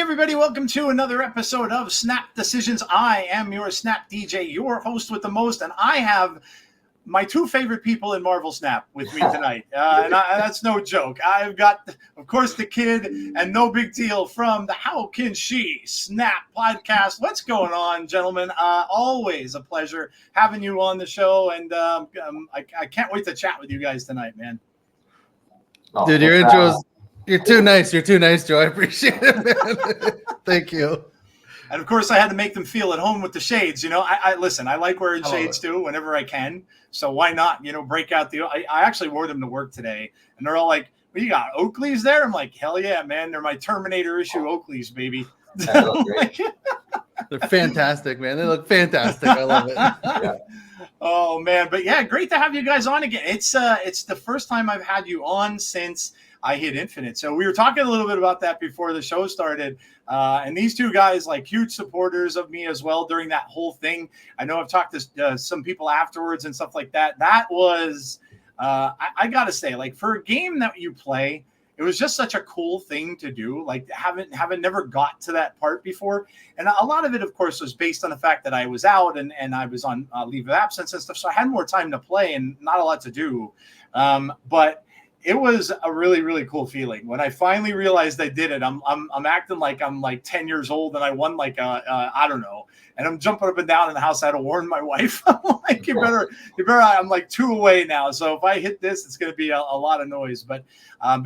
everybody. Welcome to another episode of Snap Decisions. I am your Snap DJ, your host with the most, and I have my two favorite people in Marvel Snap with me tonight. That's no joke. I've got, of course, the kid, and no big deal from the How Can She Snap podcast. What's going on, gentlemen? Always a pleasure having you on the show, and I can't wait to chat with you guys tonight, man. Dude, your intros, you're too nice. You're too nice, Joe. I appreciate it, man. Thank you. And of course, I had to make them feel at home with the shades. You know, I listen, I like wearing shades too whenever I can. So why not, break out I actually wore them to work today, and they're all like, well, you got Oakleys there? I'm like, hell yeah, man. They're my Terminator issue Oakleys, baby. They're fantastic, man. They look fantastic. I love it. Yeah. Oh, man. But yeah, great to have you guys on again. It's the first time I've had you on since I hit Infinite. So we were talking a little bit about that before the show started. And these two guys, like, huge supporters of me as well during that whole thing. I know I've talked to some people afterwards and stuff like that. That was, I got to say, like, for a game that you play, it was just such a cool thing to do. Like, haven't never got to that part before. And a lot of it, of course, was based on the fact that I was out and I was on leave of absence and stuff. So I had more time to play and not a lot to do. But it was a really, really cool feeling when I finally realized I did it. I'm acting like I'm like 10 years old and I won like I don't know, and I'm jumping up and down in the house. I had to warn my wife. I'm like, you better. I'm like 2 away now, so if I hit this, it's going to be a lot of noise. But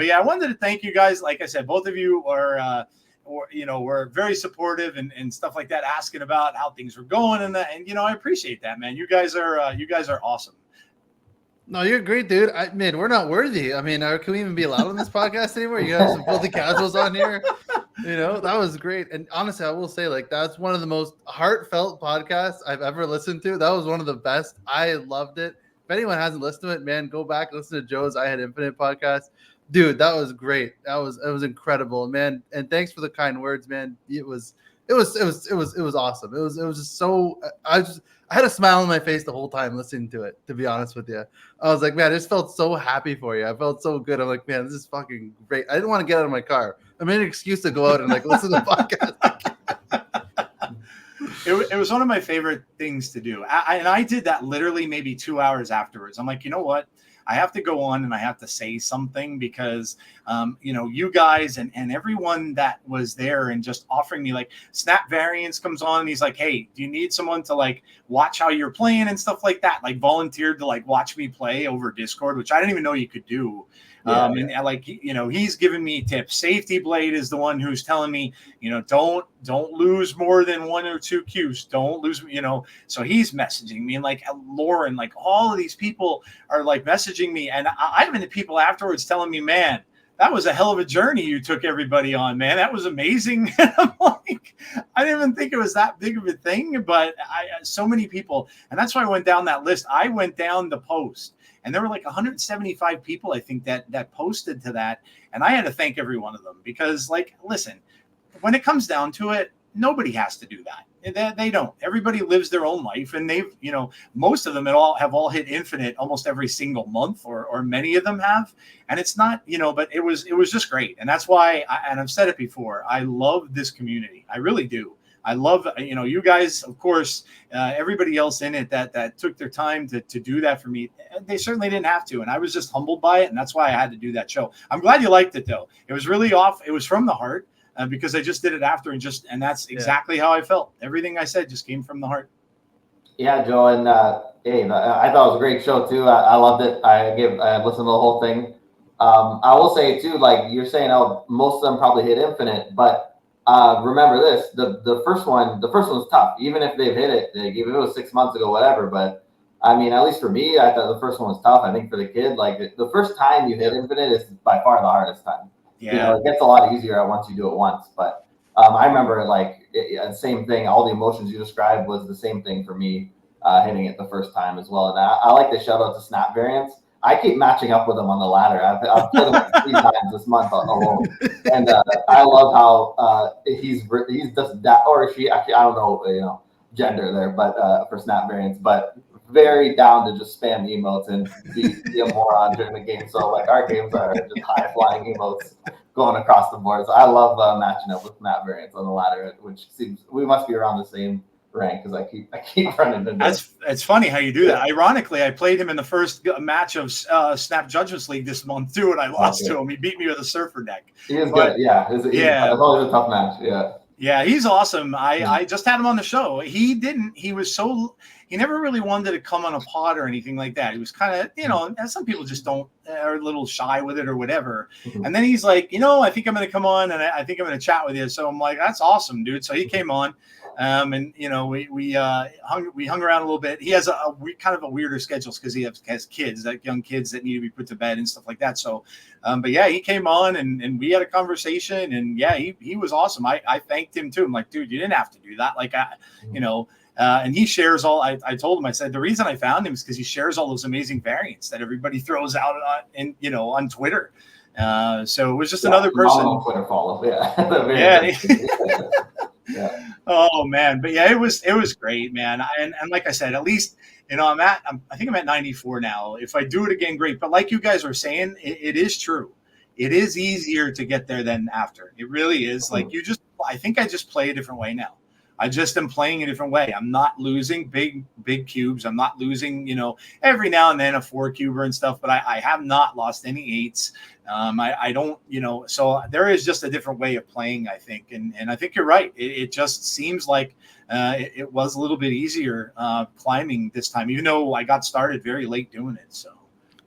yeah, I wanted to thank you guys. Like I said, both of you are were very supportive and stuff like that, asking about how things were going, and I appreciate that, man. You guys are awesome. No, you're great, dude. We're not worthy. I mean, can we even be allowed on this podcast anymore? You have some filthy casuals on here. That was great. And honestly, I will say, like, that's one of the most heartfelt podcasts I've ever listened to. That was one of the best. I loved it. If anyone hasn't listened to it, man, go back and listen to Joe's I Had Infinite podcast. Dude, that was great. It was incredible, man. And thanks for the kind words, man. It was awesome. It was just so I had a smile on my face the whole time listening to it, to be honest with you. I was like, man, I just felt so happy for you. I felt so good. I'm like, man, this is fucking great. I didn't want to get out of my car. I made an excuse to go out and like listen to the podcast. It was one of my favorite things to do. I did that literally maybe 2 hours afterwards. I'm like, you know what? I have to go on and I have to say something because, you guys and everyone that was there and just offering me, like, Snap Variants comes on and he's like, hey, do you need someone to like watch how you're playing and stuff like that? Like, volunteered to like watch me play over Discord, which I didn't even know you could do. And like, he's giving me tips. Safety Blade is the one who's telling me, don't lose more than 1 or 2 Qs. Don't lose, so he's messaging me, and like Lauren, like all of these people are like messaging me. And I've been to people afterwards telling me, man, that was a hell of a journey you took everybody on, man. That was amazing. I'm like, I didn't even think it was that big of a thing, but so many people. And that's why I went down that list. I went down the post. And there were like 175 people, I think, that posted to that. And I had to thank every one of them because, like, listen, when it comes down to it, nobody has to do that. They don't. Everybody lives their own life. And they've, most of them have all hit Infinite almost every single month, or many of them have. And it's not, but it was just great. And that's why, and I've said it before, I love this community. I really do. I love, you guys, of course, everybody else in it that took their time to do that for me. They certainly didn't have to. And I was just humbled by it. And that's why I had to do that show. I'm glad you liked it, though. It was really it was from the heart because I just did it after and that's exactly how I felt. Everything I said just came from the heart. Yeah, Joe. And hey, I thought it was a great show, too. I loved it. I listened to the whole thing. I will say, too, like you're saying, most of them probably hit Infinite, but remember this, the first one's tough. Even if they've hit it, if it was 6 months ago, whatever. But I mean, at least for me, I thought the first one was tough. I think for the kid, like the first time you hit Infinite is by far the hardest time. Yeah. It gets a lot easier once you do it once. But I remember the same thing. All the emotions you described was the same thing for me hitting it the first time as well. And I like to shout out to Snap Variants. I keep matching up with him on the ladder. I've played him like 3 times this month alone, and I love how he's just that, or she. Actually, I don't know, gender there, but for Snap Variants, but very down to just spam emotes and be a moron during the game. So like our games are just high flying emotes going across the board. So I love matching up with Matt Variance on the ladder, which seems we must be around the same rank because I keep running into. It's funny how you do that. Ironically, I played him in the first match of Snap Judgments League this month too, and I lost to him. He beat me with a Surfer deck. He is good. Yeah, it's always a tough match. Yeah. Yeah, he's awesome. I just had him on the show. He never really wanted to come on a pod or anything like that. He was kind of, as some people just don't, are a little shy with it or whatever. Mm-hmm. And then he's like, I think I'm going to come on and I think I'm going to chat with you. So I'm like, that's awesome, dude. So he came on. And we hung around a little bit. He has a kind of a weirder schedules because he has kids, like young kids that need to be put to bed and stuff like that. So, but yeah, he came on and we had a conversation, and yeah, he was awesome. I thanked him too. I'm like, dude, you didn't have to do that. Like, and he shares all. I told him, I said the reason I found him is because he shares all those amazing variants that everybody throws out on Twitter. So it was just another person. Twitter follow, yeah. Yeah. Oh man, but yeah, it was great, man. And like I said, at least I think I'm at 94 now. If I do it again, great. But like you guys were saying, it is true. It is easier to get there than after. It really is. Like I think I just play a different way now. I just am playing a different way. I'm not losing big cubes. I'm not losing, every now and then a 4-cuber and stuff, but I have not lost any 8s. I don't, so there is just a different way of playing, I think. And I think you're right. It just seems like it was a little bit easier climbing this time, even though I got started very late doing it. So,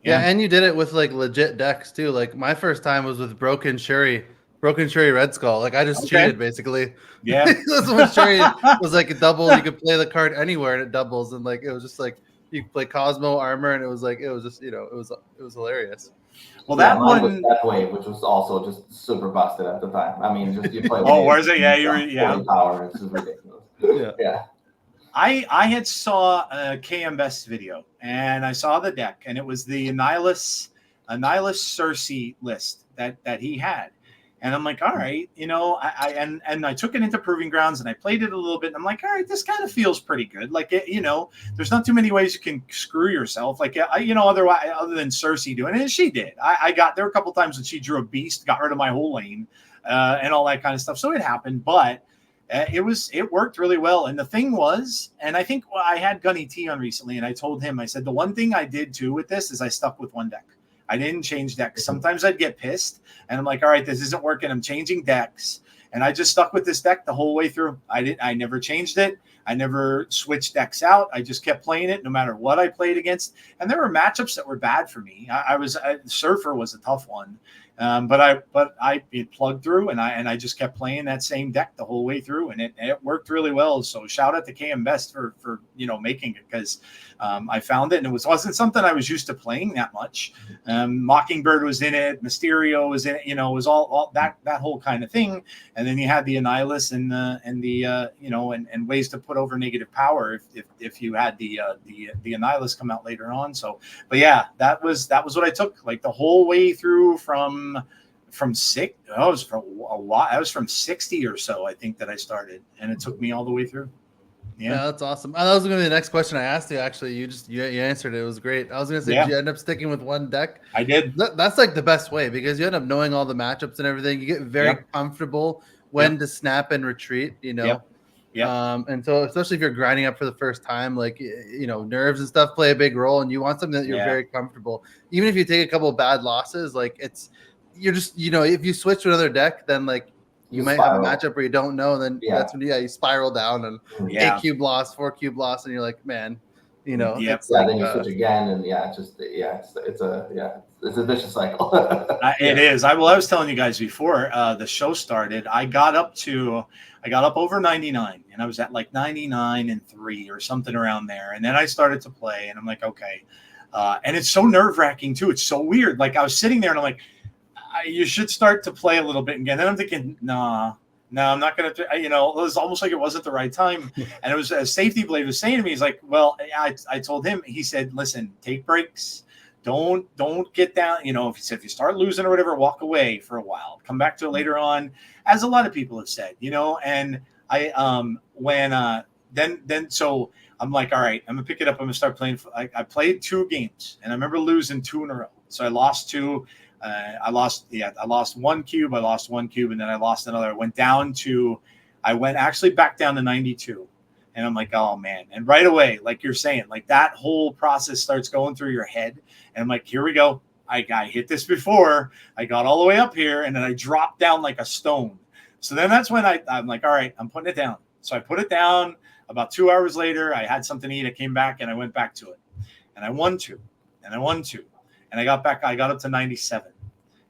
yeah. And you did it with like legit decks too. Like my first time was with Broken Shuri Red Skull. Like I just cheated basically. Yeah. That's what Shuri was like a double. You could play the card anywhere and it doubles. And like, it was just like, you could play Cosmo armor and it was just, it was hilarious. Well, that one was Death Wave, which was also just super busted at the time. I mean, just you play. Where's it? Yeah, power. It's just ridiculous. Yeah. I had saw a KM Best video and I saw the deck and it was the Annihilus Cersei list that he had. And I'm like, all right, I took it into Proving Grounds and I played it a little bit. And I'm like, all right, this kind of feels pretty good. Like, there's not too many ways you can screw yourself. Like, otherwise, other than Cersei doing it, and she did. There were a couple times when she drew a beast, got rid of my whole lane, and all that kind of stuff. So it happened, but it worked really well. And the thing was, and I think I had Gunny T on recently, and I told him, I said, the one thing I did too with this is I stuck with one deck. I didn't change decks. Sometimes I'd get pissed and I'm like, all right, this isn't working. I'm changing decks. And I just stuck with this deck the whole way through. I never changed it. I never switched decks out. I just kept playing it no matter what I played against. And there were matchups that were bad for me. Surfer was a tough one. But I plugged through and I just kept playing that same deck the whole way through, and it worked really well. So shout out to KM Best for making it, because I found it and it wasn't something I was used to playing that much. Mockingbird was in it, Mysterio was in it, it was all that whole kind of thing. And then you had the Annihilus and ways to put over negative power if you had the Annihilus come out later on. So, but yeah, that was what I took like the whole way through from 6. I was for a while. I was from 60 or so, I think, that I started, and it took me all the way through. Yeah, that's awesome. That was going to be the next question I asked you. Actually, you answered it. It was great. I was going to say, did you end up sticking with one deck? I did. That's like the best way, because you end up knowing all the matchups and everything. You get very comfortable when to snap and retreat. Yeah. And so, especially if you're grinding up for the first time, like nerves and stuff play a big role, and you want something that you're very comfortable. Even if you take a couple of bad losses, like you're just if you switch to another deck, then like you might have a matchup where you don't know, and then that's when you spiral down and 8-cube loss, 4-cube loss, and you're like, man, it's like, then you switch again, and it's a vicious cycle. It is. I was telling you guys before the show started, I got up over 99, and I was at like 99 and 3 or something around there, and then I started to play, and I'm like, okay, and it's so nerve-wracking too. It's so weird. Like I was sitting there, and I'm like, you should start to play a little bit again. Then I'm thinking, no, I'm not going to, it was almost like it wasn't the right time. And it was a Safety Blade was saying to me, he's like, well, I told him, he said, listen, take breaks. Don't get down. If you start losing or whatever, walk away for a while, come back to it later on, as a lot of people have said, and I, when so I'm like, all right, I'm gonna pick it up. I'm gonna start playing. I played 2 games, and I remember losing 2 in a row. So I lost 2. I lost 1 cube. I lost 1 cube, and then I lost another. I went actually back down to 92, and I'm like, oh man. And right away, like you're saying, like that whole process starts going through your head, and I'm like, here we go. I hit this before. I got all the way up here, and then I dropped down like a stone. So then that's when I'm like, all right, I'm putting it down. So I put it down. About 2 hours later, I had something to eat. I came back, and I went back to it, and I won 2, and I won 2, and I got back. I got up to 97.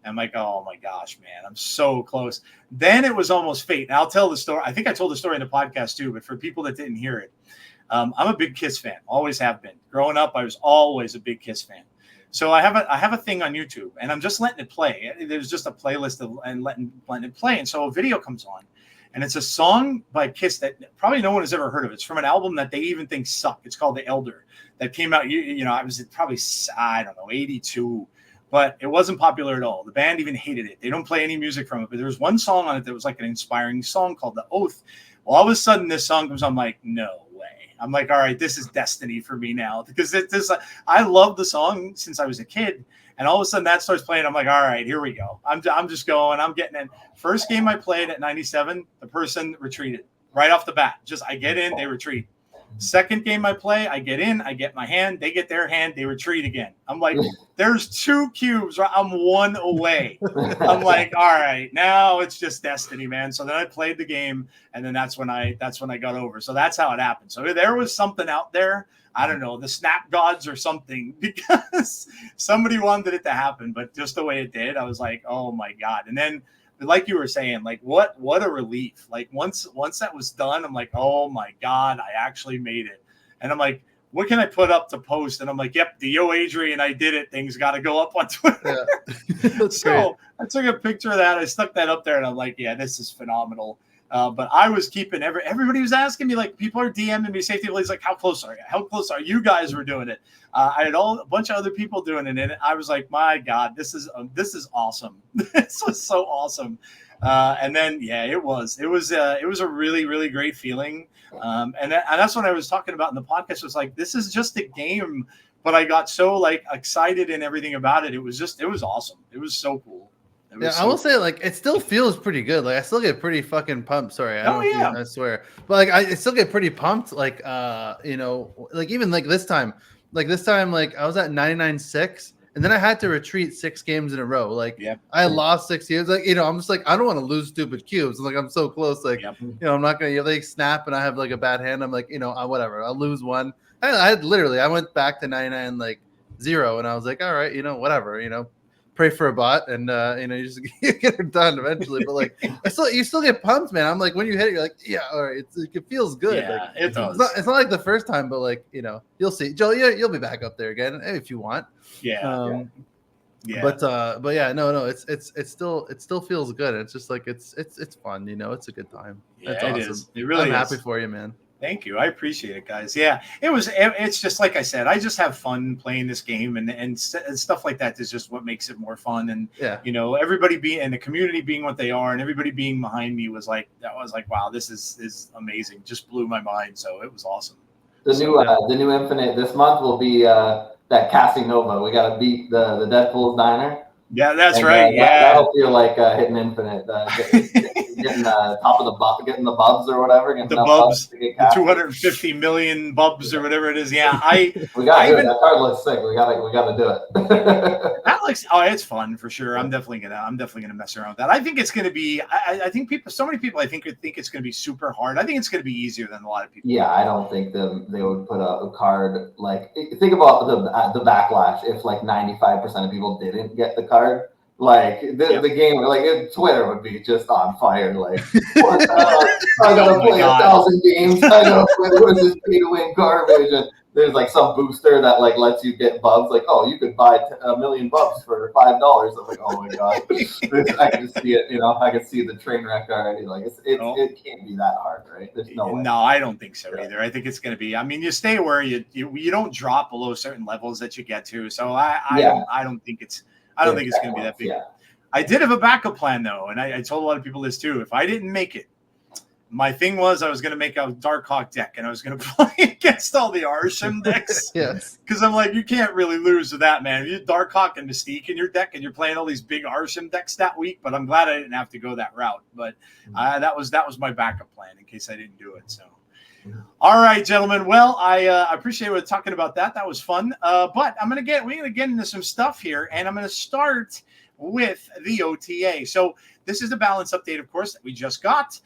I'm like, oh my gosh, man, I'm so close. Then it was almost fate. And I'll tell the story. I think I told the story in the podcast too, but for people that didn't hear it, I'm a big Kiss fan. Always have been. Growing up, I was always a big Kiss fan. So I have a thing on YouTube, and I'm just letting it play. There's just a playlist and letting it play. And so a video comes on, and it's a song by Kiss that probably no one has ever heard of. It's from an album that they even think sucked. It's called The Elder, that came out. I was probably, I don't know, 82. But it wasn't popular at all. The band even hated it. They don't play any music from it. But there was one song on it that was like an inspiring song called The Oath. Well, all of a sudden, this song comes on. I'm like, no way. I'm like, all right, this is destiny for me now. Because I love the song since I was a kid. And all of a sudden, that starts playing. I'm like, all right, here we go. I'm just going. I'm getting in. First game I played at 97, the person retreated right off the bat. Just I get in, they retreat. Second game I play, I get in, I get my hand, they get their hand, they retreat again. I'm like, there's 2 cubes, right? I'm 1 away. I'm like, all right, now it's just destiny, man. So then I played the game, and then that's when I got over. So that's how it happened. So there was something out there. I don't know, the snap gods or something, because somebody wanted it to happen, but just the way it did, I was like, oh my God. And then, like you were saying, like what a relief. Like once that was done, I'm like, oh my God, I actually made it. And I'm like, what can I put up to post? And I'm like, yep, the Yo Adrian, I did it. Things got to go up on Twitter. Yeah. So great. I took a picture of that. I stuck that up there, and I'm like, yeah, this is phenomenal. But I was keeping everybody was asking me, like, people are DMing me, safety police, like, how close are you? How close are you guys were doing it? I had a bunch of other people doing it, and I was like, my God, this is awesome. This was so awesome. And then, yeah, it was a really, really great feeling. And that's what I was talking about in the podcast, was like, this is just a game, but I got so like excited and everything about it. It was awesome. It was so cool. Yeah, I will say, like, it still feels pretty good. Like, I still get pretty fucking pumped. Sorry, I swear, but like, I still get pretty pumped. Like, like even like this time, like I was at 99.6, and then I had to retreat 6 games in a row. Like, I lost 6 games. Like, I'm just like, I don't want to lose stupid cubes. Like, I'm so close. Like, I'm not gonna like snap, and I have like a bad hand. I'm like, whatever. I'll lose one. I went back to 99 like 0, and I was like, all right, whatever. Pray for a bot, and you just get it done eventually. But like, you still get pumped, man. I'm like, when you hit it, you're like, yeah, all right, it feels good. Yeah, like, it does. It's not like the first time, but like, you'll see, Joe. You'll be back up there again if you want. Yeah. But yeah, no, it still feels good. It's just like it's fun. It's a good time. Yeah, it's awesome. It is. It really I'm is. happy for you, man. Thank you. I appreciate it, guys. Yeah, it's just like I said, I just have fun playing this game, and stuff like that is just what makes it more fun. And, everybody and the community being what they are, and everybody being behind me was like, wow, this is amazing. Just blew my mind. So it was awesome. The new Infinite this month will be that Casanova. We got to beat the Deadpools Diner. Yeah, that's right. That'll feel like hitting Infinite. Getting top of the getting the bubs or whatever. Getting the bubs, the 250 million bubs or whatever it is. Yeah, we got it. That card looks sick. We gotta do it. That looks. Oh, it's fun for sure. I'm definitely gonna mess around with that. I think it's gonna be. I think so many people. I think it's gonna be super hard. I think it's gonna be easier than a lot of people. Yeah, I don't think they would put a card like. Think about the backlash if like 95% of people didn't get the card. Like the game, like Twitter would be just on fire. Like, I gotta play 1,000 games. I gotta play this pay-to-win garbage. And there's like some booster that like lets you get bubs. Like, oh, you could buy 1 million bubs for $5. I'm like, oh my God, I can see it. I can see the train wreck already. Like, it can't be that hard, right? There's no way. No, I don't think so either. I think it's gonna be. I mean, you stay where you don't drop below certain levels that you get to. So I don't think it's. I don't think it's going to be that big. Yeah. I did have a backup plan, though, and I told a lot of people this, too. If I didn't make it, my thing was I was going to make a Darkhawk deck, and I was going to play against all the Arishem decks. Yes. Because I'm like, you can't really lose with that, man. If you Darkhawk and Mystique in your deck, and you're playing all these big Arishem decks that week, but I'm glad I didn't have to go that route. But that was my backup plan in case I didn't do it. So, all right, gentlemen. Well, I appreciate what talking about that. That was fun. But we're gonna get into some stuff here, and I'm gonna start with the OTA. So this is the balance update, of course, that we just got,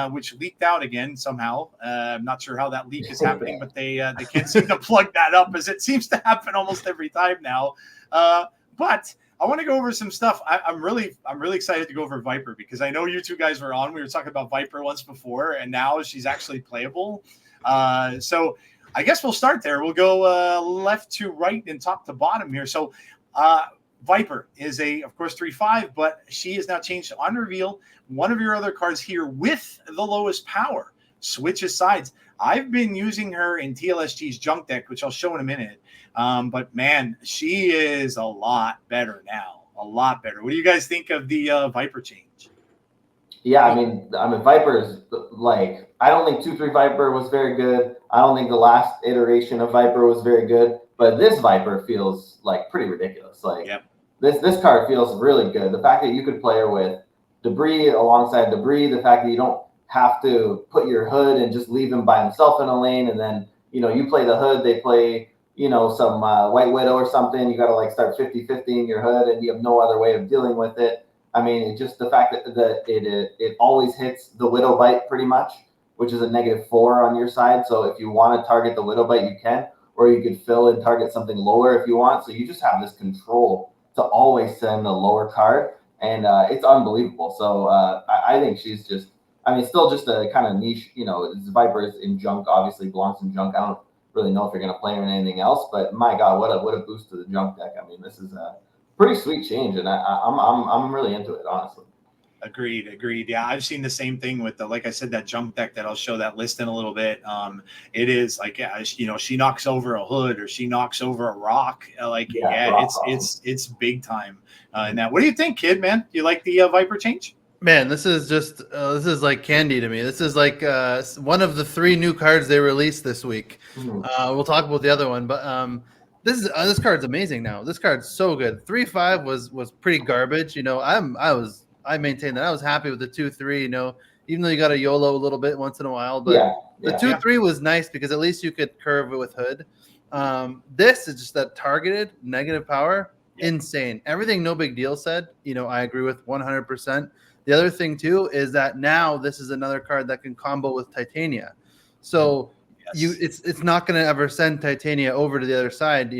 which leaked out again somehow. I'm not sure how that leak is happening, but they can't seem to plug that up, as it seems to happen almost every time now. But I want to go over some stuff. I'm really excited to go over Viper, because I know you two guys were on. We were talking about Viper once before, and now she's actually playable. So I guess we'll start there. We'll go left to right and top to bottom here. So Viper is of course 3/5, but she is now changed to on reveal. One of your other cards here with the lowest power switches sides. I've been using her in TLSG's junk deck, which I'll show in a minute. But man, she is a lot better now. A lot better. What do you guys think of the Viper change? Yeah, I mean, Viper is like, I don't think 2/3 Viper was very good. I don't think the last iteration of Viper was very good. But this Viper feels like pretty ridiculous. Like this card feels really good. The fact that you could play her with Debris alongside Debris, the fact that you don't have to put your hood and just leave him by himself in a lane, and then you play the hood, they play some White Widow or something. You got to like start 50-50ing your hood, and you have no other way of dealing with it. I mean, it's just the fact that it always hits the Widow Bite pretty much, which is a -4 on your side. So if you want to target the Widow Bite, you can. Or you could fill and target something lower if you want. So you just have this control to always send a lower card, and it's unbelievable. So I think she's just, still just a kind of niche. Viper is in junk, obviously belongs in junk. I don't really know if you're going to play her in anything else, but my God, what a boost to the junk deck. I mean, this is a pretty sweet change, and I'm really into it, honestly. Agreed. Yeah, I've seen the same thing with like I said, that junk deck that I'll show that list in a little bit. It is like, she knocks over a hood, or she knocks over a rock. It's big time. And that, what do you think, kid, man? Do you like the Viper change? Man, this is just this is like candy to me. This is like one of the 3 new cards they released this week. We'll talk about the other one, but this card's amazing now. This card's so good. 3/5 was pretty garbage. I maintain that I was happy with the 2/3, even though you got to YOLO a little bit once in a while. But the 2/3 was nice because at least you could curve it with hood. This is just that targeted negative power. Insane. Everything no big deal said, I agree with 100%. The other thing too is that now this is another card that can combo with Titania. So it's not going to ever send Titania over to the other side,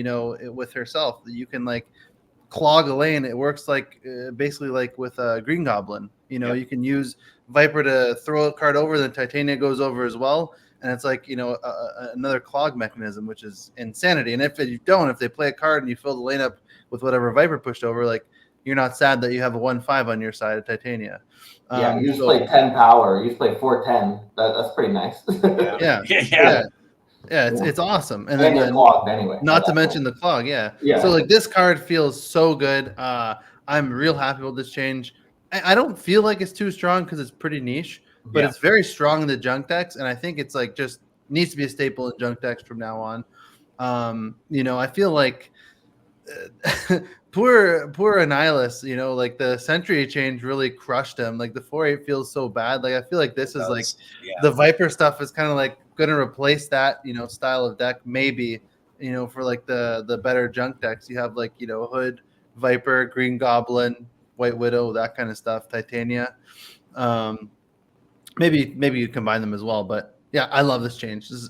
with herself. You can like clog a lane. It works like basically like with a Green Goblin. You can use Viper to throw a card over, then Titania goes over as well, and it's like another clog mechanism, which is insanity. And if they play a card and you fill the lane up with whatever Viper pushed over, like you're not sad that you have a 1/5 on your side of Titania. You just play 10 power. You just play 4/10. That's pretty nice. Yeah, it's awesome. And then then clogged anyway. Not to mention the clog, yeah. So like this card feels so good. I'm real happy with this change. I don't feel like it's too strong because it's pretty niche, but it's very strong in the junk decks, and I think it's like just needs to be a staple in junk decks from now on. I feel like poor Annihilus, like the Sentry change really crushed him. Like the 4/8 feels so bad. Like I feel like this is like the Viper stuff is kind of like going to replace that style of deck, maybe for like the better junk decks. You have like Hood, Viper, Green Goblin, White Widow, that kind of stuff, Titania. Maybe you combine them as well, but yeah, I love this change. This is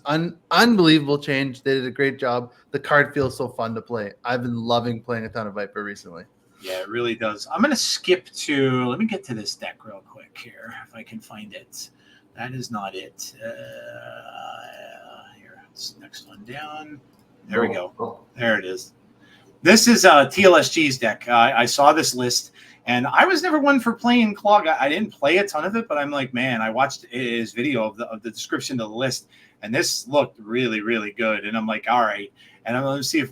unbelievable change. They did a great job. The card feels so fun to play. I've been loving playing a ton of Viper recently. Yeah, it really does. I'm going to skip to, let me get to this deck real quick here, if I can find it. That is not it. Here, next one down. There we go. There it is. This is TLSG's deck. I saw this list, and I was never one for playing CLOG. I didn't play a ton of it, but I'm like, man, I watched his video of the description of the list, and this looked really, really good. And I'm like, all right. And I'm going to see if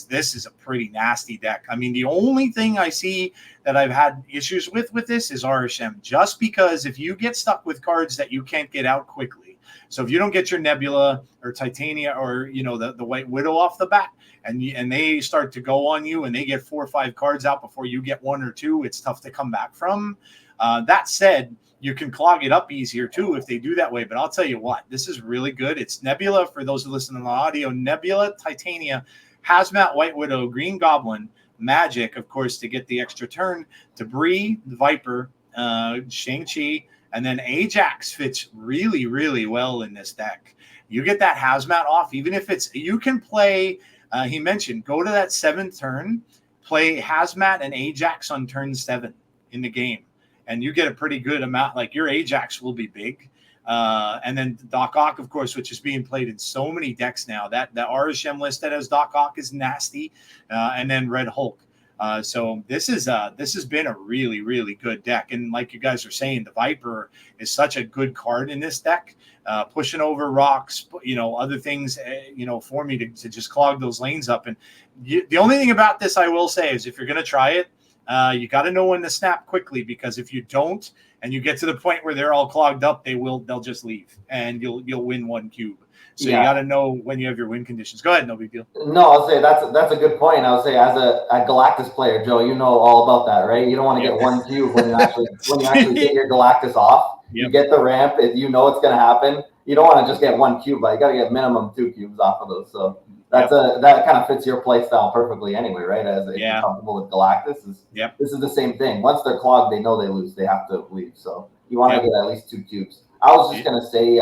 this is a pretty nasty deck. I mean, the only thing I see that I've had issues with this is Arishem, just because if you get stuck with cards that you can't get out quickly. So if you don't get your Nebula or Titania or, you know, the White Widow off the bat, and they start to go on you and they get 4 or 5 cards out before you get 1 or 2, it's tough to come back from. That said, you can clog it up easier too if they do that way. But I'll tell you what, this is really good. It's Nebula, for those who listen to the audio, Nebula, Titania, Hazmat, White Widow, Green Goblin, Magic, of course, to get the extra turn, Debris, Viper, Shang-Chi, and then Ajax fits really, really well in this deck. You get that Hazmat off, even if it's, you can play, he mentioned, go to that 7th turn, play Hazmat and Ajax on turn 7 in the game. And you get a pretty good amount, like your Ajax will be big. And then Doc Ock, of course, which is being played in so many decks now. That the Arishem list that has Doc Ock is nasty. And then Red Hulk. So this has been a really, really good deck. And like you guys are saying, the Viper is such a good card in this deck. Pushing over rocks, you know, other things, you know, for me to just clog those lanes up. And the only thing about this I will say is if you're going to try it, you got to know when to snap quickly, because if you don't and you get to the point where they're all clogged up, they'll just leave and you'll win 1 cube. So you got to know when you have your win conditions. Go ahead, no big deal. No, I'll say that's a good point. I'll say as a Galactus player, Joe, you know all about that, right? You don't want to get 1 cube when you actually get your Galactus off. Yep. You get the ramp, you know it's going to happen. You don't want to just get 1 cube, but you got to get minimum 2 cubes off of those. So that kind of fits your play style perfectly anyway, right? As if you're comfortable with Galactus, this is the same thing. Once they're clogged, they know they lose. They have to leave. So you want to get at least 2 cubes. I was just gonna say,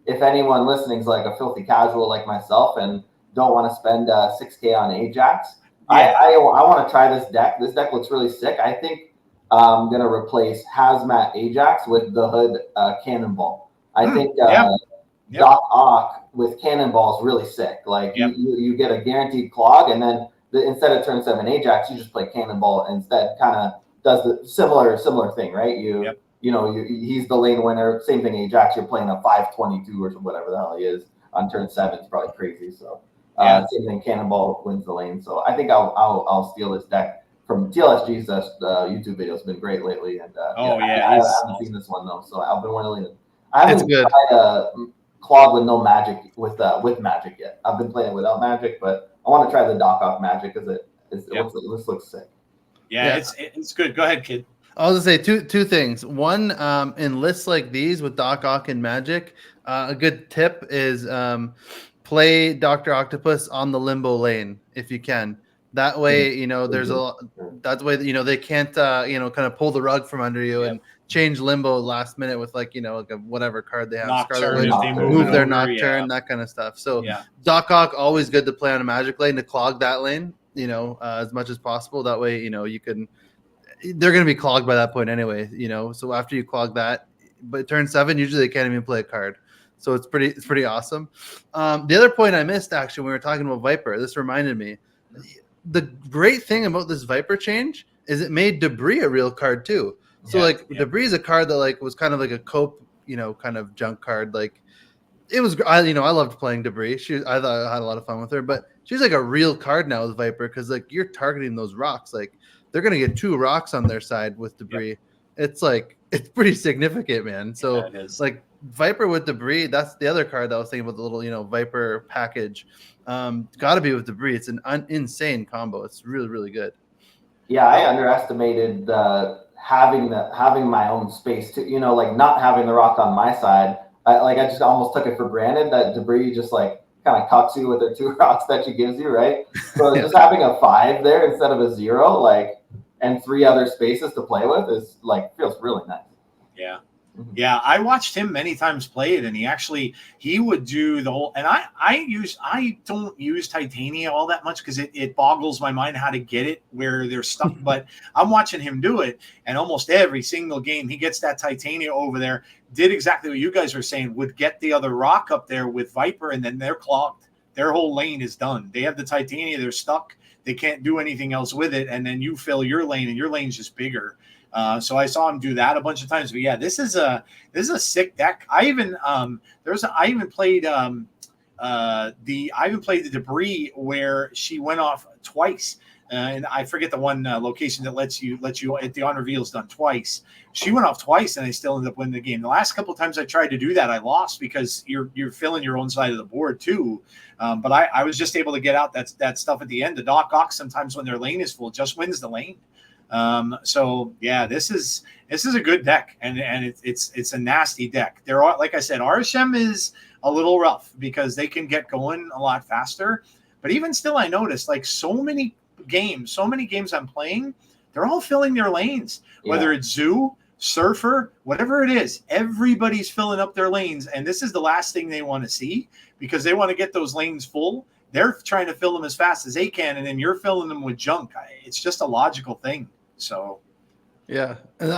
if anyone listening is like a filthy casual like myself and don't want to spend 6K on Ajax, I want to try this deck. This deck looks really sick. I think I'm gonna replace Hazmat Ajax with the Hood Cannonball. I think Doc Ock with Cannonball is really sick. Like you get a guaranteed clog, and then instead of turn 7 Ajax, you just play Cannonball instead. Kind of does the similar thing, right? You know, he's the lane winner. Same thing, Ajax. You're playing a 522 or whatever the hell he is on turn 7. It's probably crazy. So same thing, Cannonball wins the lane. So I think I'll steal this deck from TLSG's YouTube video. It's been great lately, and I haven't seen this one though, so I've been willing. I haven't tried Clog with no magic with magic yet. I've been playing without magic, but I want to try the Doc Ock magic because this looks sick. Yeah, it's good. Go ahead, kid. I was gonna say two things. One, in lists like these with Doc Ock and Magic, a good tip is play Dr. Octopus on the limbo lane if you can. That way, you know, there's that's way that, you know, they can't kind of pull the rug from under you and change limbo last minute with like whatever card they have, move their Nocturne, that kind of stuff. So Doc Ock always good to play on a Magic lane to clog that lane, as much as possible. That way, you can. They're going to be clogged by that point anyway, So after you clog that, but turn 7, usually they can't even play a card. So it's pretty awesome. The other point I missed actually when we were talking about Viper, this reminded me. The great thing about this Viper change is it made Debris a real card too. So Debris is a card that was kind of like a cope, kind of junk card. Like it was, I loved playing Debris. I thought I had a lot of fun with her, but she's like a real card now with Viper because like you're targeting those rocks. Like they're gonna get 2 rocks on their side with Debris. It's pretty significant, man. So like Viper with Debris, that's the other card that I was thinking about, the little Viper package. Got to be with Debris. It's an insane combo. It's really, really good. Yeah, I underestimated having my own space too. Not having the rock on my side. I just almost took it for granted that Debris just kind of cucks you with the 2 rocks that she gives you, right? So just having a 5 there instead of a 0, and 3 other spaces to play with is feels really nice. Yeah. Yeah, I watched him many times play it, and he would do the whole. And I don't use Titania all that much because it boggles my mind how to get it where they're stuck. But I'm watching him do it, and almost every single game he gets that Titania over there. Did exactly what you guys were saying. Would get the other rock up there with Viper, and then they're clogged. their whole lane is done. They have the Titania, they're stuck. They can't do anything else with it, and then you fill your lane, and your lane's just bigger. So I saw him do that a bunch of times. But yeah, this is a sick deck. I even played the debris where she went off twice. And I forget the one location that lets you at the on reveals done twice. She went off twice, and I still ended up winning the game. The last couple of times I tried to do that, I lost because you're filling your own side of the board too. But I was just able to get out that stuff at the end. The Doc Ock sometimes when their lane is full just wins the lane. So yeah, this is a good deck, and it's a nasty deck. There are, like I said, Arishem is a little rough because they can get going a lot faster. But even still, I noticed like so many games I'm playing, they're all filling their lanes, whether it's Zoo, Surfer, whatever it is, everybody's filling up their lanes. And this is the last thing they want to see because they want to get those lanes full. They're trying to fill them as fast as they can. And then you're filling them with junk. It's just a logical thing. So. Yeah. And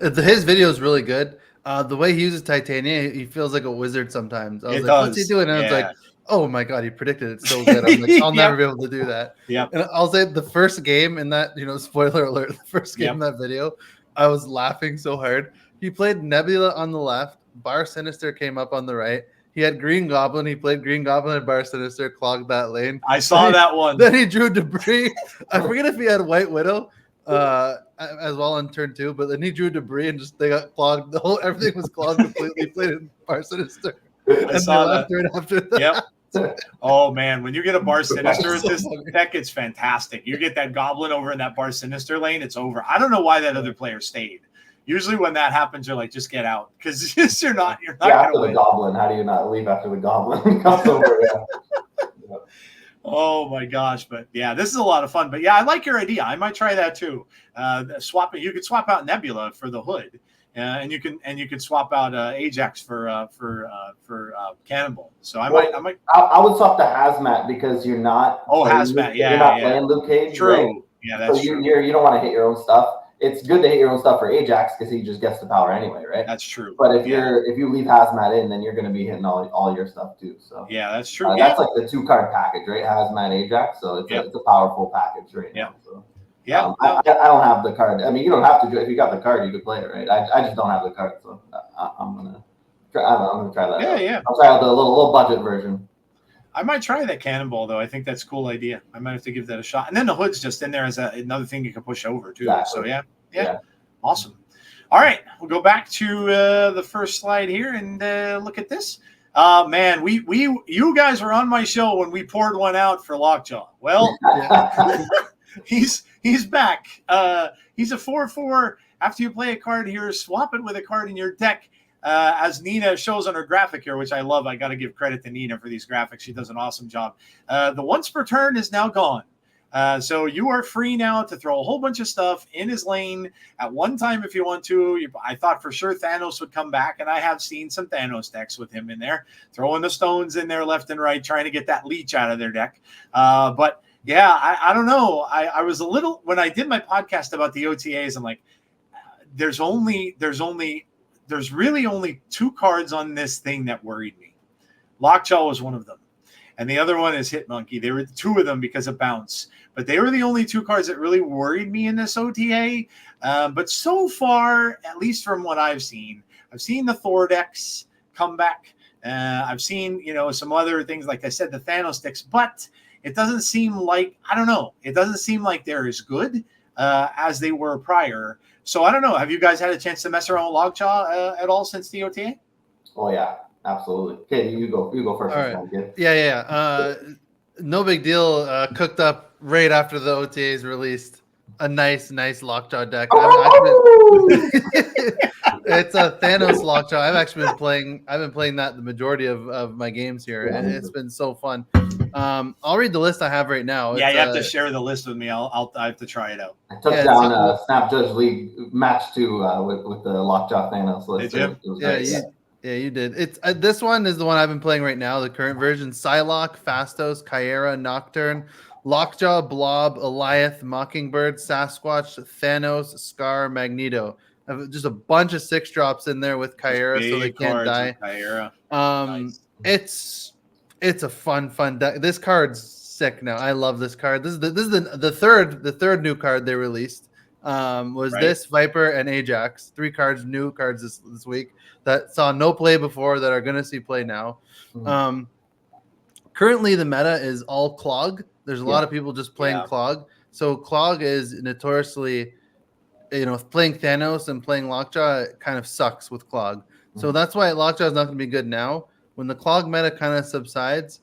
his video is really good. The way he uses Titania, he feels like a wizard sometimes. I was like, what's he doing? And I was like, oh my God, he predicted it so good. I'm like, I'll never be able to do that. Yeah. And I'll say the first game in that, spoiler alert, the first game in that video, I was laughing so hard. He played Nebula on the left, Bar Sinister came up on the right. He had Green Goblin. He played Green Goblin and Bar Sinister, clogged that lane. I saw that one. Then he drew Debris. I forget if he had White Widow as well on turn 2, but then he drew Debris and they got clogged. Everything was clogged completely. He played in Bar Sinister. I saw that. Right after that. Yep. Oh man, when you get a Bar Sinister with this deck, it's fantastic. You get that Goblin over in that Bar Sinister lane, it's over. I don't know why that other player stayed. Usually when that happens, you're like, just get out because you're not after the Goblin. How do you not leave after the Goblin comes over? Yeah. Oh my gosh, but yeah, this is a lot of fun. But yeah, I like your idea. I might try that too. You could swap out Nebula for the hood, and you can swap out Ajax for Cannonball. So I might. I would swap the Hazmat because you're not. Hazmat. You're not playing Luke Cage. True. Right? Yeah, that's true. true. You don't want to hit your own stuff. It's good to hit your own stuff for Ajax because he just gets the power anyway, right? That's true. But if you leave Hazmat in, then you're going to be hitting all your stuff too. So yeah, that's true. That's like the 2-card package, right? Hazmat, Ajax. So it's a powerful package right now. So yeah, I don't have the card. I mean, you don't have to do it. If you got the card, you could play it, right? I just don't have the card, so I'm gonna try. I'm gonna try that. Yeah. I'll try out the little budget version. I might try that Cannonball though. I think that's a cool idea. I might have to give that a shot. And then the hood's just in there as another thing you can push over too. Exactly. So yeah. Awesome. All right, we'll go back to the first slide here and look at this. Man, you guys were on my show when we poured one out for Lockjaw. Well, he's back. He's a 4/4. After you play a card here, swap it with a card in your deck. As Nina shows on her graphic here, which I love. I got to give credit to Nina for these graphics. She does an awesome job. The once per turn is now gone. So you are free now to throw a whole bunch of stuff in his lane at one time if you want to. I thought for sure Thanos would come back, and I have seen some Thanos decks with him in there, throwing the stones in there left and right, trying to get that leech out of their deck. But yeah, I don't know. I was a little, when I did my podcast about the OTAs, I'm like, there's really only 2 cards on this thing that worried me. Lockjaw was one of them. And the other one is Hit Monkey. There were 2 of them because of bounce. But they were the only 2 cards that really worried me in this OTA. But so far, at least from what I've seen the Thor decks come back. I've seen, some other things, like I said, the Thanos decks. But it doesn't seem like, I don't know. It doesn't seem like they're as good as they were prior. So I don't know. Have you guys had a chance to mess around with Lockjaw at all since the OTA? Oh, yeah. Absolutely. Okay, you go first. All right. Yeah. No big deal. Cooked up right after the OTAs released a nice Lockjaw deck. It's a Thanos Lockjaw. I've been playing that the majority of my games here, and it's been so fun. I'll read the list I have right now. Yeah, you have to share the list with me. I have to try it out. I took down Snap Judge League match 2 with the Lockjaw Thanos list. Did you? Yeah, you did. It's this one is the one I've been playing right now, the current version. Psylocke, Phastos, Kyera, Nocturne, Lockjaw, Blob, Eliath, Mockingbird, Sasquatch, Thanos, Scar, Magneto. Just a bunch of 6 drops in there with Kyera, so they can't die. Kyera. Nice. It's a fun deck. This card's sick now. I love this card. This is the third new card they released. Was Right. this Viper and Ajax? 3 cards, new cards this week that saw no play before that are gonna see play now. Currently the meta is all CLOG. There's a lot of people just playing CLOG. So CLOG is notoriously, playing Thanos and playing Lockjaw kind of sucks with CLOG. So that's why Lockjaw is not going to be good now. When the CLOG meta kind of subsides,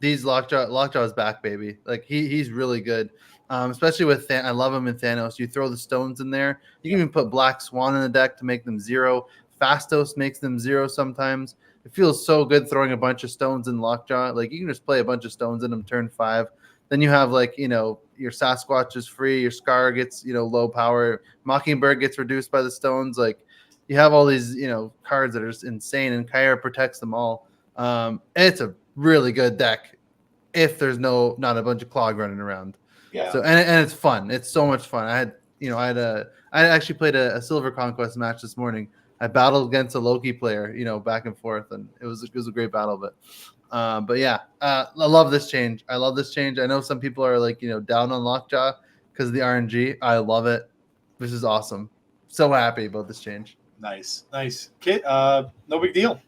Lockjaw is back, baby. Like he's really good, especially with I love him in Thanos. You throw the stones in there. You can even put Black Swan in the deck to make them 0. Fastos makes them 0 sometimes. It feels so good throwing a bunch of stones in Lockjaw. Like you can just play a bunch of stones in them turn 5. Then you have your Sasquatch is free, your Scar gets low power, Mockingbird gets reduced by the stones. Like you have all these cards that are just insane, and Kyra protects them all. It's a really good deck if there's not a bunch of CLOG running around. Yeah. So and it's fun. It's so much fun. I actually played a Silver Conquest match this morning. I battled against a Loki player, back and forth, and it was a great battle. But yeah, I love this change. I know some people are down on Lockjaw because of the RNG. I love it. This is awesome. So happy about this change. Nice. Kit, no big deal.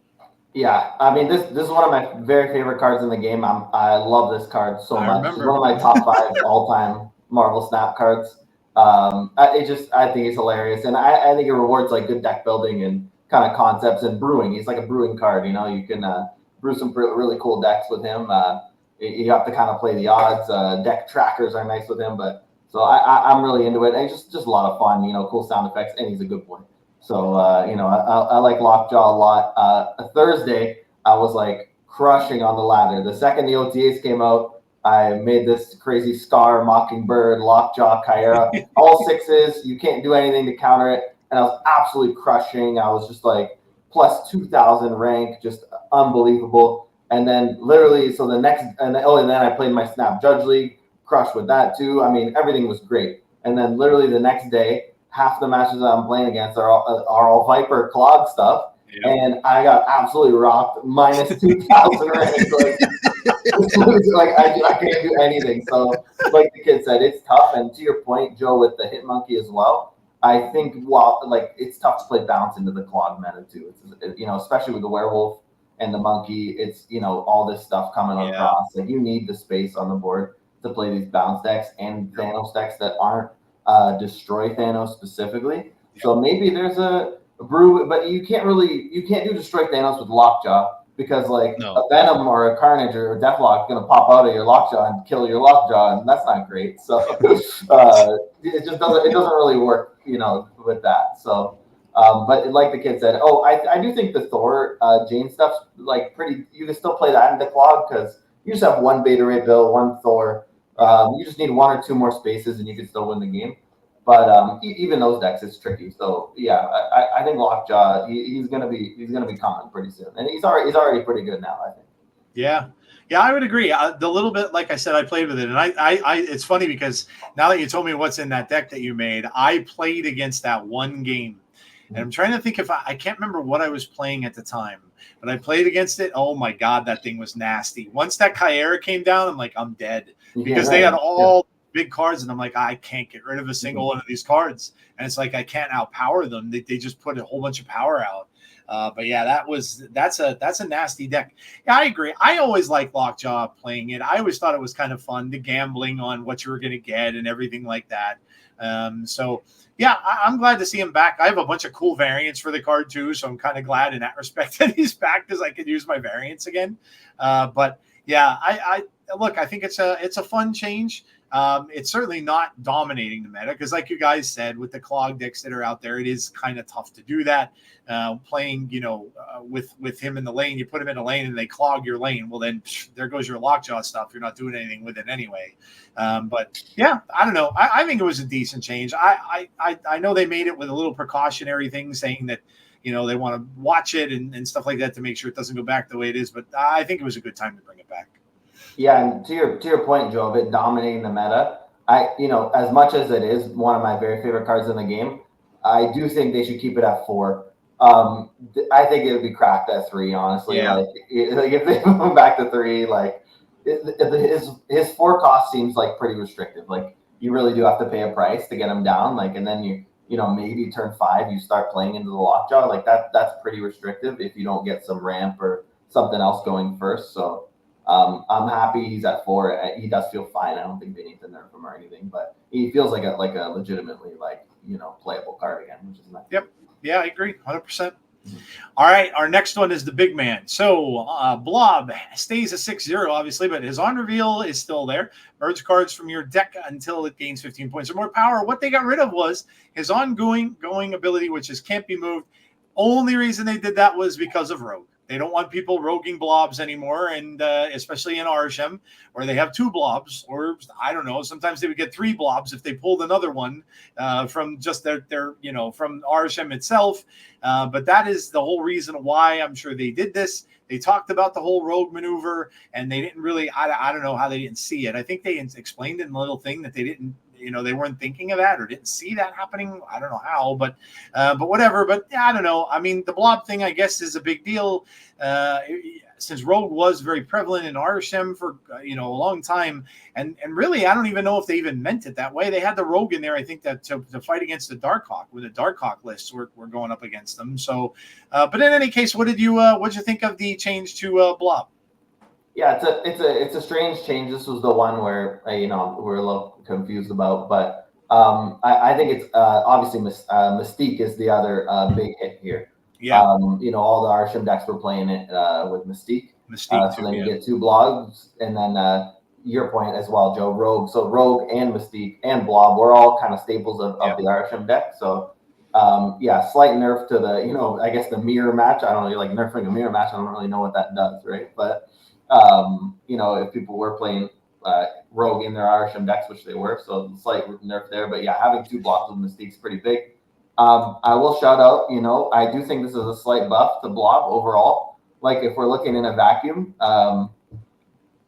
Yeah, I mean this is one of my very favorite cards in the game. I love this card so much. It's one of my top 5 all-time Marvel Snap cards. I think it's hilarious, and I think it rewards good deck building and kind of concepts and brewing. He's like a brewing card. You can brew some really cool decks with him. You have to kind of play the odds. Deck trackers are nice with him, but so I'm really into it. And it's just a lot of fun. Cool sound effects, and he's a good boy. So I like Lockjaw a lot. Thursday I was crushing on the ladder. The second the OTAs came out, I made this crazy Scar, Mockingbird, Lockjaw, Kyra, all 6s. You can't do anything to counter it, and I was absolutely crushing. I was just plus 2,000 rank, just unbelievable. And then literally, so the next, and then I played my Snap Judge League, crushed with that too. I mean, everything was great. And then literally the next day, half the matches that I'm playing against are all Viper CLOG stuff. Yeah. And I got absolutely rocked, minus 2,000 rank. I can't do anything. So like the kid said, it's tough. And to your point, Joe, with the Hit Monkey as well, I think it's tough to play bounce into the CLOG meta too. It's, especially with the werewolf and the monkey, it's all this stuff coming across. You need the space on the board to play these bounce decks and Thanos decks that aren't destroy Thanos specifically. So maybe there's a brew, but you can't do destroy Thanos with Lockjaw because a Venom or a Carnage or a Deathlock is gonna pop out of your Lockjaw and kill your Lockjaw, and that's not great. So it doesn't really work, with that. So but like the kid said, I do think the Thor Jane stuff's pretty. You can still play that in the CLOG because you just have one Beta Ray Bill, one Thor. You just need 1 or 2 more spaces and you can still win the game. But even those decks, it's tricky. So yeah, I think Lockjaw, he's gonna be coming pretty soon, and he's already pretty good now, I think. Yeah, I would agree. The little bit, like I said, I played with it, and I it's funny because now that you told me what's in that deck that you made, I played against that one game, and I'm trying to think if I can't remember what I was playing at the time, but I played against it. Oh my god, that thing was nasty. Once that Kyra came down, I'm like, I'm dead because they had all big cards, and I'm like, I can't get rid of a single one of these cards, and it's I can't outpower them. They just put a whole bunch of power out. But yeah, that's a nasty deck. Yeah, I agree. I always like Lockjaw playing it. I always thought it was kind of fun, the gambling on what you were going to get and everything like that. So yeah, I'm glad to see him back. I have a bunch of cool variants for the card too, so I'm kind of glad in that respect that he's back because I could use my variants again. But yeah, I think it's a fun change. It's certainly not dominating the meta because, like you guys said, with the CLOG decks that are out there, it is kind of tough to do that. Playing, with him in the lane, you put him in a lane and they clog your lane. Well, then there goes your Lockjaw stuff. You're not doing anything with it anyway. But yeah, I don't know. I think it was a decent change. I know they made it with a little precautionary thing, saying that they want to watch it and stuff like that to make sure it doesn't go back the way it is. But I think it was a good time to bring it back. Yeah, and to your point, Joe, of it dominating the meta, as much as it is one of my very favorite cards in the game, I do think they should keep it at 4. I think it would be cracked at 3. Honestly, Yeah. like if they move him back to 3, like his 4 cost seems like pretty restrictive. Like you really do have to pay a price to get him down. Like, and then you know, maybe turn 5, you start playing into the lockjaw. Like that's pretty restrictive if you don't get some ramp or something else going first. So I'm happy he's at 4. He does feel fine. I don't think they need to nerf him or anything, but he feels like a legitimately, like, you know, playable card again, which is nice. Yep. Yeah, I agree, 100%. All right, our next one is the big man. So Blob stays a 6-0, obviously, but his on reveal is still there. Merge cards from your deck until it gains 15 points or more power. What they got rid of was his ongoing ability, which is can't be moved. Only reason they did that was because of Rogue. They don't want people roguing blobs anymore, and especially in Arishem, where they have 2 blobs, or I don't know, sometimes they would get 3 blobs if they pulled another one from just their you know, from Arishem itself. But that is the whole reason why I'm sure they did this. They talked about the whole rogue maneuver, and they didn't really, I don't know how they didn't see it. I think they explained in the little thing that they didn't, you know, they weren't thinking of that or didn't see that happening. I don't know how, but whatever. But I don't know. I mean, the blob thing, I guess, is a big deal since Rogue was very prevalent in Arishem for you know, a long time, and really, I don't even know if they even meant it that way. They had the Rogue in there, I think, that to fight against the Darkhawk, when the Darkhawk lists were going up against them. So, but in any case, what did you think of the change to Blob? Yeah, it's a strange change. This was the one where you know, we're a little confused about, but I think it's obviously Mystique is the other big hit here. Yeah, you know, all the Arishem decks were playing it with Mystique. Mystique. So then you get 2 blobs, and then your point as well, Joe, Rogue. So Rogue and Mystique and Blob were all kind of staples of the Arishem deck. So yeah, slight nerf to the, you know, I guess the mirror match. I don't know, like nerfing a mirror match. I don't really know what that does, right? But you know, if people were playing Rogue in their Arishem decks, which they were, so slight nerf there. But yeah, having 2 blobs with Mystique's pretty big. I will shout out, you know, I do think this is a slight buff to Blob overall. Like if we're looking in a vacuum,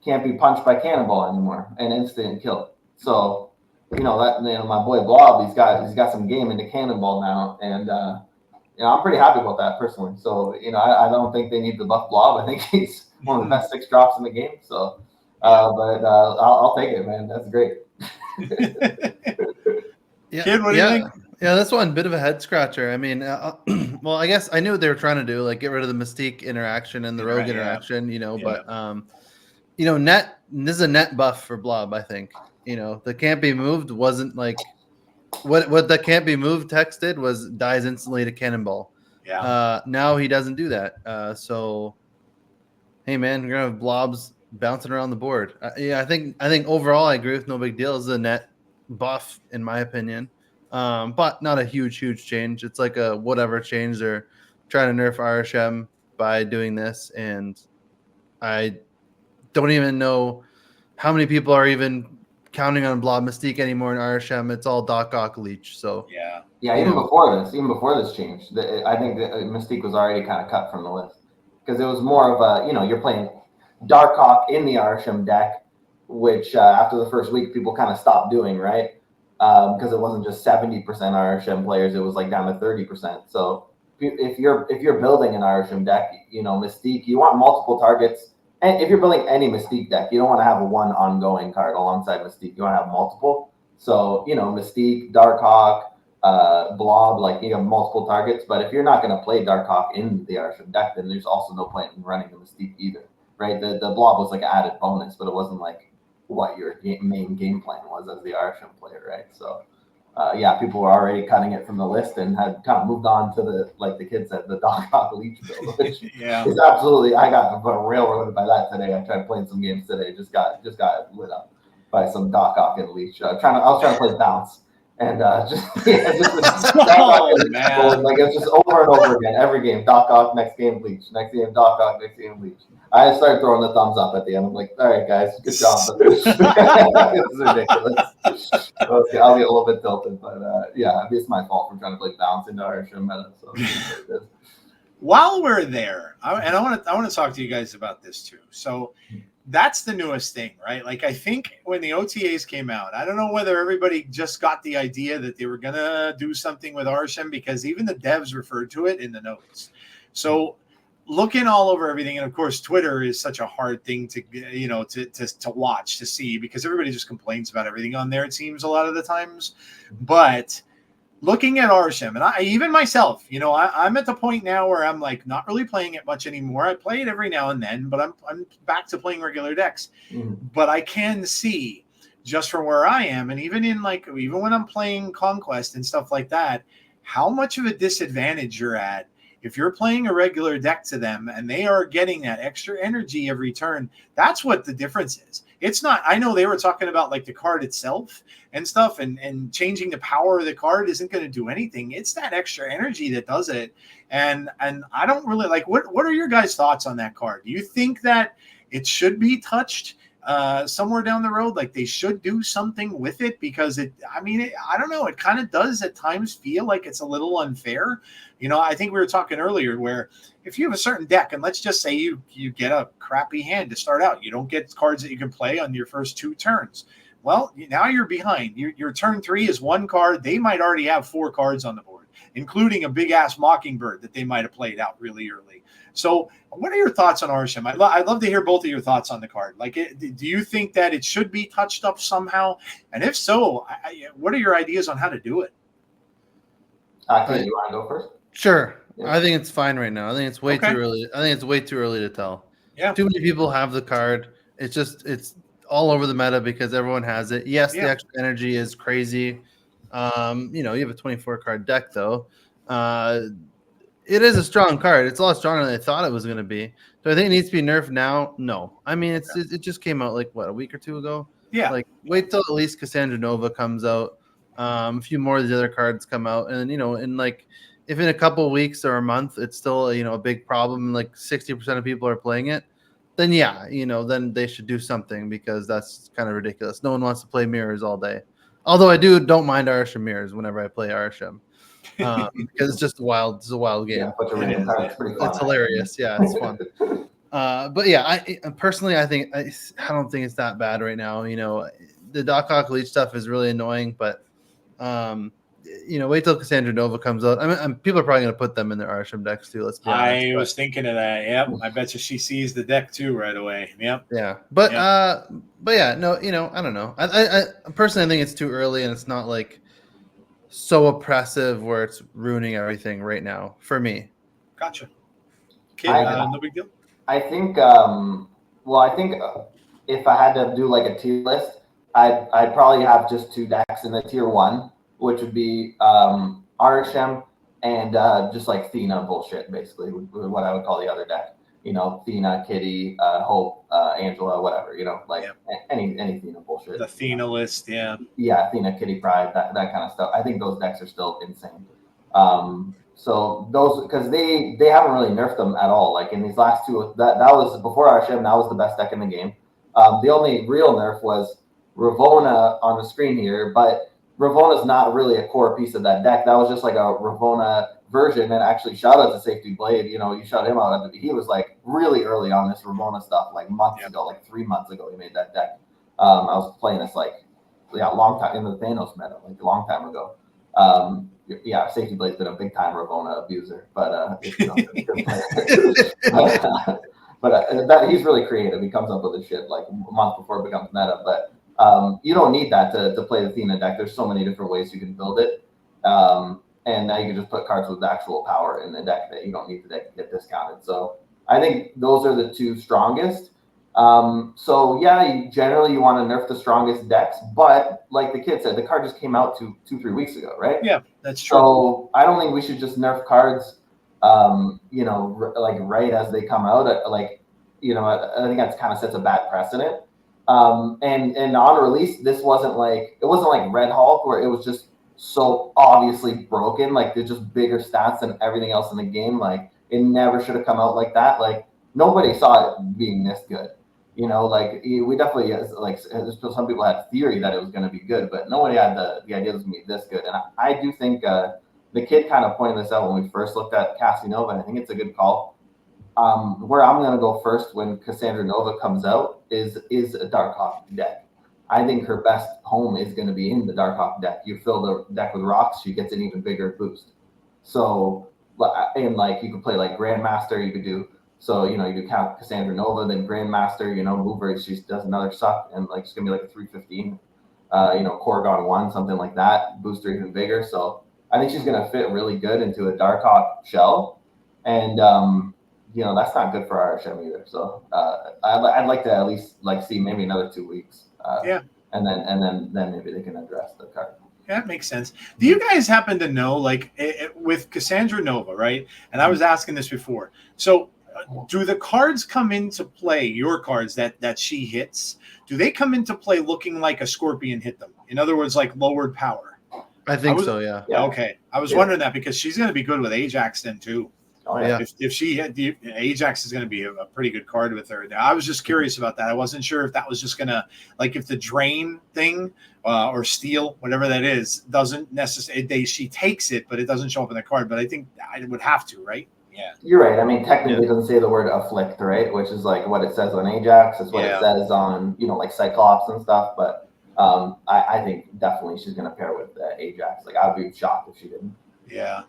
can't be punched by cannonball anymore and instant kill. So, you know, that, you know, my boy Blob, he's got some game into cannonball now, and you know, I'm pretty happy about that personally. So, you know, I don't think they need to buff Blob. I think he's one of the best 6 drops in the game. So, but I'll take it, man. That's great. Yeah, Kid, what do you think? Yeah, this one, bit of a head scratcher. I mean, well, I guess I knew what they were trying to do, like get rid of the Mystique interaction and the Rogue interaction, you know, but, you know, this is a net buff for Blob, I think. You know, the can't be moved wasn't like, what the can't be moved text did was dies instantly to cannonball. Yeah. Now he doesn't do that. So, hey, man, we're going to have blobs bouncing around the board. Yeah, I think overall I agree with no big deal. This is a net buff, in my opinion. But not a huge change. It's like a whatever change. They're trying to nerf Arishem by doing this, and I don't even know how many people are even counting on Blob Mystique anymore in Arishem. It's all Darkhawk Leech. So yeah, even before this change, I think that Mystique was already kind of cut from the list, because it was more of a, you know, you're playing Darkhawk in the Arishem deck, which after the first week people kind of stopped doing, right? Because it wasn't just 70% Arishem players, it was like down to 30%. So if you're building an Arishem deck, you know, Mystique, you want multiple targets. And if you're building any Mystique deck, you don't want to have one ongoing card alongside Mystique. You want to have multiple. So, you know, Mystique, Darkhawk, Blob, like, you have multiple targets. But if you're not going to play Darkhawk in the Arishem deck, then there's also no point in running the Mystique either, right? The Blob was like an added bonus, but it wasn't like what your main game plan was as the Arishem player, right? So, yeah, people were already cutting it from the list and had kind of moved on to the, like the kid said, the Darkhawk Leech build, which is absolutely, I got railroaded by that today. I tried playing some games today, just got lit up by some Darkhawk and Leech. I was trying to play Bounce, and like it's just over and over again, every game, Darkhawk, next game Leech, next game Darkhawk, next game Leech. I started throwing the thumbs up at the end. I'm like, all right, guys, good job. This is ridiculous. I'll get a little bit tilted, but yeah, it's my fault for trying to play Bounce into Arishem meta. So while we're there, I want to talk to you guys about this too. So that's the newest thing, right? Like, I think when the OTAs came out, I don't know whether everybody just got the idea that they were going to do something with Arishem, because even the devs referred to it in the notes. So looking all over everything, and of course, Twitter is such a hard thing to, to watch, to see, because everybody just complains about everything on there, it seems, a lot of the times. But looking at Arishem, and I, even myself, I'm at the point now where I'm like not really playing it much anymore. I play it every now and then, but I'm back to playing regular decks. But I can see just from where I am, and even when I'm playing Conquest and stuff like that, how much of a disadvantage you're at if you're playing a regular deck to them and they are getting that extra energy every turn. That's what the difference is. It's not, I know they were talking about like the card itself and stuff, and changing the power of the card isn't going to do anything. It's that extra energy that does it. And I don't really like, what are your guys' thoughts on that card? Do you think that it should be touched somewhere down the road? Like they should do something with it, because I don't know. It kind of does at times feel like it's a little unfair. I think we were talking earlier where if you have a certain deck, and let's just say you get a crappy hand to start out, you don't get cards that you can play on your first 2 turns. Well, now you're behind. Your turn 3 is 1 card. They might already have 4 cards on the board, including a big ass Mockingbird that they might have played out really early. So what are your thoughts on Arishem? I'd love to hear both of your thoughts on the card. Like, do you think that it should be touched up somehow? And if so, what are your ideas on how to do it? Okay, you want to go first? Sure. Yeah. I think it's fine right now. I think it's way too early. I think it's way too early to tell. Yeah. Too many people have the card. It's all over the meta because everyone has it. Yes, the extra energy is crazy. You have a 24 card deck though. It is a strong card. It's a lot stronger than I thought it was going to be. Do I think it needs to be nerfed now? No. I mean, it just came out like a week or 2 ago. Yeah. Like wait till at least Cassandra Nova comes out. A few more of the other cards come out, and in like if in a couple of weeks or a month it's still a big problem, like 60% of people are playing it, then then they should do something, because that's kind of ridiculous. No one wants to play mirrors all day. Although I don't mind Arishem mirrors whenever I play Arishem. Because it's just a wild game. It's hilarious. Yeah, it's fun. But yeah, I personally, I don't think it's that bad right now. The Doc Ock Leech stuff is really annoying, but wait till Cassandra Nova comes out. I mean, people are probably going to put them in their Arishem decks too. Let's be honest. I was thinking of that. Yep, I bet you she sees the deck too right away. Yep. Yeah, but yeah, no, I don't know. I personally, I think it's too early, and it's not like so oppressive where it's ruining everything right now for me. Gotcha. Okay, no big deal. I think. I think if I had to do like a tier list, I'd probably have just 2 decks in the tier 1, which would be Arishem and just like Thena bullshit, basically, what I would call the other deck. Thena, Kitty, Hope, Angela, whatever. Any Thena bullshit. The Thena list, yeah. Yeah, Thena, Kitty, Pride, that kind of stuff. I think those decks are still insane. So those, because they haven't really nerfed them at all. Like in these last 2, that was before Arishem. That was the best deck in the game. The only real nerf was Ravona on the screen here, but Ravona's not really a core piece of that deck. That was just like a Ravona version. And actually, shout out to Safety Blade. You shot him out. He was like really early on this Ravona stuff, like months ago, like 3 months ago. He made that deck. I was playing this a long time in the Thanos meta, like a long time ago. Safety Blade's been a big time Ravona abuser, but but he's really creative. He comes up with this shit like a month before it becomes meta. But you don't need that to play the Thena deck. There's so many different ways you can build it, and now you can just put cards with actual power in the deck that you don't need to get discounted. So I think those are the 2 strongest. Generally you want to nerf the strongest decks, but like the kid said, the card just came out 2-3 weeks ago, right? Yeah, that's true. So I don't think we should just nerf cards, like right as they come out. I think that kind of sets a bad precedent. And on release, it wasn't like Red Hulk where it was just so obviously broken. Like there's just bigger stats than everything else in the game. Like it never should have come out like that. Like nobody saw it being this good. We definitely some people had theory that it was going to be good, but nobody had the idea it was going to be this good. And I do think the kid kind of pointed this out when we first looked at Cassie Nova, and I think it's a good call. Where I'm going to go first when Cassandra Nova comes out is a Darkhawk deck. I think her best home is going to be in the Darkhawk deck. You fill the deck with rocks, she gets an even bigger boost. So, and like you could play like Grandmaster, you could do. So, you do Cassandra Nova, then Grandmaster, move her, she does another suck, and like it's going to be like a 315, Corgon 1, something like that, boost her even bigger. So I think she's going to fit really good into a Darkhawk shell. And, that's not good for Arishem either. So I'd like to at least see maybe another 2 weeks. And then maybe they can address the card. Yeah, that makes sense. Do you guys happen to know, with Cassandra Nova, right? And I was asking this before. So do the cards come into play, your cards that she hits, do they come into play looking like a Scorpion hit them? In other words, like lowered power? I think so, yeah. Okay. I was wondering that because she's going to be good with Ajax then too. Oh, yeah. If she had Ajax is going to be a pretty good card with her. I was just curious about that. I wasn't sure if that was just going to, if the drain thing or steal, whatever that is, doesn't necessarily, she takes it, but it doesn't show up in the card. But I think I would have to, right? Yeah. You're right. I mean, technically it doesn't say the word afflict, right? Which is like what it says on Ajax. It's what it says on, like Cyclops and stuff. But I think definitely she's going to pair with Ajax. I'd be shocked if she didn't. Yeah,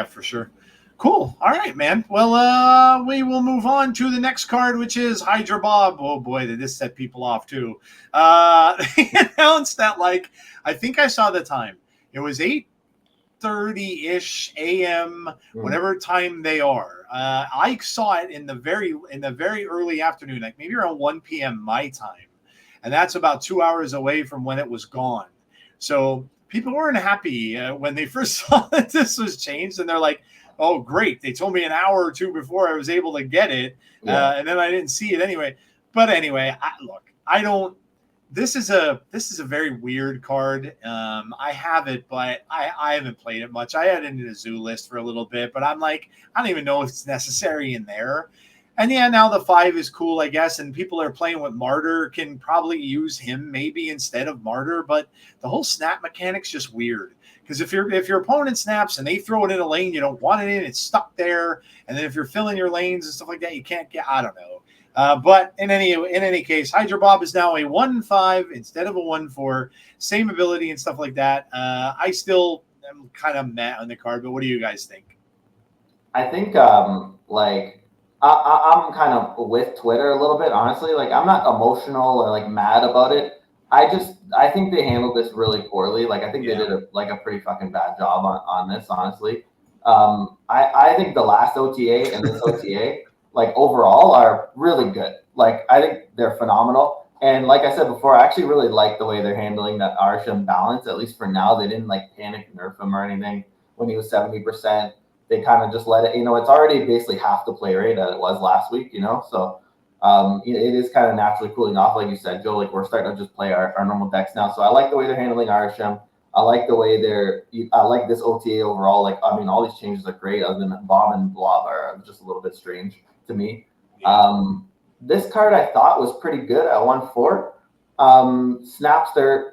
for sure. Cool. All right, man. Well, we will move on to the next card, which is Hydra Bob. Oh boy, did this set people off too. They announced that I think I saw the time. It was 8:30-ish a.m. whatever time they are. I saw it in the very early afternoon, maybe around 1 p.m. my time, and that's about 2 hours away from when it was gone. So people weren't happy when they first saw that this was changed, and they're like, oh, great. They told me an hour or two before I was able to get it. And then I didn't see it anyway. But anyway, this is a very weird card. I have it, but I haven't played it much. I had it in the zoo list for a little bit, but I'm I don't even know if it's necessary in there. And now the 5 is cool, I guess. And people are playing with Martyr can probably use him maybe instead of Martyr, but the whole snap mechanic's just weird. Because if your opponent snaps and they throw it in a lane, you don't want it in, it's stuck there. And then if you're filling your lanes and stuff like that, you can't get, I don't know. But in any case, Hydra Bob is now a 1/5 instead of a 1/4, same ability and stuff like that. I still am kind of mad on the card, but what do you guys think? I think I'm kind of with Twitter a little bit, honestly. I'm not emotional or mad about it. I think they handled this really poorly. I think they did a pretty fucking bad job on this, honestly. I think the last OTA and this OTA, overall are really good. I think they're phenomenal. And like I said before, I actually really like the way they're handling that Arishem balance. At least for now, they didn't panic nerf him or anything when he was 70%. They kind of just let it, it's already basically half the play rate that it was last week, so it is kind of naturally cooling off, like you said, Joe. We're starting to just play our normal decks now. So I like the way they're handling Arishem. I like the way I like this OTA overall. All these changes are great, other than Bomb and Blob are just a little bit strange to me. This card I thought was pretty good at 1/4. Snapster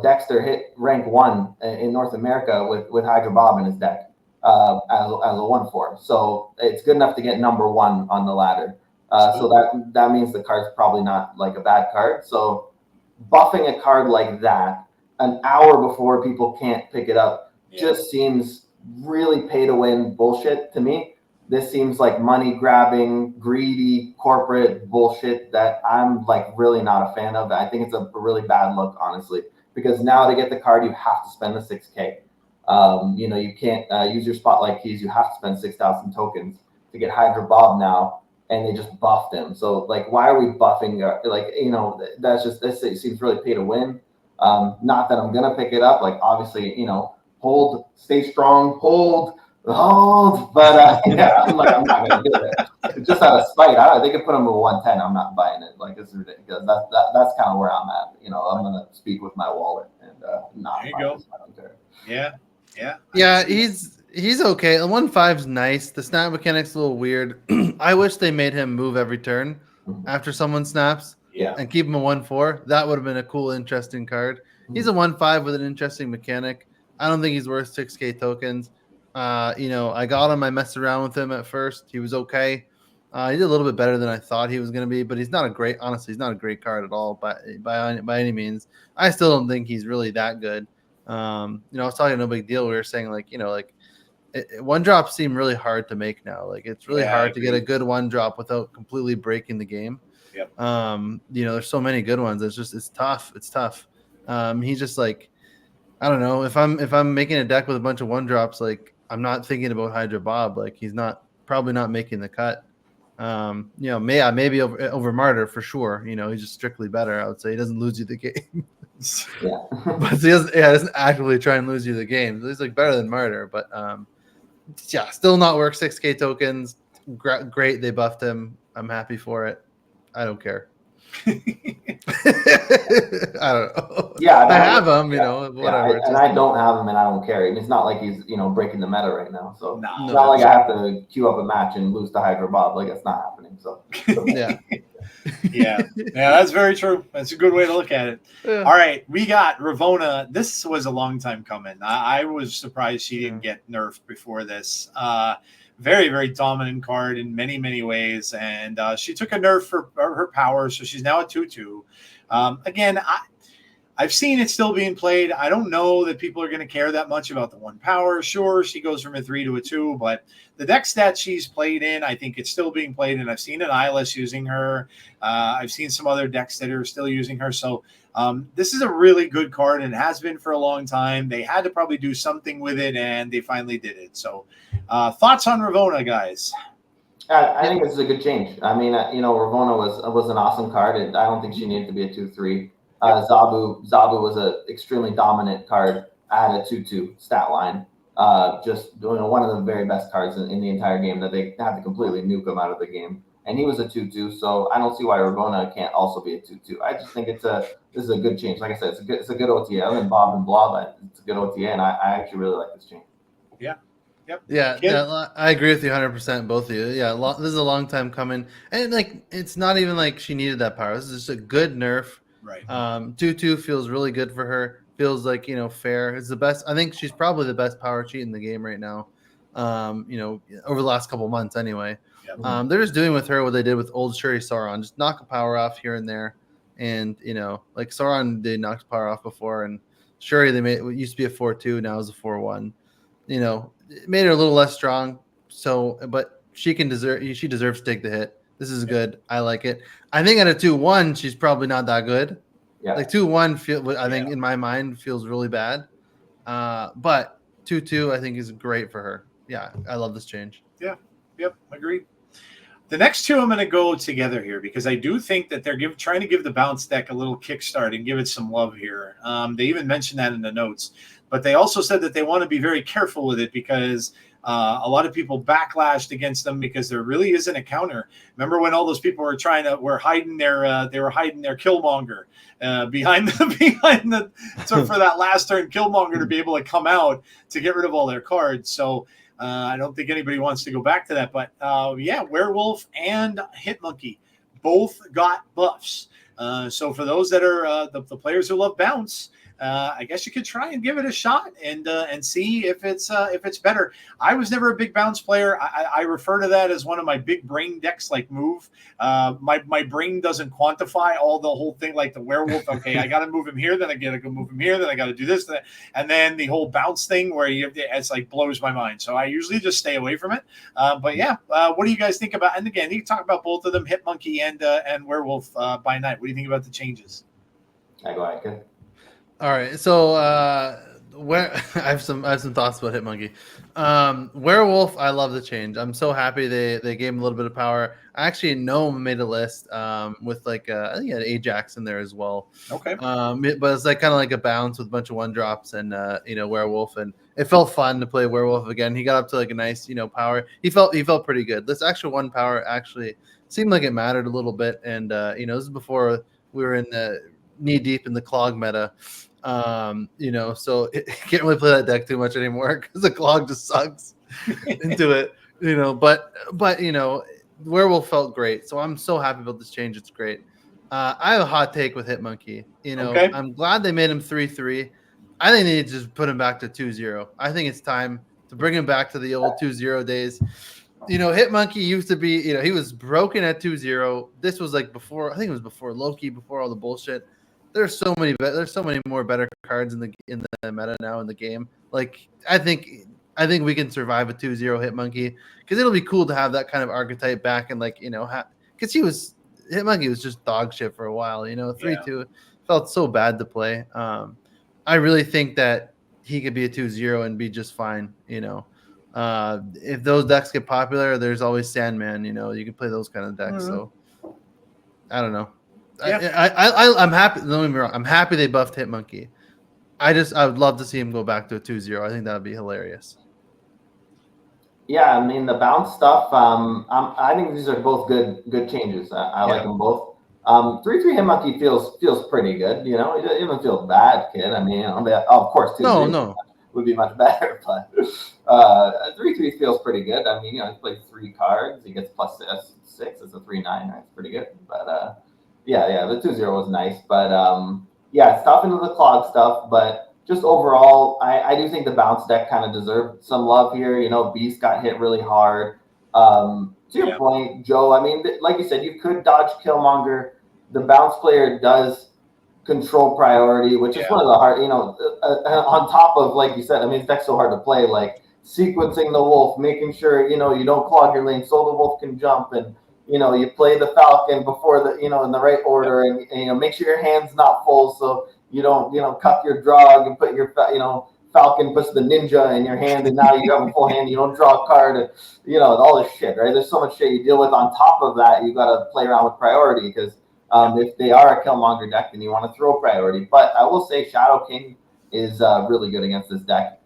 / Dexter hit rank 1 in North America with Hydra Bob in his deck as a 1/4. So it's good enough to get number 1 on the ladder. So that means the card's probably not a bad card. So buffing a card like that an hour before people can't pick it up just seems really pay to win bullshit to me. This seems like money grabbing, greedy corporate bullshit that I'm really not a fan of. I think it's a really bad look, honestly, because now to get the card, you have to spend the 6K. You can't use your spotlight keys. You have to spend 6,000 tokens to get Hydra Bob now. And they just buffed him. So why are we buffing? That's just, this seems really pay to win. Not that I'm gonna pick it up. Obviously, hold, stay strong, hold. But I'm not gonna do it. Just out of spite, they could put him at 110. I'm not buying it. It's ridiculous. That's kind of where I'm at. I'm gonna speak with my wallet and not. There you go. I don't care. Yeah. He's okay. 1/5's nice. The snap mechanic's a little weird. I wish they made him move every turn after someone snaps. And keep him a 1/4. That would have been a cool, interesting card. He's a 1/5 with an interesting mechanic. I don't think he's worth 6K tokens. I got him. I messed around with him at first. He was okay. He did a little bit better than I thought he was going to be, but he's not a great. Honestly, he's not a great card at all by any means. I still don't think he's really that good. I was talking no big deal. We were saying one drops seem really hard to make now. Like it's really hard to get a good one drop without completely breaking the game. Yep. There's so many good ones. It's tough. It's tough. He's just like, I don't know, if I'm making a deck with a bunch of one drops, like I'm not thinking about Hydra Bob. Like he's probably not making the cut. Maybe over Martyr for sure. He's just strictly better. I would say he doesn't lose you the game. Yeah. But he doesn't actively try and lose you the game. He's like better than Martyr, but still not work 6K tokens. Great, they buffed him. I'm happy for it. I don't care. I don't know. Yeah, I have him, whatever. I don't have him, and I don't care. It's not like he's breaking the meta right now. So no, it's not like I have to queue up a match and lose to Hydra Bob. Like it's not happening. So yeah, that's very true. That's a good way to look at it. Yeah. All right, we got Ravonna. This was a long time coming. I was surprised she didn't get nerfed before this. Very, very dominant card in many, many ways. And she took a nerf for her power, so she's now a 2/2. Again, I've seen it still being played. I don't know that people are going to care that much about the 1 power. Sure, she goes from a 3 to a 2, but the decks that she's played in, I think it's still being played. And I've seen an Eyeless using her. I've seen some other decks that are still using her. So this is a really good card and has been for a long time. They had to probably do something with it, and they finally did it. So thoughts on Ravonna, guys? I think this is a good change. I mean, Ravonna was an awesome card, and I don't think she needed to be a 2/3. Zabu was an extremely dominant card at a 2/2 stat line. Just one of the very best cards in the entire game that they had to completely nuke him out of the game. And he was a 2/2, so I don't see why Ravonna can't also be a 2/2. I just think this is a good change. Like I said, it's a good OTA. I mean, Bob and Blob, it's a good OTA, and I actually really like this change. Yeah. Yep. Yeah, I agree with you 100%, both of you. Yeah, this is a long time coming, and it's not even like she needed that power. This is just a good nerf. Right. 2/2 feels really good for her. Feels like fair. It's the best. I think she's probably the best power cheat in the game right now. Over the last couple months anyway. Yep. They're just doing with her what they did with old Shuri Sauron, just knock a power off here and there, and like Sauron they knocked power off before, and Shuri it used to be a 4/2, now it's a 4/1. It made her a little less strong. So, but she deserves to take the hit. This is good. I like it. I think at a 2/1, she's probably not that good. Yeah. Like 2/1 I think in my mind feels really bad. But 2/2 I think is great for her. Yeah, I love this change. Yeah. Yep. Agreed. The next two I'm going to go together here because I do think that they're trying to give the bounce deck a little kickstart and give it some love here. They even mentioned that in the notes, but they also said that they want to be very careful with it because a lot of people backlashed against them because there really isn't a counter. Remember when all those people were hiding their Killmonger behind the so for that last turn Killmonger to be able to come out to get rid of all their cards. So I don't think anybody wants to go back to that, but Werewolf and Hitmonkey both got buffs. So for those that are the players who love bounce, I guess you could try and give it a shot and see if it's better. I was never a big bounce player. I refer to that as one of my big brain decks like move. My brain doesn't quantify all the whole thing like the werewolf. Okay, I got to move him here, then I got to go move him here, then I got to do this, and then the whole bounce thing where it's like blows my mind. So I usually just stay away from it. But yeah, what do you guys think about? And again, you talk about both of them, Hitmonkey and Werewolf by night. What do you think about the changes? I go ahead. All right, so I have some thoughts about Hitmonkey. Werewolf, I love the change. I'm so happy they gave him a little bit of power. I actually made a list with I think he had Ajax in there as well. Okay. But it's like kind of like a bounce with a bunch of 1-drops and Werewolf, and it felt fun to play Werewolf again. He got up to like a nice power. He felt pretty good. This extra 1 power actually seemed like it mattered a little bit, and this is before we were in the knee deep in the CLOG meta. So it can't really play that deck too much anymore because the CLOG just sucks into it, but Werewolf felt great. So I'm so happy about this change. It's great. I have a hot take with Hitmonkey. Okay. I'm glad they made him 3/3. I think they need to just put him back to 2/0. I think it's time to bring him back to the old 2-0 days. Hitmonkey used to be, he was broken at 2-0. This was like before, I think it was before Loki, before all the bullshit. There's so many more better cards in the meta now in the game. Like I think we can survive a 2-0 Hitmonkey because it'll be cool to have that kind of archetype back and because Hitmonkey was just dog shit for a while. 3-2 felt so bad to play. I really think that he could be a 2-0 and be just fine. If those decks get popular, there's always Sandman. You can play those kind of decks. Mm-hmm. So I don't know. Yeah. I'm happy. Don't get me wrong. I'm happy they buffed Hitmonkey. I would love to see him go back to a 2-0. I think that would be hilarious. Yeah, I mean the bounce stuff. I think these are both good changes. I like them both. 3-3 Hitmonkey feels pretty good. He doesn't feel bad, kid. I mean, of course, 2-3 no. would be much better, but 3-3 feels pretty good. I mean, he plays 3 cards. He gets plus 6. It's a 3-9. Right? It's pretty good. But yeah, the 2-0 was nice. But it's tough into the CLOG stuff. But just overall, I do think the bounce deck kind of deserved some love here. Beast got hit really hard. To your point, Joe, I mean, like you said, you could dodge Killmonger. The bounce player does control priority, which is one of the hard, on top of, like you said, I mean, this deck's so hard to play, like sequencing the wolf, making sure, you don't clog your lane so the wolf can jump, and, you play the Falcon before the, in the right order, and make sure your hand's not full so you don't, cut your drug and put your, Falcon puts the ninja in your hand, and now you have a full hand. You don't draw a card, and, all this shit, right? There's so much shit you deal with. On top of that, you got to play around with priority because if they are a Killmonger deck, then you want to throw priority. But I will say Shadow King is really good against this deck.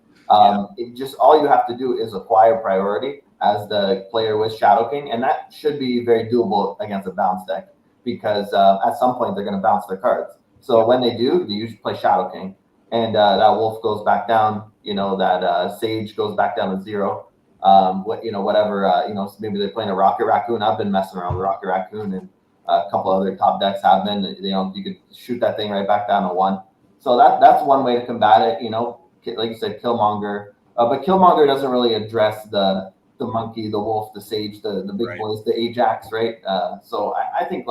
It just all you have to do is acquire priority as the player with Shadow King, and that should be very doable against a bounce deck because at some point they're going to bounce their cards. So when they do, you usually play Shadow King. And that wolf goes back down, that sage goes back down to 0. Whatever, maybe they're playing a Rocket Raccoon. I've been messing around with Rocket Raccoon, and a couple other top decks have been. You could shoot that thing right back down to 1. So that's one way to combat it. Like you said, Killmonger. But Killmonger doesn't really address the monkey, the wolf, the sage, the big boys, the Ajax, right? So I think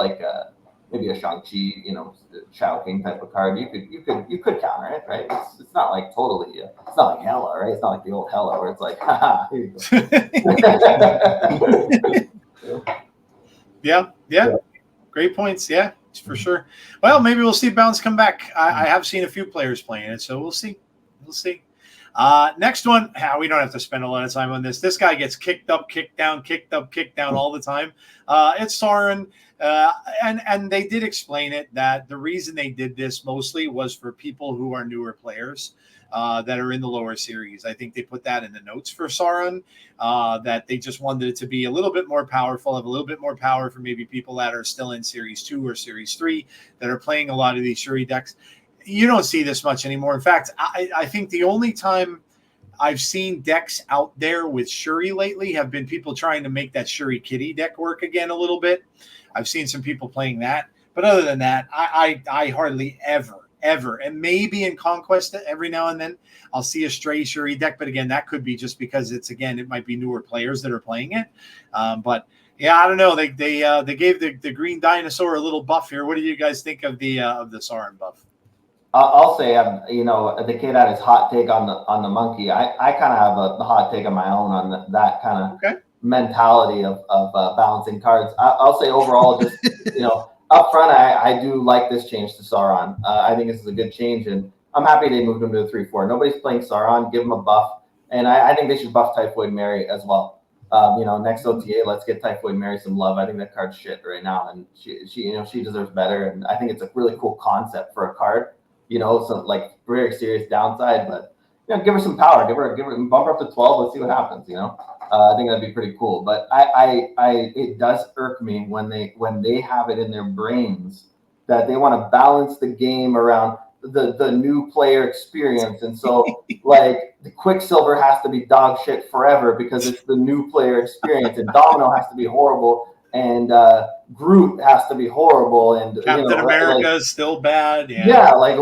maybe a Shang-Chi, Shadow King type of card. You could counter it, right? It's not like totally. It's not like Hela, right? It's not like the old Hela where it's like, haha, here you go. Yeah. Great points. Yeah, for sure. Well, maybe we'll see Bounce come back. I have seen a few players playing it, so we'll see. Next one. We don't have to spend a lot of time on this. This guy gets kicked up, kicked down all the time. It's Sauron. And they did explain it that the reason they did this mostly was for people who are newer players that are in the lower series. I think they put that in the notes for Sauron, that they just wanted it to be a little bit more powerful, have a little bit more power for maybe people that are still in Series 2 or Series 3 that are playing a lot of these Shuri decks. You don't see this much anymore. In fact, I think the only time I've seen decks out there with Shuri lately have been people trying to make that Shuri Kitty deck work again a little bit. I've seen some people playing that. But other than that, I hardly ever, and maybe in Conquest every now and then, I'll see a stray Shuri deck. But again, that could be just because it might be newer players that are playing it. But yeah, I don't know. They gave the green dinosaur a little buff here. What do you guys think of the Sauron buff? I'll say, the kid had his hot take on the monkey. I kind of have a hot take of my own on that kind of mentality of balancing cards. I'll say overall, just up front, I do like this change to Sauron. I think this is a good change, and I'm happy they moved him to a 3/4. Nobody's playing Sauron. Give him a buff, and I think they should buff Typhoid Mary as well. Next OTA, let's get Typhoid Mary some love. I think that card's shit right now, and she deserves better. And I think it's a really cool concept for a card. Some like very serious downside, but give her some power, give her bump her up to 12. Let's see what happens. I think that'd be pretty cool. But it does irk me when they have it in their brains that they want to balance the game around the new player experience, and so like the Quicksilver has to be dog shit forever because it's the new player experience, and Domino has to be horrible, and Groot has to be horrible, and Captain America is still bad. Like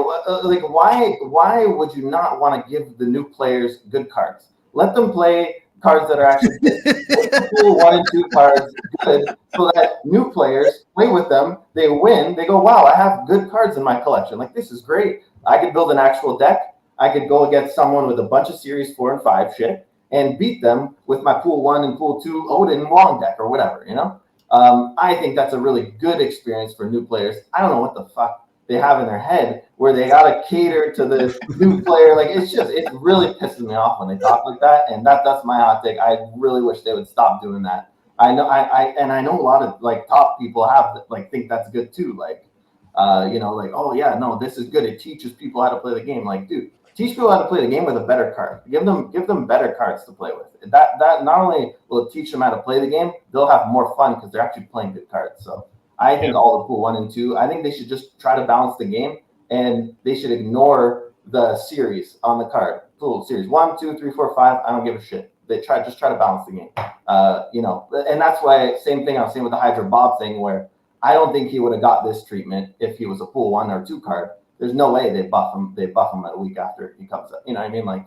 why would you not want to give the new players good cards? Let them play cards that are actually pool 1 and 2 cards good, so that new players play with them. They win. They go, wow, I have good cards in my collection. Like, this is great. I could build an actual deck. I could go against someone with a bunch of Series 4 and 5 shit and beat them with my pool 1 and pool 2 Odin Wong deck or whatever, you know? I think that's a really good experience for new players. I don't know what the fuck they have in their head where they gotta cater to the new player. Like, it really pisses me off when they talk like that. And that's my hot take. I really wish they would stop doing that. I know I know a lot of like top people have like think that's good too. Like, like, oh yeah, no, this is good. It teaches people how to play the game. Like, dude, teach people how to play the game with a better card. Give them better cards to play with. That not only will it teach them how to play the game, they'll have more fun because they're actually playing good cards. So I think all the pool 1 and 2, I think they should just try to balance the game, and they should ignore the series on the card. Pool series 1, 2, 3, 4, 5. I don't give a shit. They just try to balance the game. And that's why same thing I was saying with the Hydra Bob thing, where I don't think he would have got this treatment if he was a pool 1 or 2 card. There's no way they buff him a week after he comes up. You know what I mean? Like,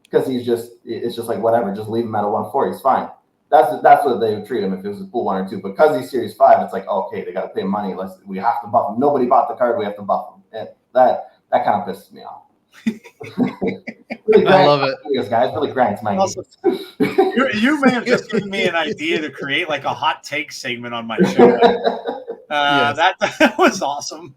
because it's just like whatever, just leave him at a 1-4. He's fine. That's what they would treat him if it was a pool 1 or 2. Because he's Series 5, it's like, okay, they got to pay money. We have to buff him. Nobody bought the card. We have to buff him. And that kind of pisses me off. I love it. Gears, guys, really grinds my gears. You may have just given me an idea to create like a hot take segment on my show. That was awesome.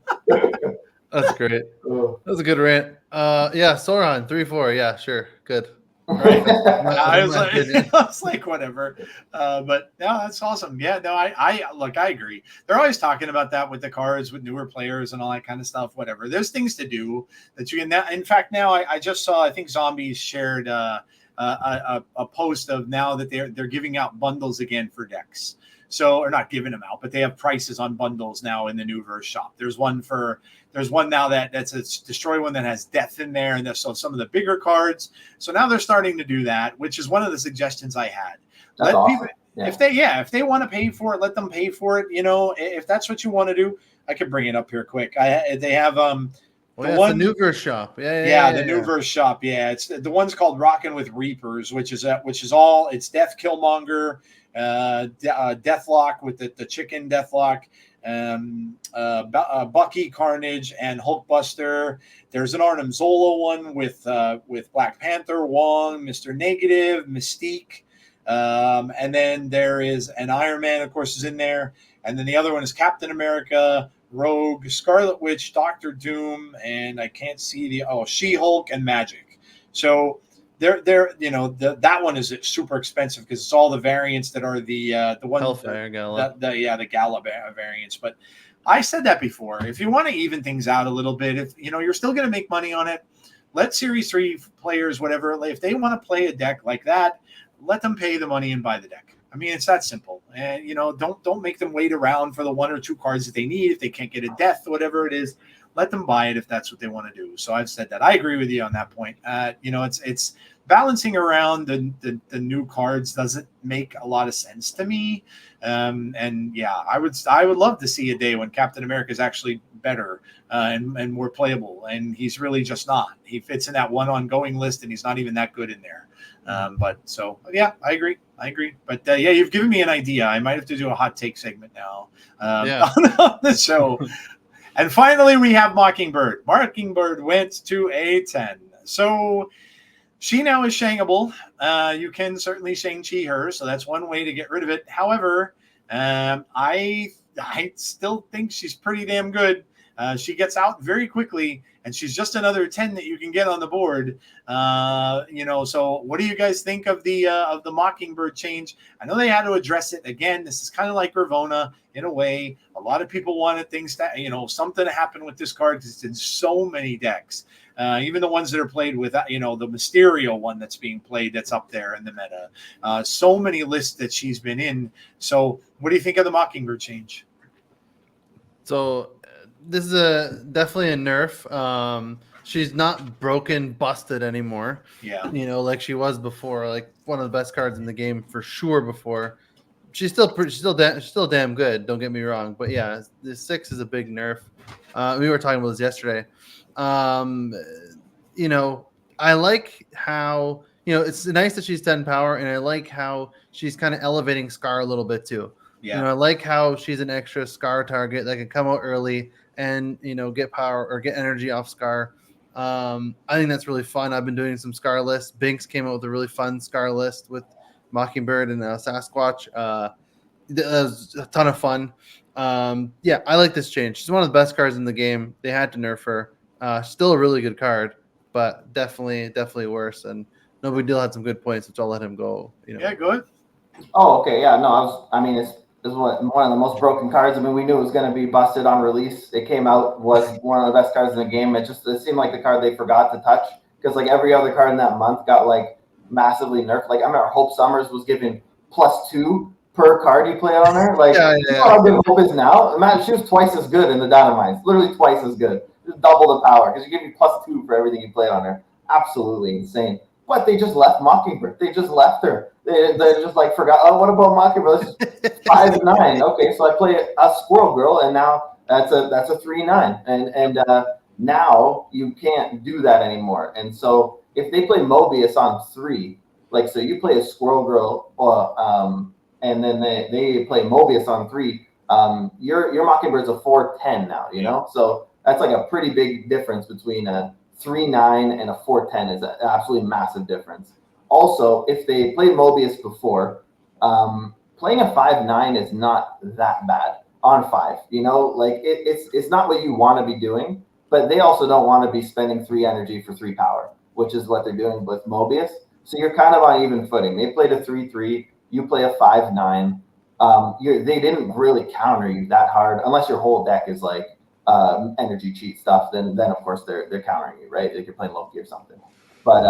That's great. That was a good rant. Sauron 3-4. Yeah, sure, good. Right? I was like, whatever. But no, that's awesome. Yeah, no, I agree. They're always talking about that with the cards, with newer players and all that kind of stuff. Whatever. There's things to do that you can. In fact, now I just saw. I think Zombies shared a post of now that they're giving out bundles again for decks. So, or not giving them out, but they have prices on bundles now in the new verse shop. There's one now that's a destroy one that has death in there, and so some of the bigger cards. So now they're starting to do that, which is one of the suggestions I had. That's awesome. If they want to pay for it, let them pay for it. You know, if that's what you want to do, I can bring it up here quick. They have the new verse shop. The new verse shop. Yeah, it's the one's called Rockin' with Reapers, which is all it's Death Killmonger, Deathlock with the chicken Deathlock, Bucky Carnage, and Hulkbuster. There's an Arnim Zola one with Black Panther, Wong, Mr. Negative, Mystique, and then there is an Iron Man, of course, is in there, and then the other one is Captain America, Rogue, Scarlet Witch, Doctor Doom, and I can't see She-Hulk and Magic. So that one is super expensive because it's all the variants that are the one Hellfire Gala. The Gala variants. But I said that before. If you want to even things out a little bit, if you're still going to make money on it, let Series 3 players, whatever, if they want to play a deck like that, let them pay the money and buy the deck. I mean, it's that simple. And don't make them wait around for the 1 or 2 cards that they need if they can't get a death, whatever it is. Let them buy it if that's what they want to do. So I've said that. I agree with you on that point. It's balancing around the new cards doesn't make a lot of sense to me. I would love to see a day when Captain America is actually better and more playable. And he's really just not. He fits in that one ongoing list, and he's not even that good in there. I agree. But you've given me an idea. I might have to do a hot take segment now on the show. And finally, we have Mockingbird. Mockingbird went to a 10. So she now is Shangable. You can certainly Shang-Chi her, so that's one way to get rid of it. However, I still think she's pretty damn good. She gets out very quickly, and she's just another 10 that you can get on the board. So what do you guys think of the Mockingbird change? I know they had to address it again. This is kind of like Ravonna in a way. A lot of people wanted things that something to happen with this card because it's in so many decks. Even the ones that are played with, the Mysterio one that's being played that's up there in the meta. So many lists that she's been in. So what do you think of the Mockingbird change? So this is definitely a nerf. She's not broken, busted anymore. Yeah. Like she was before, like one of the best cards in the game for sure before. She's still damn good, don't get me wrong. But yeah, the 6 is a big nerf. We were talking about this yesterday. I like how, it's nice that she's 10 power, and I like how she's kind of elevating Scar a little bit too. Yeah. I like how she's an extra Scar target that can come out early and get power or get energy off Scar. I think that's really fun. I've been doing some Scar lists. Binks came out with a really fun Scar list with Mockingbird and Sasquatch. That was a ton of fun. I like this change. She's one of the best cards in the game. They had to nerf her. Still a really good card, but definitely worse. And no big deal. Had some good points, which I'll let him go. Yeah, go ahead. Oh, okay. Yeah, no, it's one of the most broken cards. I mean, we knew it was going to be busted on release. It came out, was one of the best cards in the game. It seemed like the card they forgot to touch, because like every other card in that month got like massively nerfed. Like I remember Hope Summers was giving +2 per card you play on her. Like, you know how good Hope is now? Imagine she was twice as good in the Dynamites. Literally twice as good. Just double the power, because you give me +2 for everything you play on her. Absolutely insane. But they just left Mockingbird. They just left her. They just like forgot. Oh, what about Mockingbird? It's 5/9. Okay, so I play a Squirrel Girl, and now that's a 3/9. And now you can't do that anymore. And so if they play Mobius on 3, like so you play a Squirrel Girl, and then they play Mobius on 3. Your Mockingbird's a 4/10 now. You know, so that's like a pretty big difference between a 3/9 and a 4/10 is an absolutely massive difference. Also, if they played Mobius before, playing a 5/9 is not that bad on 5. You know, like it's not what you want to be doing, but they also don't want to be spending 3 energy for 3 power, which is what they're doing with Mobius. So you're kind of on even footing. They played a 3/3, you play a 5/9. They didn't really counter you that hard, unless your whole deck is like energy cheat stuff. Then of course they're countering you, right? Like you're playing Loki or something. But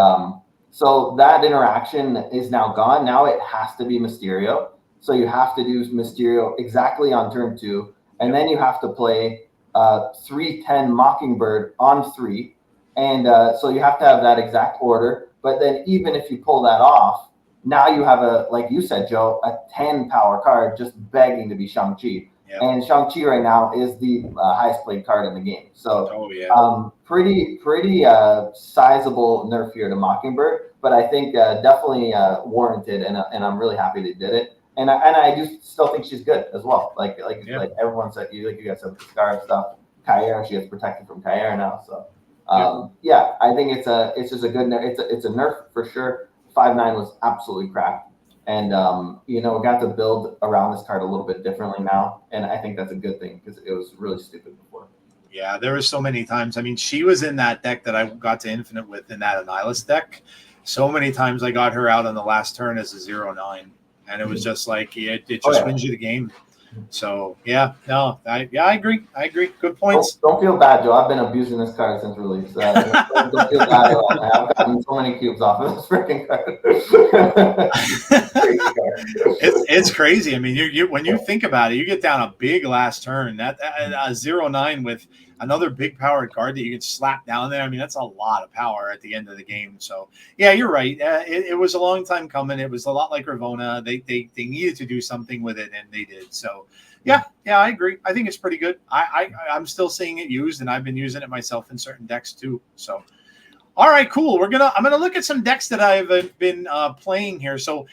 so that interaction is now gone. Now it has to be Mysterio. So you have to do Mysterio exactly on turn 2, and then you have to play 3/10 Mockingbird on 3, and so you have to have that exact order. But then even if you pull that off, now you have like you said, Joe, a 10 power card just begging to be Shang-Chi. Yep. And Shang-Chi right now is the highest played card in the game. So pretty sizable nerf here to Mockingbird, but I think definitely warranted, and I'm really happy they did it. And I do still think she's good as well. Like everyone said, you guys said the Scar stuff. Kyra, she gets protected from Kyra now. So I think it's just a good nerf. It's a nerf for sure. 5/9 was absolutely crap. And, we got to build around this card a little bit differently now. And I think that's a good thing, because it was really stupid before. Yeah, there were so many times. I mean, she was in that deck that I got to Infinite with, in that Annihilus deck. So many times I got her out on the last turn as a 0/9. And it was just like, it just wins you the game. So, I agree. Good points. Don't feel bad, Joe. I've been abusing this card since release. Don't feel bad at all. I've gotten so many cubes off of this freaking card. It's crazy. I mean, you when you think about it, you get down a big last turn. That a 0/9 with another big powered card that you can slap down there. I mean, that's a lot of power at the end of the game. So, yeah, you're right. It was a long time coming. It was a lot like Ravonna. They needed to do something with it, and they did. So, yeah, I agree. I think it's pretty good. I'm still seeing it used, and I've been using it myself in certain decks too. So, all right, cool. I'm gonna look at some decks that I've been playing here. So,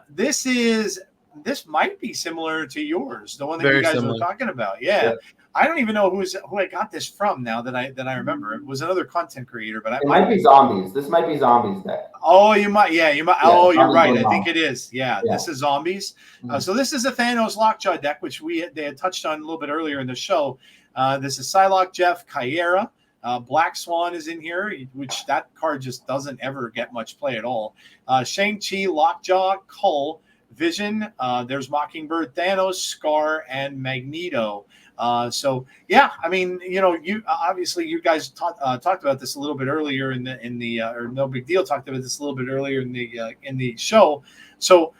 this might be similar to yours, the one that you guys were talking about. Yeah. I don't even know who I got this from now that I remember. It was another content creator, but it might be Zombies. This might be Zombies deck. Oh, you might. Yeah. Oh, you're right. I think it is. Yeah. This is Zombies. So this is a Thanos Lockjaw deck, which they had touched on a little bit earlier in the show. This is Psylocke, Jeff, Kyra. Black Swan is in here, which that card just doesn't ever get much play at all. Shang-Chi, Lockjaw, Cull, Vision. There's Mockingbird, Thanos, Scar, and Magneto. So yeah, I mean, you obviously you guys talked about this a little bit earlier in the or No Big Deal talked about this a little bit earlier in the show. So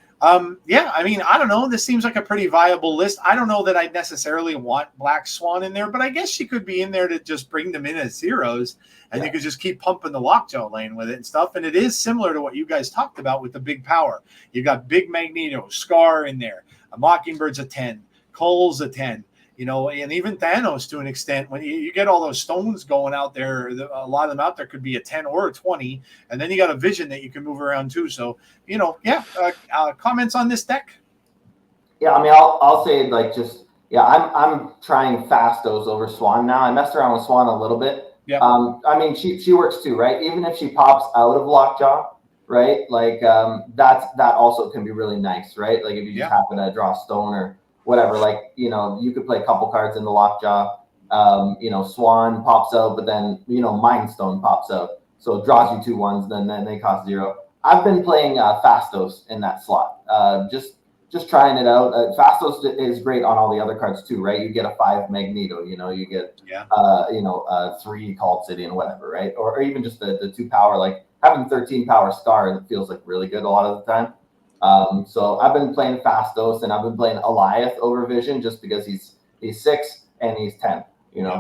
yeah, I mean, I don't know. This seems like a pretty viable list. I don't know that I necessarily want Black Swan in there, but I guess she could be in there to just bring them in as zeros, and you could just keep pumping the Lockjaw lane with it and stuff. And it is similar to what you guys talked about with the big power. You got big Magneto, Scar in there. A Mockingbird's a 10, Cole's a 10. and even Thanos to an extent. When you get all those stones going out there, a lot of them out there could be a 10 or a 20, and then you got a vision that you can move around too. So, comments on this deck? Yeah, I mean, I'll say like just I'm trying Fastos over Swan now. I messed around with Swan a little bit. Yeah. I mean, she works too, right? Even if she pops out of Lockjaw, right? Like that also can be really nice, right? Like if you just happen to draw a stone or whatever, like you could play a couple cards in the Lockjaw. Swan pops out, but then Mind Stone pops out, so it draws you 2 1s. Then they cost 0. I've been playing Fastos in that slot. Just trying it out. Fastos is great on all the other cards too, right? You get a 5 Magneto, you get 3 Called City and whatever, right? Or even just the 2 power, like having 13 power Star, it feels like really good a lot of the time. So I've been playing Fastos, and I've been playing Eliath over Vision just because he's 6 and he's 10.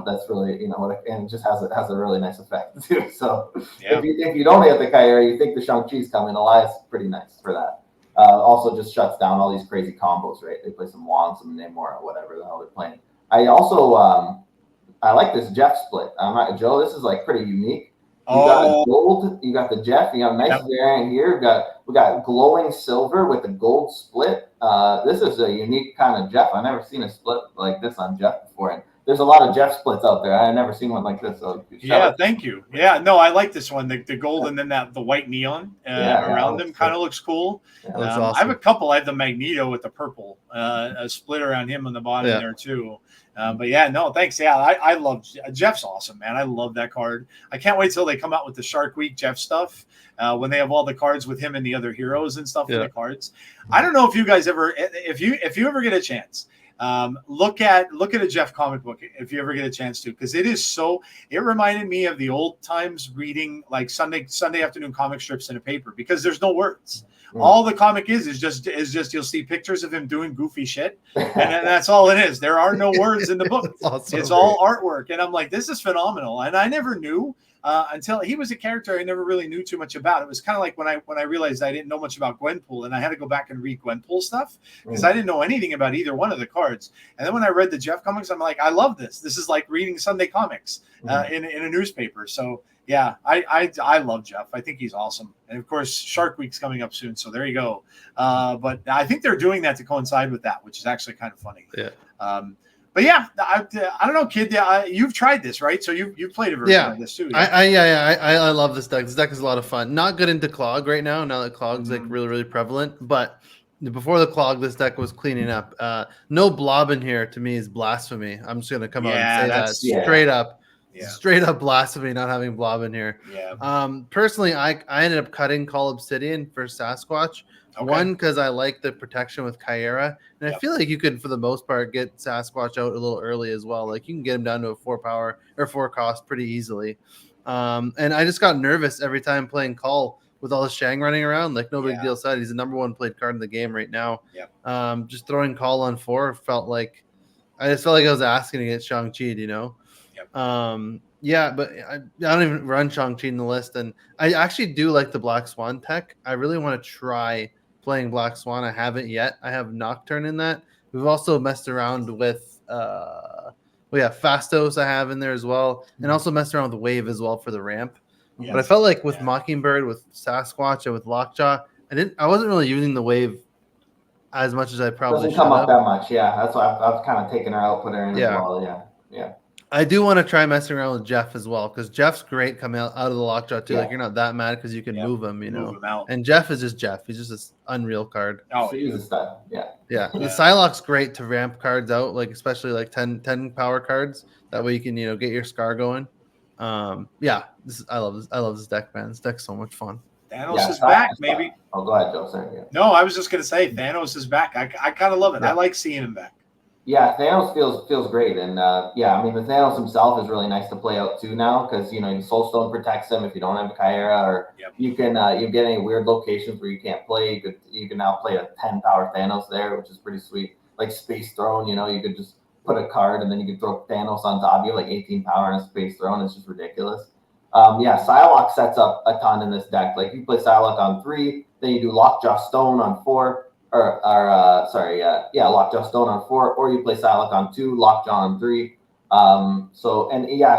That's really and it just has a really nice effect too. So if you don't hit the Kyra, you think the Shang-Chi's coming, Eliath's pretty nice for that. Also just shuts down all these crazy combos, right? They play some Wong, some Namor, or whatever the hell they're playing. I also I like this Jeff split. Joe, this is like pretty unique. You got a gold, you got the Jeff, you got a nice variant here. We got glowing silver with the gold split. This is a unique kind of Jeff. I've never seen a split like this on Jeff before. And there's a lot of Jeff splits out there. I've never seen one like this. So thank you. Yeah, no, I like this one. The gold and then the white neon around them kind of looks cool. Yeah, looks awesome. I have a couple. I have the Magneto with the purple, a split around him on the bottom there too. But thanks. Yeah, I love Jeff's awesome, man. I love that card. I can't wait till they come out with the Shark Week Jeff stuff when they have all the cards with him and the other heroes and stuff in the cards. I don't know if you guys ever, if you ever get a chance. Look at a Jeff comic book if you ever get a chance to, because it reminded me of the old times reading like Sunday afternoon comic strips in a paper, because there's no words. All the comic is just you'll see pictures of him doing goofy shit, and that's all it is. There are no words in the book. It's all artwork, and I'm like, this is phenomenal. And I never knew until he was a character I never really knew too much about. It was kind of like when I realized I didn't know much about Gwenpool, and I had to go back and read Gwenpool stuff because I didn't know anything about either one of the cards. And then when I read the Jeff comics, I'm like, I love this. This is like reading Sunday comics in a newspaper. So yeah, I love Jeff. I think he's awesome. And of course, Shark Week's coming up soon, so there you go. But I think they're doing that to coincide with that, which is actually kind of funny. Yeah. But yeah, I don't know, kid. You've tried this, right? So you've played a version of this too. I love this deck. This deck is a lot of fun. Not good into CLOG right now. Now that CLOG's like really, really prevalent. But before the CLOG, this deck was cleaning up. No blob in here to me is blasphemy. I'm just gonna come out and say that straight up. Yeah. Straight up blasphemy not having blob in here. Yeah. Personally, I ended up cutting Call Obsidian for Sasquatch. Okay. One, because I like the protection with Kyra, and I feel like you could, for the most part, get Sasquatch out a little early as well. Like you can get him down to a 4 power or 4 cost pretty easily. And I just got nervous every time playing Call with all the Shang running around. Like no big deal said. He's the #1 played card in the game right now. Yeah. Just throwing Call on 4 felt like I was asking to get Shang-Chi, Yeah, but I don't even run Shang-Chi in the list, and I actually do like the Black Swan tech. I really want to try playing Black Swan. I haven't yet. I have Nocturne in that. We've also messed around with Fastos I have in there as well, and also messed around with Wave as well for the ramp. But I felt like with Mockingbird, with Sasquatch, and with Lockjaw, I wasn't really using the Wave as much as I probably should have. Doesn't come up that much, That's why I've kind of taken her out, put her in as well, Yeah. I do want to try messing around with Jeff as well, because Jeff's great coming out of the Lockjaw too. Like you're not that mad because you can move him, Move him out. And Jeff is just Jeff. He's just this unreal card. Oh, he's a stud. Yeah. The Psylocke's great to ramp cards out, like especially like 10 power cards. That way you can get your Scar going. I love this deck, man. This deck's so much fun. Thanos is back, maybe. Oh, go ahead, Joe. Sorry. Yeah. No, I was just gonna say Thanos is back. I kind of love it. I like seeing him back. Yeah, Thanos feels great, and I mean the Thanos himself is really nice to play out too now, because Soulstone protects him if you don't have a Kyra, or you can you get any weird locations where you can't play. You can now play a 10 power Thanos there, which is pretty sweet. Like Space Throne, you could just put a card and then you could throw Thanos on top of you, like 18 power and a Space Throne. It's just ridiculous. Psylocke sets up a ton in this deck. Like you play Psylocke on 3, then you do Lockjaw Stone on 4. Lockjaw Stone on 4, or you play Psylocke on 2, Lockjaw on 3.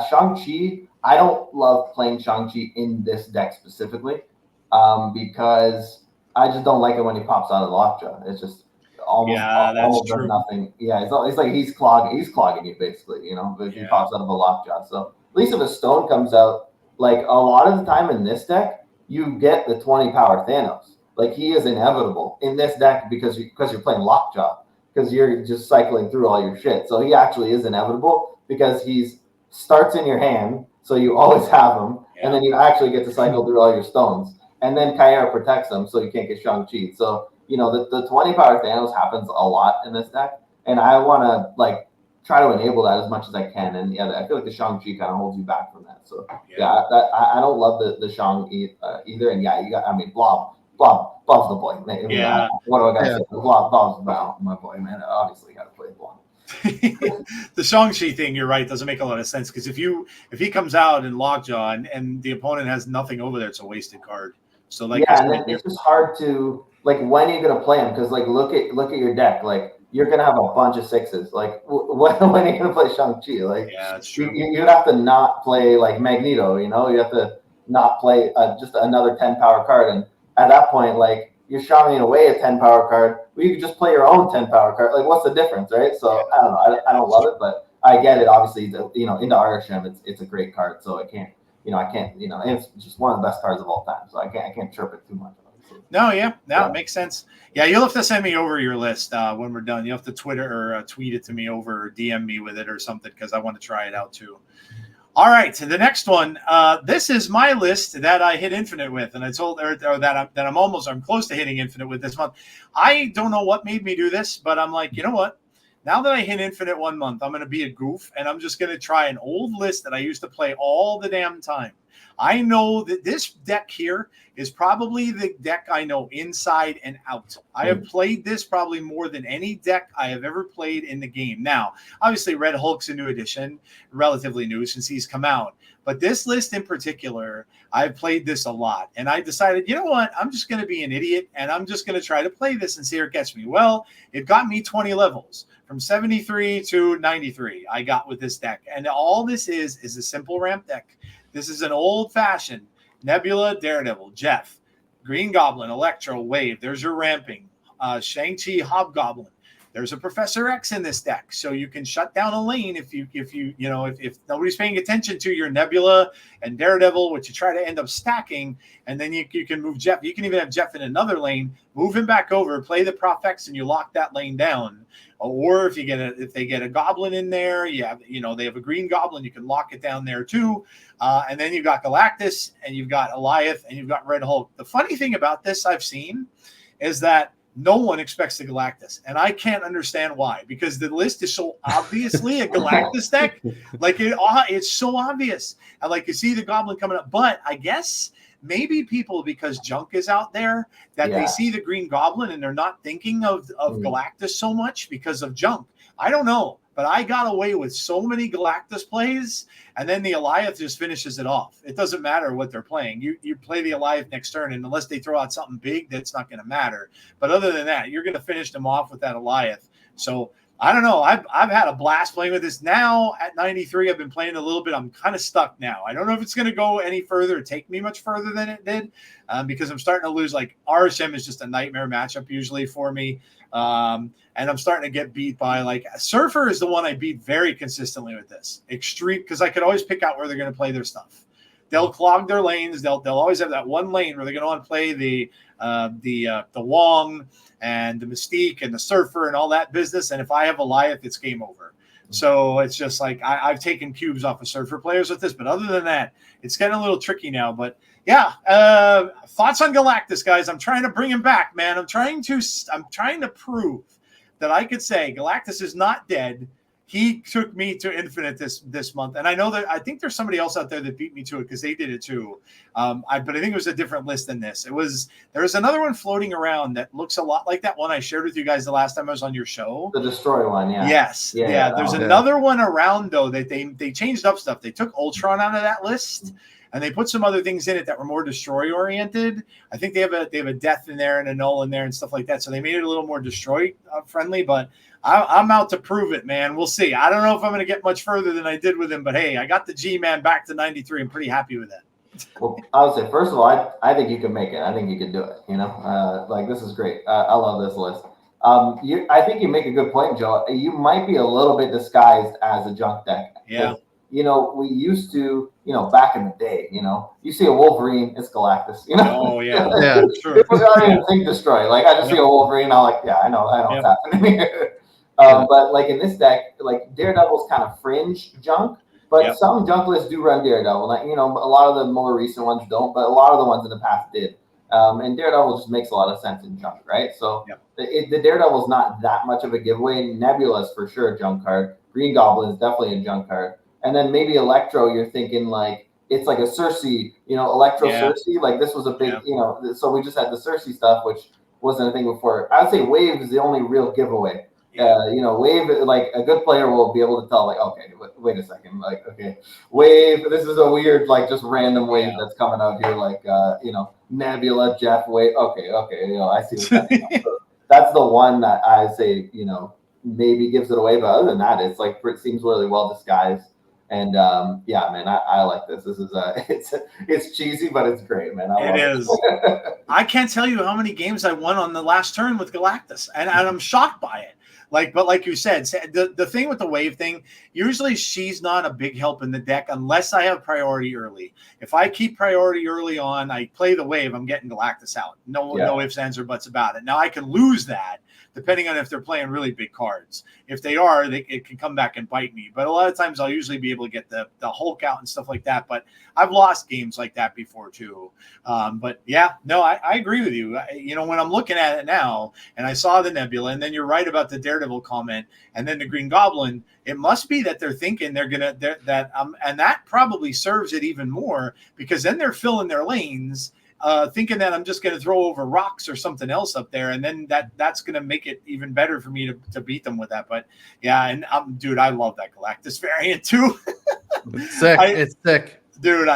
Shang-Chi, I don't love playing Shang-Chi in this deck specifically, because I just don't like it when he pops out of the Lockjaw. It's just almost does nothing. Yeah, it's like he's clogging you basically, if he pops out of a Lockjaw. So at least if a Stone comes out, like a lot of the time in this deck, you get the 20 power Thanos. Like he is inevitable in this deck because you're playing Lockjaw, because you're just cycling through all your shit. So he actually is inevitable because he starts in your hand, so you always have him, and then you actually get to cycle through all your stones. And then Kyra protects him, so you can't get Shang-Chi. So, the 20 power Thanos happens a lot in this deck, and I want to, try to enable that as much as I can. And, I feel like the Shang-Chi kind of holds you back from that. So, I don't love the Shang either. And, Blob's the boy. Man. Yeah. What do I got to say? Blob's my boy, man. Obviously, got to play Blob. The Shang-Chi thing, you're right, doesn't make a lot of sense, because if he comes out in Lockjaw and the opponent has nothing over there, it's a wasted card. So it's just hard to when are you gonna play him? Because look at your deck, you're gonna have a bunch of 6s. When are you gonna play Shang-Chi? It's true. You'd have to not play Magneto. You have to not play just another 10 power card, and at that point, you're showing away a 10 power card. Well, you could just play your own 10 power card. What's the difference, right? So I don't know. I don't love it, but I get it. Obviously, into Arishem, it's a great card. So I can't, and it's just one of the best cards of all time. So I can't chirp it too much. No, it makes sense. Yeah, you'll have to send me over your list when we're done. You'll have to Twitter or tweet it to me over, or DM me with it or something, because I want to try it out too. All right, so the next one. This is my list that I hit Infinite with, and I told I'm close to hitting Infinite with this month. I don't know what made me do this, but I'm like, you know what? Now that I hit Infinite 1 month, I'm going to be a goof, and I'm just going to try an old list that I used to play all the damn time. I know that this deck here is probably the deck I know inside and out. I have played this probably more than any deck I have ever played in the game. Now, obviously, Red Hulk's a new addition, relatively new since he's come out. But this list in particular, I've played this a lot. And I decided, you know what? I'm just going to be an idiot, and I'm just going to try to play this and see where it gets me. Well, it got me 20 levels. From 73 to 93, I got with this deck. And all this is a simple ramp deck. This is an old-fashioned Nebula, Daredevil, Jeff, Green Goblin, Electro, Wave. There's your ramping. Shang-Chi, Hobgoblin. There's a Professor X in this deck, so you can shut down a lane if nobody's paying attention to your Nebula and Daredevil, which you try to end up stacking, and then you can move Jeff. You can even have Jeff in another lane, move him back over, play the Prof X, and you lock that lane down. Or if they get a Goblin in there, they have a Green Goblin, you can lock it down there too. And then you've got Galactus, and you've got Goliath, and you've got Red Hulk. The funny thing about this I've seen is that no one expects the Galactus, and I can't understand why, because the list is so obviously a Galactus deck. It's so obvious. And you see the Goblin coming up, but I guess maybe people, because Junk is out there, that they see the Green Goblin and they're not thinking of Galactus so much because of Junk. I don't know, but I got away with so many Galactus plays, and then the Goliath just finishes it off. It doesn't matter what they're playing. You play the Goliath next turn, and unless they throw out something big, that's not going to matter. But other than that, you're going to finish them off with that Goliath. So I don't know. I've had a blast playing with this. Now at 93, I've been playing a little bit. I'm kind of stuck now. I don't know if it's going to go any further or take me much further than it did, because I'm starting to lose. Arishem is just a nightmare matchup usually for me. And I'm starting to get beat by Surfer is the one I beat very consistently with this extreme, because I could always pick out where they're going to play their stuff. They'll clog their lanes. They'll always have that one lane where they're going to want to play the Wong and the Mystique and the Surfer and all that business. And if I have Goliath, it's game over. So it's just I've taken cubes off of Surfer players with this, but other than that, it's getting a little tricky now. But yeah, thoughts on Galactus, guys? I'm trying to bring him back, man. I'm trying to prove that I could say Galactus is not dead. He took me to Infinite this month, and I know that I think there's somebody else out there that beat me to it because they did it too. But I think it was a different list than this. There was another one floating around that looks a lot like that one I shared with you guys the last time I was on your show. The Destroy one, yeah. Yes, yeah. There's another one around though that they changed up stuff. They took Ultron out of that list, and they put some other things in it that were more destroy oriented. I think they have a death in there and a null in there and stuff like that. So they made it a little more destroy friendly, but I'm out to prove it, man. We'll see. I don't know if I'm going to get much further than I did with him, but hey, I got the G-Man back to 93. I'm pretty happy with that. Well, I would say, first of all, I think you can make it. I think you can do it. You know, like this is great. I love this list. I think you make a good point, Joe. You might be a little bit disguised as a junk deck. Yeah. You know, we used to, you know, back in the day, you know, you see a Wolverine, it's Galactus, you know? Oh, yeah. Yeah. Sure. People don't even think destroy. Like, I just see a Wolverine, I'm like, yeah, I know what's happening here. But, like, in this deck, like, Daredevil's kind of fringe junk, but some junk lists do run Daredevil. Like, you know, a lot of the more recent ones don't, but a lot of the ones in the past did. And Daredevil just makes a lot of sense in junk, right? So the Daredevil's not that much of a giveaway. Nebula's for sure a junk card. Green Goblin's definitely a junk card. And then maybe Electro, you're thinking like, it's like a Cersei, you know, Electro Cersei. Like this was a big, you know, so we just had the Cersei stuff, which wasn't a thing before. I would say Wave is the only real giveaway. You know, Wave, like a good player will be able to tell, like, okay, wait a second, like, okay, Wave, this is a weird, like, just random wave that's coming out here, like, you know, Nebula, Jeff, Wave, okay, you know, I see what's happening. So that's the one that I say, you know, maybe gives it away, but other than that, it's like, it seems really well disguised. And yeah, man, I like this. This is it's cheesy, but it's great, man. It is. I can't tell you how many games I won on the last turn with Galactus, and I'm shocked by it. But like you said, the thing with the Wave thing, usually she's not a big help in the deck unless I have priority early. If I keep priority early on, I play the Wave, I'm getting Galactus out. No ifs, ands, or buts about it. Now I can lose that depending on if they're playing really big cards. If they are, it can come back and bite me. But a lot of times I'll usually be able to get the Hulk out and stuff like that. But I've lost games like that before too. But yeah, no, I agree with you. You know, when I'm looking at it now and I saw the Nebula, and then you're right about the Daredevil comment, and then the Green Goblin, it must be that they're thinking and that probably serves it even more, because then they're filling their lanes, thinking that I'm just going to throw over rocks or something else up there, and then that's going to make it even better for me to beat them with that. But yeah, and dude, I love that Galactus variant too. It's sick. It's sick. Dude,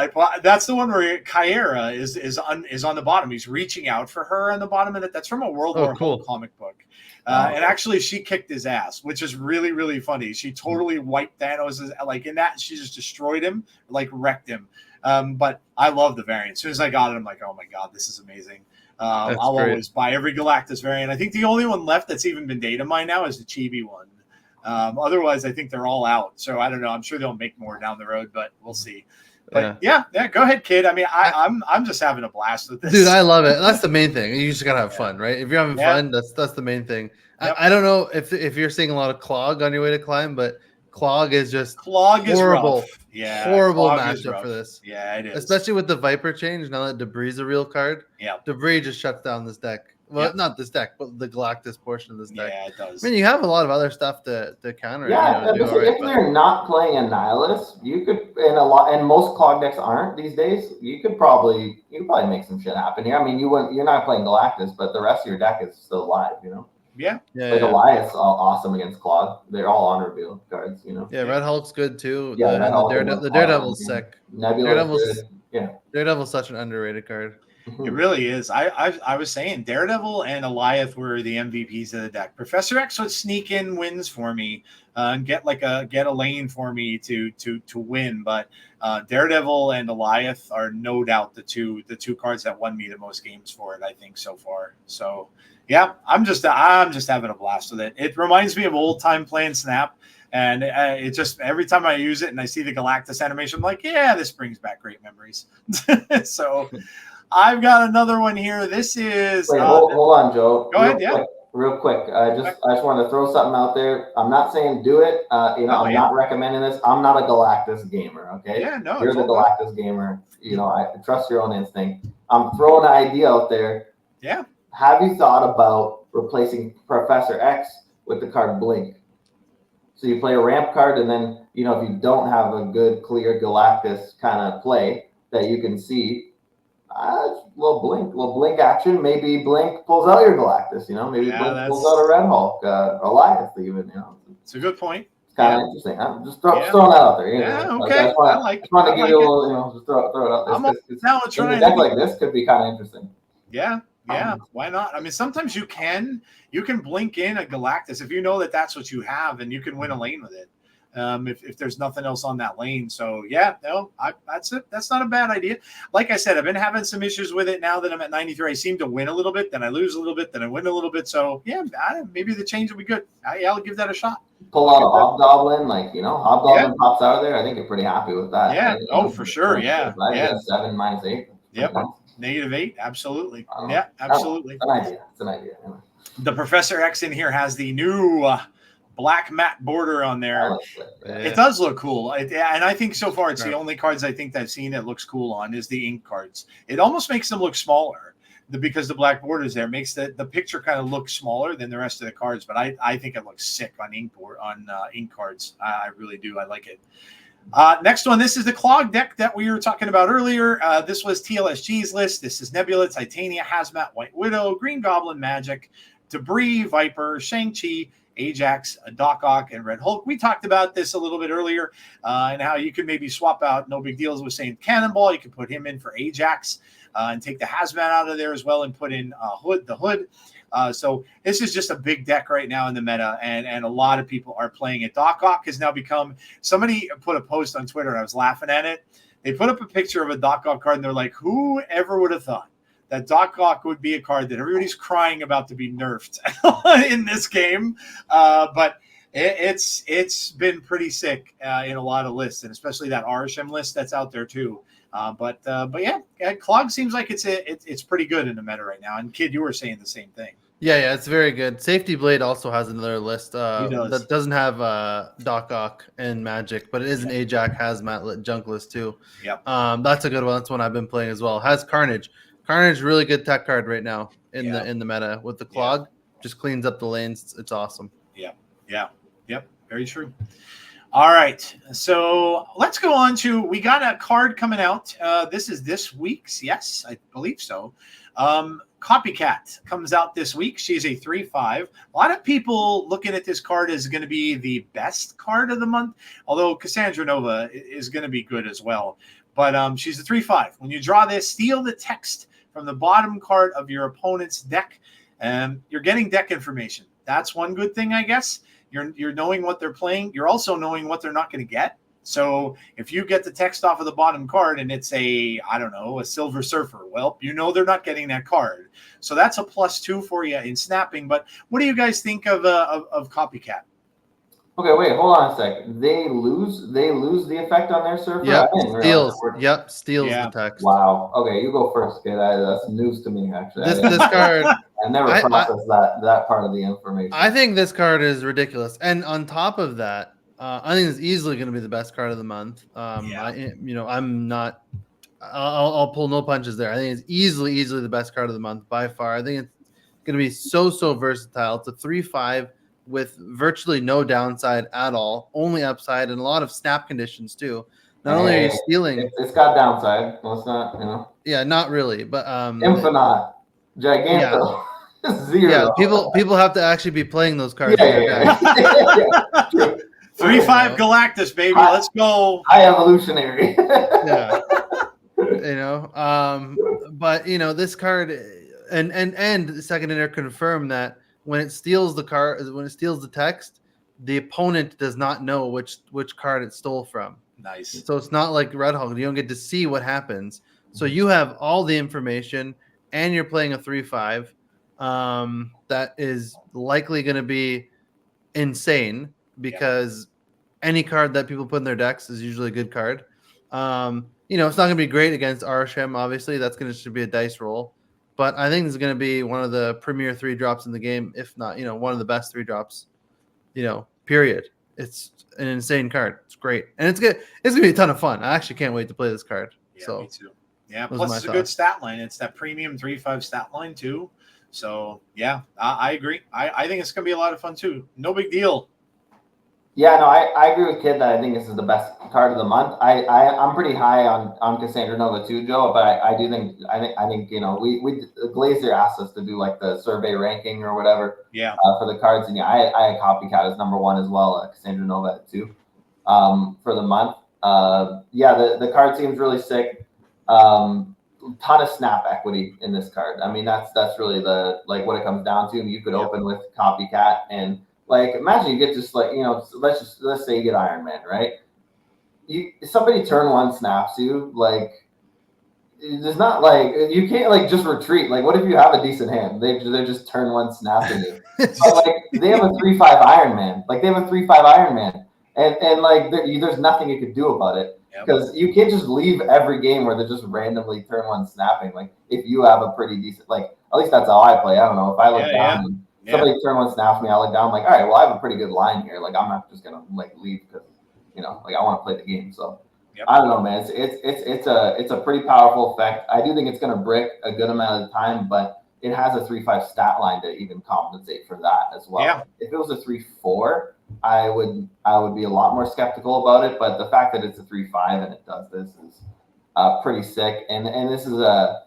that's the one where Kyra is on the bottom. He's reaching out for her on the bottom of it. That's from a World War Hulk comic book. And actually, she kicked his ass, which is really, really funny. She totally wiped Thanos, like in that. She just destroyed him, like wrecked him. But I love the variant. As soon as I got it, I'm like, oh my God, this is amazing. I'll always buy every Galactus variant. I think the only one left that's even been data mined now is the Chibi one. Otherwise, I think they're all out. So I don't know. I'm sure they'll make more down the road, but we'll see. But yeah, go ahead, kid. I mean, I'm just having a blast with this. Dude, I love it. That's the main thing. You just gotta have fun, right? If you're having fun, that's the main thing. Yep. I don't know if you're seeing a lot of CLOG on your way to Climb, but CLOG is just horrible. Yeah, horrible matchup for this. Yeah, it is. Especially with the Viper change, now that Debris is a real card. Yeah, Debris just shuts down this deck. Well, not this deck, but the Galactus portion of this deck. Yeah, it does. I mean, you have a lot of other stuff to counter. Yeah, if they're not playing a Nihilist, you could, and most CLOG decks aren't these days. You could probably make some shit happen here. I mean, you're not playing Galactus, but the rest of your deck is still alive. You know. Yeah. Like Elias, awesome against CLOG. They're all on reveal cards. You know. Yeah, Red Hulk's good too. Yeah, the Daredevil's sick. Daredevil's Daredevil's such an underrated card. It really is. I was saying Daredevil and Eliath were the MVPs of the deck. Professor X would sneak in wins for me and get a lane for me to win. But Daredevil and Eliath are no doubt the two cards that won me the most games for it, I think, so far. So yeah, I'm just having a blast with it. It reminds me of old time playing Snap. And it just, every time I use it and I see the Galactus animation, I'm like, yeah, this brings back great memories. So I've got another one here. This is. Wait, hold on, Joe. Go ahead. Real quick. I just want to throw something out there. I'm not saying do it. I'm not recommending this. I'm not a Galactus gamer. Okay. Yeah, no. You're the Galactus gamer. You know, I trust your own instinct. I'm throwing an idea out there. Yeah. Have you thought about replacing Professor X with the card Blink? So you play a ramp card, and then if you don't have a good clear Galactus kind of play that you can see. Little blink action. Maybe Blink pulls out your Galactus. Maybe Blink pulls out a Red Hulk, Elias even. It's a good point. It's kind of interesting. I'm just throwing that out there. Okay. I just want to give you a little, just throw it out there. In a deck like this could be kind of interesting. Yeah. Why not? I mean, sometimes you can blink in a Galactus if you know that that's what you have, and you can win a lane with it. If there's nothing else on that lane. So that's it. That's not a bad idea. Like I said, I've been having some issues with it now that I'm at 93. I seem to win a little bit, then I lose a little bit, then I win a little bit. So maybe the change will be good. I'll give that a shot. Pull out a Hobgoblin, Hobgoblin pops out of there. I think you're pretty happy with that. Yeah. Right? For sure. Yeah. 7 -8. Yep. -8. Absolutely. Absolutely. It's an idea. The Professor X in here has the new black matte border on there. It does look cool. And I think so far it's the only cards I think that I've seen that looks cool on is the ink cards. It almost makes them look smaller because the black border is there. Makes the picture kind of look smaller than the rest of the cards. But I think it looks sick on ink cards. I really do. I like it. Next one, this is the CLOG deck that we were talking about earlier. This was TLSG's list. This is Nebula, Titania, Hazmat, White Widow, Green Goblin, Magic, Debris, Viper, Shang-Chi, Ajax, Doc Ock, and Red Hulk. We talked about this a little bit earlier and how you can maybe swap out No Big Deals with saying Cannonball. You can put him in for Ajax and take the Hazmat out of there as well and put in the Hood. So this is just a big deck right now in the meta, and a lot of people are playing it. Doc Ock has now become – somebody put a post on Twitter, and I was laughing at it. They put up a picture of a Doc Ock card, and they're like, who ever would have thought that Doc Ock would be a card that everybody's crying about to be nerfed in this game? But it's been pretty sick in a lot of lists, and especially that Arishem list that's out there too. But yeah, CLOG seems like it's pretty good in the meta right now. And Kid, you were saying the same thing. Yeah, it's very good. Safety Blade also has another list that doesn't have Doc Ock and Magic, but it is an Ajax Hazmat junk list too. Yep. That's a good one. That's one I've been playing as well. Has Carnage. Carnage, really good tech card right now in the meta with the CLOG. Just cleans up the lanes. It's awesome. Yep. Very true. All right, so let's go on to, we got a card coming out. This is this week's, yes, I believe so. Copycat comes out this week. She's a 3/5. A lot of people looking at this card as going to be the best card of the month, although Cassandra Nova is going to be good as well. But she's a 3/5. When you draw this, steal the text from the bottom card of your opponent's deck. You're getting deck information. That's one good thing, I guess. You're knowing what they're playing. You're also knowing what they're not going to get. So if you get the text off of the bottom card and it's a Silver Surfer, well, you know they're not getting that card. So that's a +2 for you in snapping. But what do you guys think of Copycat? Okay, wait, hold on a sec. They lose the effect on their surfer? Yep, steals the text. Wow. Okay, you go first, kid. That's news to me, actually. This card, I never processed that part of the information. I think this card is ridiculous. And on top of that, I think it's easily going to be the best card of the month. I'm not. I'll pull no punches there. I think it's easily the best card of the month by far. I think it's going to be so versatile. It's a 3/5 with virtually no downside at all, only upside, and a lot of snap conditions too. Not only are you stealing, it's got downside. Well, it's not, Yeah, not really, but Infinite, Giganto. Yeah. 0. Yeah, people have to actually be playing those cards. Yeah. 3/5 Galactus, baby. Let's go. High evolutionary. Yeah. But this card and the second inner confirm that when it steals the text, the opponent does not know which card it stole from. Nice. So it's not like Red Hulk. You don't get to see what happens. So you have all the information, and you're playing a 3/5 that is likely going to be insane because any card that people put in their decks is usually a good card. It's not going to be great against Arishem, obviously. That's going to be a dice roll. But I think this is going to be one of the premier 3-drops in the game, if not, one of the best 3-drops, period. It's an insane card. It's great. And it's good. It's going to be a ton of fun. I actually can't wait to play this card. Yeah, me too. Yeah, plus it's a good stat line. It's that premium 3/5 stat line too. So, yeah, I agree. I think it's going to be a lot of fun too. No big deal. Yeah, no, I agree with Kid that I think this is the best card of the month. I'm pretty high on Cassandra Nova too, Joe. But I do think I think you know we Glazier asked us to do like the survey ranking or whatever. Yeah. For the cards, and yeah, I had Copycat as number 1 as well. Cassandra Nova at 2. For the month. Yeah, the card seems really sick. Ton of snap equity in this card. I mean, that's really the what it comes down to. You could open with Copycat and imagine you get just let's say you get Iron Man, right? Somebody turn 1 snaps you, there's not you can't just retreat. What if you have a decent hand? They just turn 1 snapping you. But they have a 3/5 Iron Man. They have a 3/5 Iron Man. And there's nothing you could do about it because you can't just leave every game where they're just randomly turn 1 snapping. If you have a pretty decent, at least that's how I play. I don't know if I look down and somebody turn 1 snaps me, I look down all right, well I have a pretty good line here. I'm not just gonna leave because I want to play the game. So I don't know, man. It's a pretty powerful effect. I do think it's gonna brick a good amount of the time, but it has a 3/5 stat line to even compensate for that as well. Yeah. If it was a 3/4. I would be a lot more skeptical about it, but the fact that it's a 3/5 and it does this is pretty sick. And this is a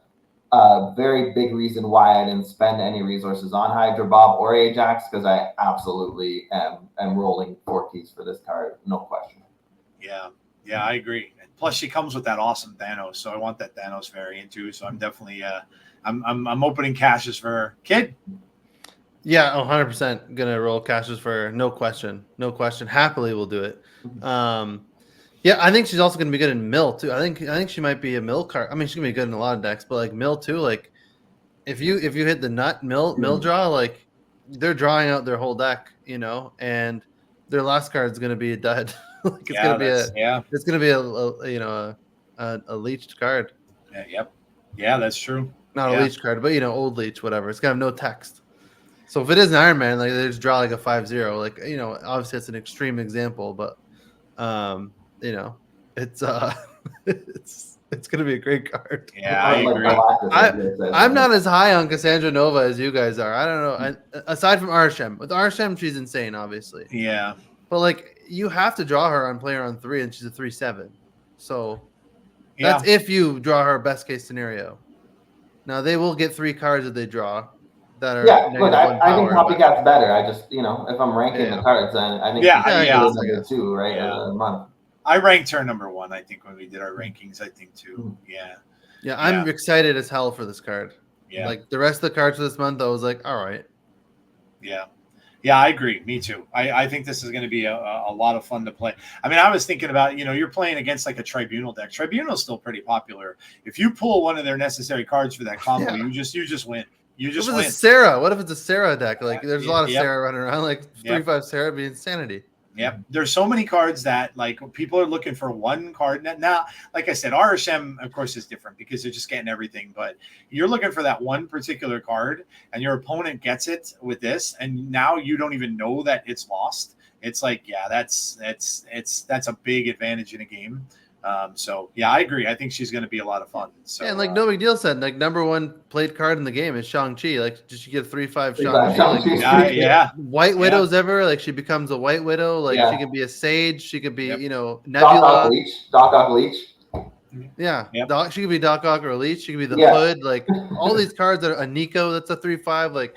very big reason why I didn't spend any resources on Hydra Bob or Ajax, because I absolutely am rolling 4 keys for this card, no question. Yeah, I agree. And plus, she comes with that awesome Thanos, so I want that Thanos variant too. So I'm definitely I'm opening caches for her. Kid. Yeah, 100% gonna roll caches for her. No question. Happily, we'll do it. Yeah, I think she's also gonna be good in mill too. I think she might be a mill card. I mean, she's gonna be good in a lot of decks, but mill too. If you hit the nut mill draw, they're drawing out their whole deck, and their last card is gonna be a dud. It's gonna be a leeched card. Yeah, that's true. Not a leech card, but old leech, whatever. It's gonna have no text. So if it is an Iron Man, they just draw a 5/0. Obviously it's an extreme example, but it's it's gonna be a great card. Yeah, I agree. I'm not as high on Cassandra Nova as you guys are. I don't know. Aside from Arishem, with Arishem, she's insane, obviously. Yeah. But you have to draw her on player on 3, and she's a 3/7. So that's if you draw her best case scenario. Now they will get 3 cards that they draw. That are look, I think Copycat's better. I just, if I'm ranking the cards, I think number 2, right? Month. I ranked her number 1, I think, when we did our rankings, I think, too. Yeah, I'm excited as hell for this card. Yeah. The rest of the cards for this month, I was all right. Yeah, I agree. Me too. I think this is going to be a lot of fun to play. I mean, I was thinking about, you're playing against a Tribunal deck. Tribunal's still pretty popular. If you pull one of their necessary cards for that combo, you just win. You just win. Sarah. What if it's a Sarah deck? There's a lot of Sarah running around. 3/5 Sarah would be insanity. Yep. There's so many cards that people are looking for one card. Now, like I said, Arishem, of course, is different because they're just getting everything. But you're looking for that one particular card, and your opponent gets it with this, and now you don't even know that it's lost. It's that's a big advantage in a game. So yeah, I agree. I think she's going to be a lot of fun. So and no big deal said, number 1 played card in the game is Shang-Chi. Did she get 3/5 Shang-Chi? White Widows ever? She becomes a White Widow. She could be a Sage. She could be, Nebula. Doc Ock Leech. Yeah. She could be Doc Ock or a Leech. She could be the Hood. All these cards that are a Nico, that's a 3/5.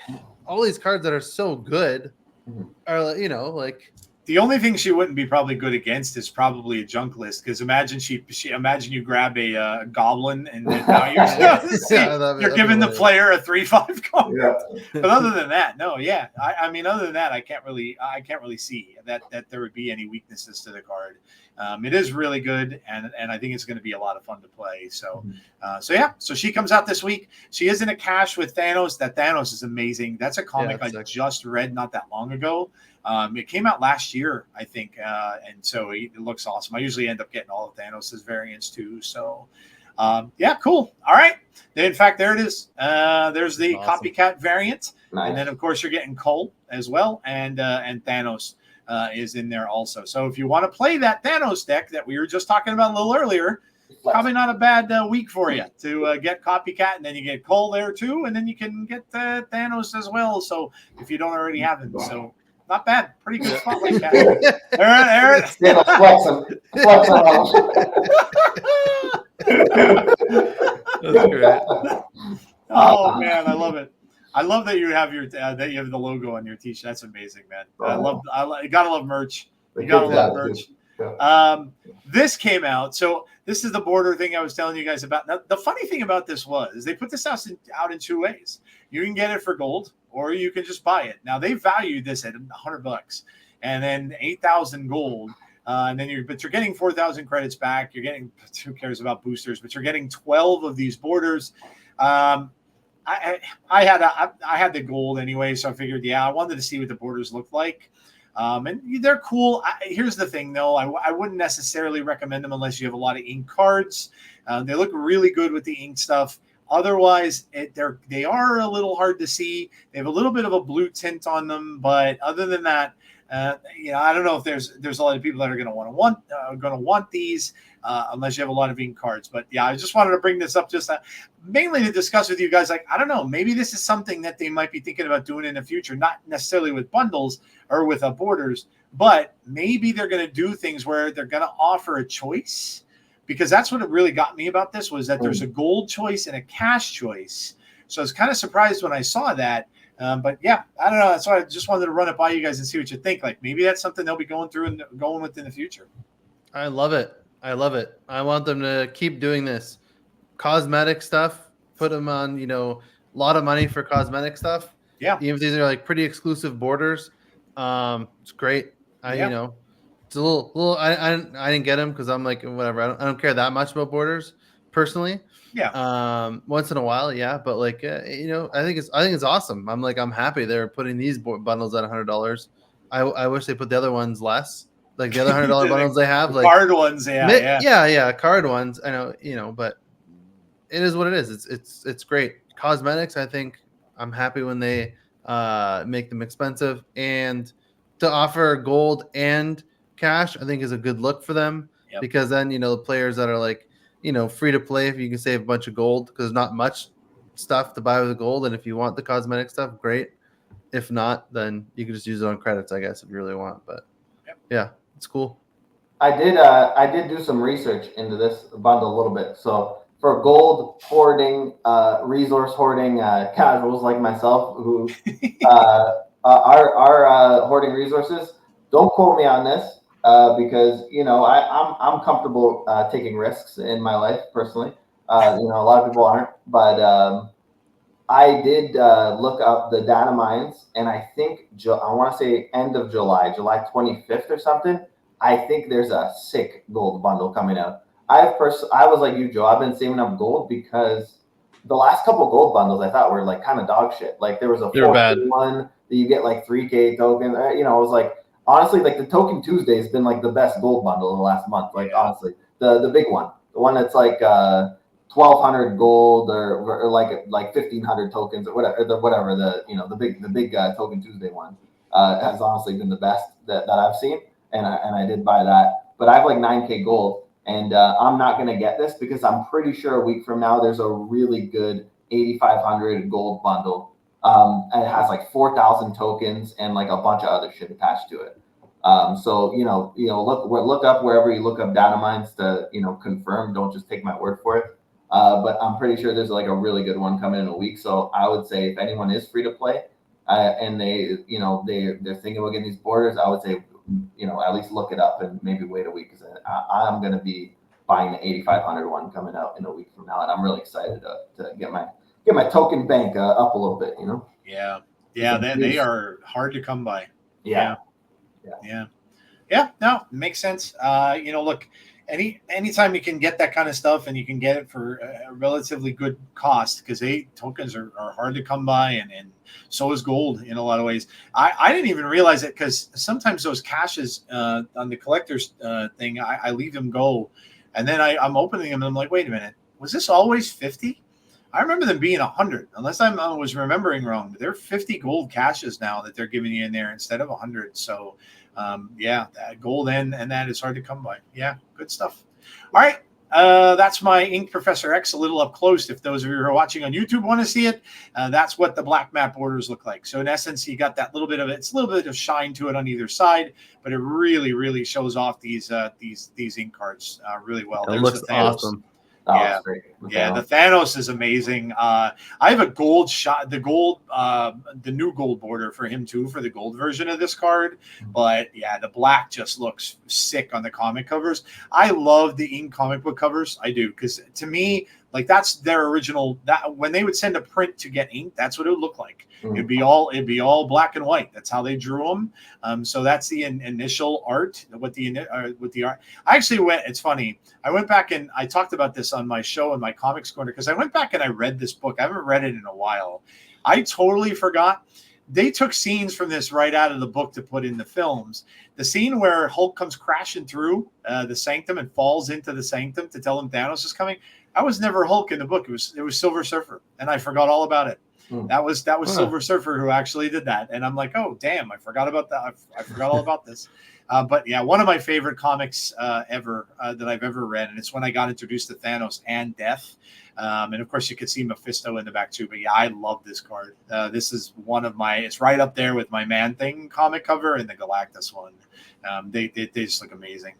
All these cards that are so good are, the only thing she wouldn't be probably good against is probably a junk list, because imagine imagine you grab a goblin and then now you're giving the player a 3/5 card. Yeah. But other than that, no, I mean, other than that, I can't really see that there would be any weaknesses to the card. It is really good, and I think it's going to be a lot of fun to play. So so she comes out this week. She is in a cache with Thanos. That Thanos is amazing. That's a comic I just read not that long ago. It came out last year, I think, and so it looks awesome. I usually end up getting all of Thanos' variants too. So, cool. All right. In fact, there it is. There's the Copycat variant, and then of course you're getting Cole as well, and Thanos is in there also. So if you want to play that Thanos deck that we were just talking about a little earlier, probably not a bad week for you to get Copycat, and then you get Cole there too, and then you can get Thanos as well. So if you don't already have him, so. not bad. Pretty good spotlight cash. There. Yeah, flex him. That's great. Oh man, I love it. I love that you have the logo on your t-shirt. That's amazing, man. You gotta love merch. You gotta love merch. This came out. So this is the border thing I was telling you guys about. Now, the funny thing about this was they put this out in two ways. You can get it for gold, or you can just buy it. Now they valued this at $100, and then 8,000 gold. And then you're getting 4,000 credits back. You're getting, who cares about boosters? But you're getting 12 of these borders. I had the gold anyway, so I figured, I wanted to see what the borders look like. And they're cool. Here's the thing, though. I wouldn't necessarily recommend them unless you have a lot of ink cards. They look really good with the ink stuff. Otherwise, they are a little hard to see. They have a little bit of a blue tint on them, but other than that, I don't know if there's a lot of people that are going to want these unless you have a lot of ink cards. But I just wanted to bring this up mainly to discuss with you guys. Like, I don't know, maybe this is something that they might be thinking about doing in the future, not necessarily with bundles or with borders, but maybe they're going to do things where they're going to offer a choice, because that's what it really got me about this, was that there's a gold choice and a cash choice. So I was kind of surprised when I saw that. But I don't know. That's why I just wanted to run it by you guys and see what you think. Like, maybe that's something they'll be going through and going with in the future. I love it. I want them to keep doing this. Cosmetic stuff, put them on, a lot of money for cosmetic stuff. Yeah. Even if these are like pretty exclusive borders. It's great. It's a little, I didn't get them because I'm like, whatever. I don't care that much about borders personally. Yeah. Once in a while, but like, I think it's awesome. I'm happy they're putting these bundles at $100. I wish they put the other ones less, like the other $100 bundles they have, like card ones. Card ones. I know, but it is what it is. It's great. Cosmetics, I think I'm happy when they make them expensive, and to offer gold and cash, I think is a good look for them, because then the players that are like, free to play, if you can save a bunch of gold, because there's not much stuff to buy with the gold, and if you want the cosmetic stuff, great. If not, then you can just use it on credits, I guess, if you really want. But it's cool. I did do some research into this bundle a little bit. So for gold hoarding, resource hoarding casuals like myself who are hoarding resources, don't quote me on this. Because I'm comfortable taking risks in my life personally. A lot of people aren't, but I did look up the data mines, and I think I want to say end of July 25th or something. I think there's a sick gold bundle coming out. I was like you, Joe. I've been saving up gold because the last couple gold bundles I thought were like kind of dog shit. Like there was a 4K one that you get like 3K tokens. It was like. Honestly, like the Token Tuesday has been like the best gold bundle in the last month. Like honestly, the big one, the one that's like 1,200 gold or like 1,500 tokens or whatever. The big Token Tuesday one has honestly been the best that I've seen, and I did buy that. But I have like 9K gold, and I'm not gonna get this because I'm pretty sure a week from now there's a really good 8,500 gold bundle. And it has like 4,000 tokens and like a bunch of other shit attached to it. So look up wherever you look up data mines to confirm. Don't just take my word for it. But I'm pretty sure there's like a really good one coming in a week. So I would say if anyone is free to play and they're thinking about getting these borders, I would say at least look it up and maybe wait a week, because I'm gonna be buying the 8,500 one coming out in a week from now, and I'm really excited to get my token bank up a little bit, Yeah. They are hard to come by. Yeah. No, makes sense. Look, anytime you can get that kind of stuff and you can get it for a relatively good cost, because tokens are hard to come by, and so is gold in a lot of ways. I didn't even realize it, because sometimes those caches on the collector's thing, I leave them go, and then I'm opening them and I'm like, wait a minute, was this always 50? I remember them being 100, unless I was remembering wrong. But they're 50 gold caches now that they're giving you in there instead of 100. So, that gold and that is hard to come by. Yeah, good stuff. All right, That's my Ink Professor X a little up close. If those of you who are watching on YouTube want to see it, that's what the black matte borders look like. So in essence, you got that little bit of it's a little bit of shine to it on either side, but it really, really shows off these ink cards really well. It looks awesome. Yeah, the Thanos is amazing. I have a gold shot, the new gold border for him too, for the gold version of this card. But yeah, the black just looks sick on the comic covers. I love the ink comic book covers. I do, because to me, like that's their original. That when they would send a print to get ink, that's what it would look like. It'd be all black and white. That's how they drew them. So that's the initial art. With the art, I actually went. It's funny. I went back and I talked about this on my show in my Comics Corner because I went back and I read this book. I haven't read it in a while. I totally forgot. They took scenes from this right out of the book to put in the films. The scene where Hulk comes crashing through the Sanctum and falls into the Sanctum to tell him Thanos is coming. That was never Hulk in the book. It was Silver Surfer, and I forgot all about it. That was Silver Surfer who actually did that, and I'm like, oh damn, I forgot about that. I forgot all about this. But yeah, one of my favorite comics ever that I've ever read, and it's when I got introduced to Thanos and Death. And of course, you could see Mephisto in the back too. But yeah, I love this card. This is one of my. It's right up there with my Man Thing comic cover and the Galactus one. They just look amazing.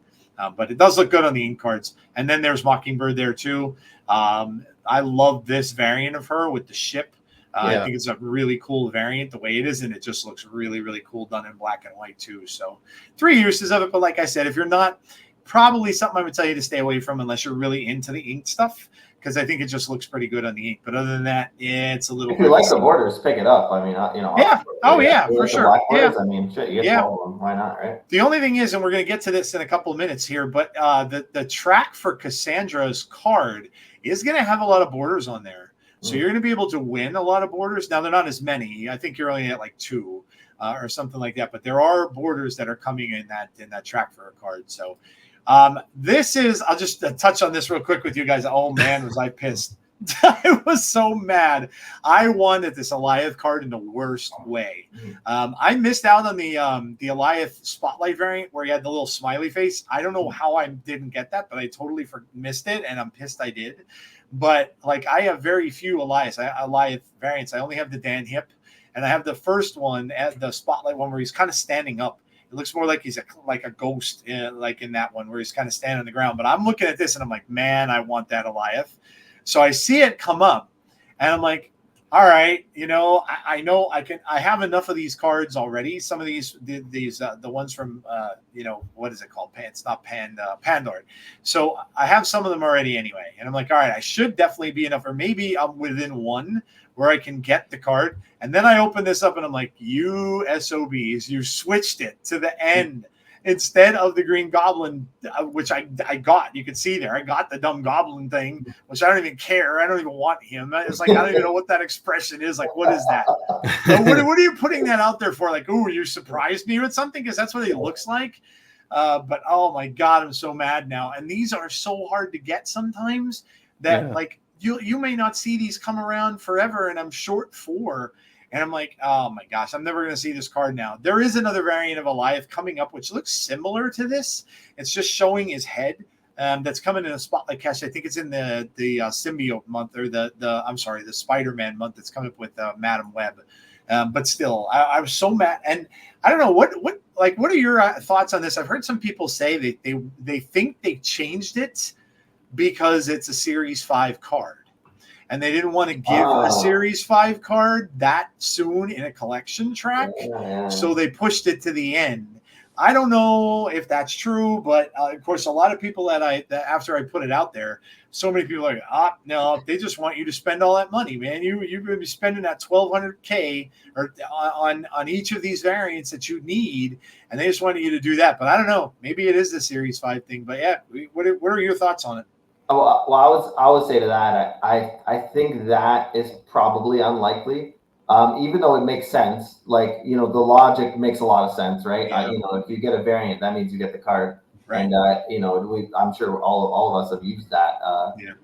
But it does look good on the ink cards. And then there's Mockingbird there too. I love this variant of her with the ship. I think it's a really cool variant the way it is, and it just looks really, really cool done in black and white too. So 3 uses of it, but like I said, if you're not, probably something I would tell you to stay away from unless you're really into the ink stuff, because I think it just looks pretty good on the ink. But other than that, it's a little. If you like the borders, pick it up. I mean, Yeah. Oh yeah, for sure. Yeah. I mean, shit, you get 12 of them. Why not, right? The only thing is, and we're going to get to this in a couple of minutes here, but the track for Cassandra's card is going to have a lot of borders on there. So you're going to be able to win a lot of borders. Now, they're not as many. I think you're only at like 2 or something like that. But there are borders that are coming in that track for a card. So this is, I'll just touch on this real quick with you guys. Oh, man, was I pissed. I was so mad. I won at this Eliath card in the worst way. I missed out on the Eliath Spotlight variant where he had the little smiley face. I don't know how I didn't get that, but I totally missed it, and I'm pissed I did. But like, I have very few Eliath variants. I only have the Dan Hip, and I have the first one, the Spotlight one, where he's kind of standing up. It looks more like he's like a ghost, like in that one where he's kind of standing on the ground. But I'm looking at this and I'm like, man, I want that Eliath. So I see it come up, and I'm like, all right, I know I have enough of these cards already. Some of these the ones from what is it called? It's not Pandard. So I have some of them already anyway, and I'm like, all right, I should definitely be enough, or maybe I'm within one where I can get the card. And then I open this up and I'm like, you SOBs, you switched it to the end. Instead of the Green Goblin, which I got. You can see there, I got the dumb goblin thing, which I don't even care. I don't even want him. It's like, I don't even know what that expression is. Like, what is that? what are you putting that out there for? Like, ooh, you surprised me with something? Because that's what he looks like. But, oh, my God, I'm so mad now. And these are so hard to get sometimes that, like, you may not see these come around forever, and I'm short 4. And I'm like, oh my gosh, I'm never going to see this card now. There is another variant of Eliath coming up, which looks similar to this. It's just showing his head. That's coming in a Spotlight Cache. I think it's in the Symbiote month, or the Spider-Man month that's coming up with Madam Web. But still, I was so mad. And I don't know what are your thoughts on this? I've heard some people say they think they changed it because it's a Series 5 card. And they didn't want to give a Series 5 card that soon in a collection track. So they pushed it to the end. I don't know if that's true, but of course, a lot of people that after I put it out there, so many people are like, no, they just want you to spend all that money, man. You're going to be spending that $1,200K or on each of these variants that you need, and they just want you to do that. But I don't know. Maybe it is the Series 5 thing. But yeah, what are your thoughts on it? Well, I would say to that, I think that is probably unlikely, even though it makes sense. Like, the logic makes a lot of sense, right? Yeah. If you get a variant, that means you get the card. Right. And, I'm sure all of us have used that,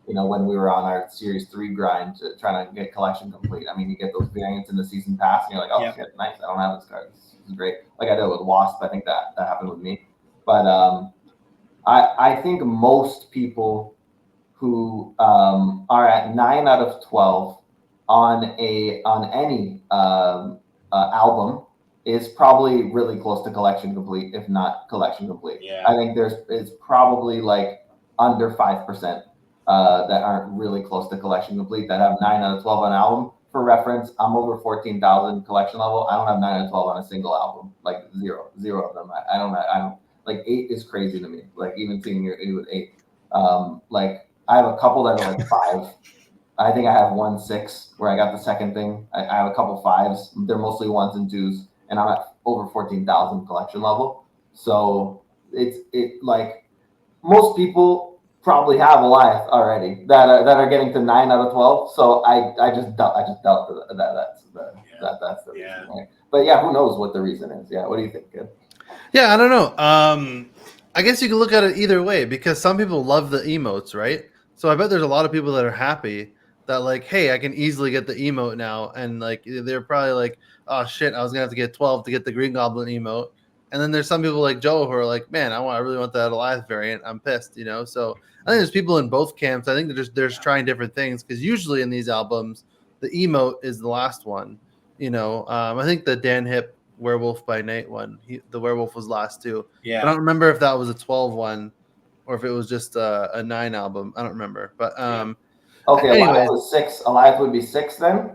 when we were on our Series 3 grind trying to get collection complete. I mean, you get those variants in the season pass, and you're like, oh, shit, nice. I don't have this card. This is great. Like I did with Wasp. I think that happened with me. But I think most people who are at 9 out of 12 on any album is probably really close to collection complete, if not collection complete. Yeah. I think it's probably like under 5% that aren't really close to collection complete that have 9 out of 12 on an album. For reference, I'm over 14,000 collection level. I don't have 9 out of 12 on a single album, like zero of them. I don't like 8 is crazy to me. Like even seeing you with 8, like I have a couple that are like 5. I think I have 1 6 where I got the second thing. I have a couple 5s. They're mostly 1s and 2s, and I'm at over 14,000 collection level. So it's like most people probably have a Goliath already that are getting to 9 out of 12. So I just doubt that's the reason. Right? But yeah, who knows what the reason is? Yeah, what do you think, kid? Yeah, I don't know. I guess you can look at it either way because some people love the emotes, right? So I bet there's a lot of people that are happy that like, hey, I can easily get the emote now, and like they're probably like, oh shit, I was gonna have to get 12 to get the Green Goblin emote. And then there's some people like Joe who are like, man, I really want that Goliath variant. I'm pissed, you know. So I think there's people in both camps. I think they're just trying different things because usually in these albums, the emote is the last one. You know, I think the Dan Hip Werewolf by Night one, the werewolf was last too. Yeah. I don't remember if that was a 12 one or if it was just a 9 album. I don't remember. But okay, anyways, Goliath was 6. Goliath would be 6 then.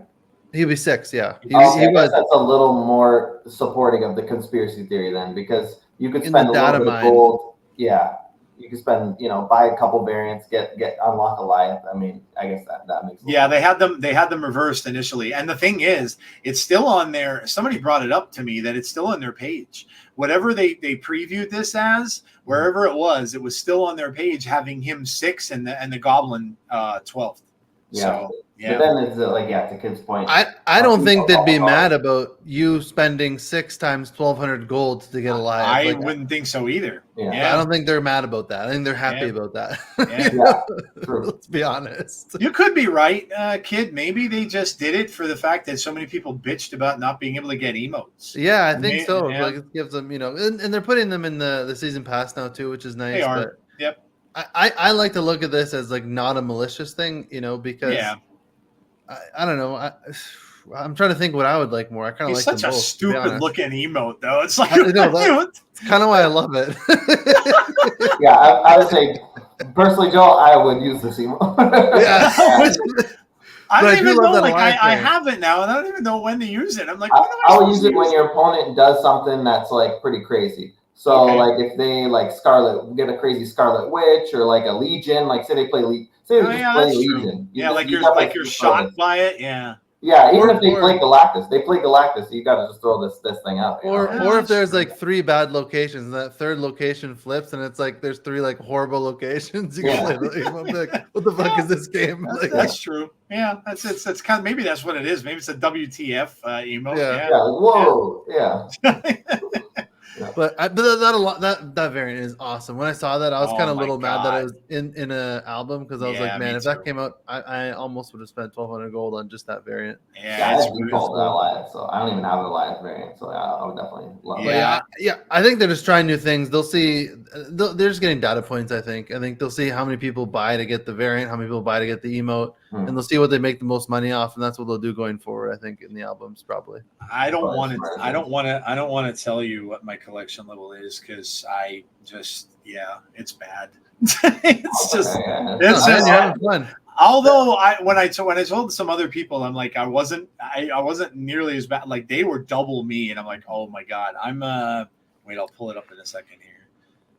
He'd be 6, yeah. He I was. guess that's a little more supporting of the conspiracy theory then, because you could spend a little bit of gold. Yeah, you could spend, buy a couple variants, get unlock Goliath. I mean, I guess that makes sense. Yeah, they had them reversed initially, and the thing is, it's still on there. Somebody brought it up to me that it's still on their page. Whatever they previewed this as, wherever it was still on their page, having him 6 and the Goblin 12th. Yeah. So, yeah. But then it's to Kid's point. I don't think they'd be mad about you spending 6 times 1,200 gold to get a live. I wouldn't think so either. Yeah. I don't think they're mad about that. I think they're happy about that. Yeah. True. Let's be honest. You could be right, Kid. Maybe they just did it for the fact that so many people bitched about not being able to get emotes. Yeah, I think so. Yeah. Like it gives them, and they're putting them in the season pass now too, which is nice. They are. But Yep. I like to look at this as like not a malicious thing, because I don't know. I'm trying to think what I would like more. I kind of like such them a both, stupid looking emote, though. It's like it's kind of why I love it. Yeah, I would say personally, Joe, I would use this emote. Yeah, I don't even know. Like I have it now, and I don't even know when to use it. I'm like, I would use it when your opponent does something that's like pretty crazy. So like if they like get a crazy Scarlet Witch or like a Legion, like say they play Legion. Legion. Yeah, like you're shot by it. Yeah. Yeah, even if they play Galactus, you got to just throw this thing out. Or if there's like 3 bad locations, and that third location flips, and it's like there's 3 like horrible locations. You can play like, what the fuck is this game? That's true. Yeah, that's kind of, maybe that's what it is. Maybe it's a WTF emote. Yeah. Whoa. Yeah. But that variant is awesome. When I saw that, I was kind of a little mad that it was in an album because I was like, man, if that came out, I almost would have spent 1,200 gold on just that variant. Yeah, it's really cool. Goliath, so I don't even have a Goliath variant, so I would definitely love it. Yeah, I think they're just trying new things. They'll see. They're just getting data points. I think they'll see how many people buy to get the variant, how many people buy to get the emote, and they'll see what they make the most money off, and that's what they'll do going forward. I think in the albums probably. I don't want to tell you what my collection level is because I just it's bad. It's just having fun. Although when I told some other people, I'm like I wasn't nearly as bad. Like they were double me, and I'm like, oh my god, I'm wait, I'll pull it up in a second here.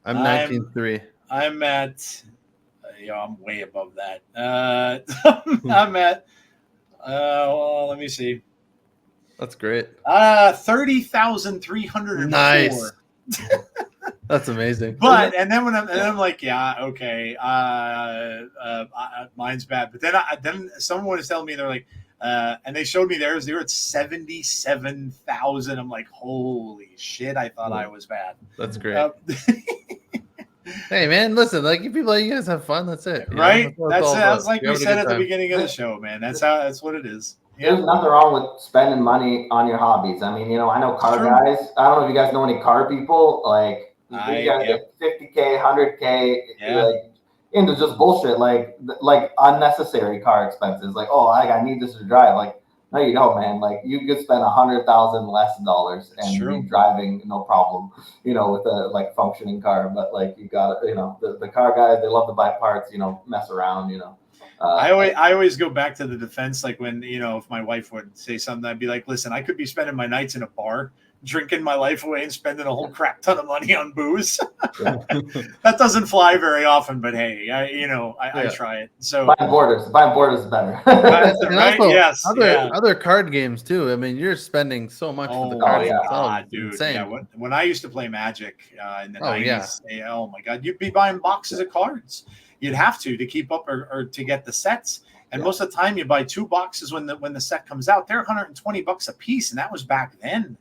I'm 19.3. I'm at I'm way above that. I'm at well, let me see. That's great. 30,304. Nice. That's amazing. But and then I'm like, mine's bad. But then someone was telling me they're like, and they showed me theirs. They were at 77,000. I'm like, holy shit! I thought I was bad. That's great. Hey man, listen, like if people, you guys have fun. That's it, right? That's like we said at the beginning of the show, man. That's what it is. Yeah. There's nothing wrong with spending money on your hobbies. I mean, I know car guys. I don't know if you guys know any car people. Like, you guys get 50K, 100K. Like, into just bullshit, like unnecessary car expenses. Like, oh, I need this to drive. Like, no, you don't, man. Like, you could spend $100,000 less and be driving no problem, with a like functioning car. But like, you got the car guys, they love to buy parts, mess around, I always go back to the defense, like when, if my wife would say something, I'd be like, listen, I could be spending my nights in a bar, drinking my life away and spending a whole crap ton of money on booze. That doesn't fly very often, but hey, I try it. So buying borders is better. Right? Yes. Other card games too. I mean, you're spending so much for the cards themselves. Dude. Insane. Yeah. When I used to play Magic in the 90s, oh my God, you'd be buying boxes of cards. You'd have to keep up or to get the sets. And most of the time you buy 2 boxes when the set comes out. They're $120 a piece, and that was back then.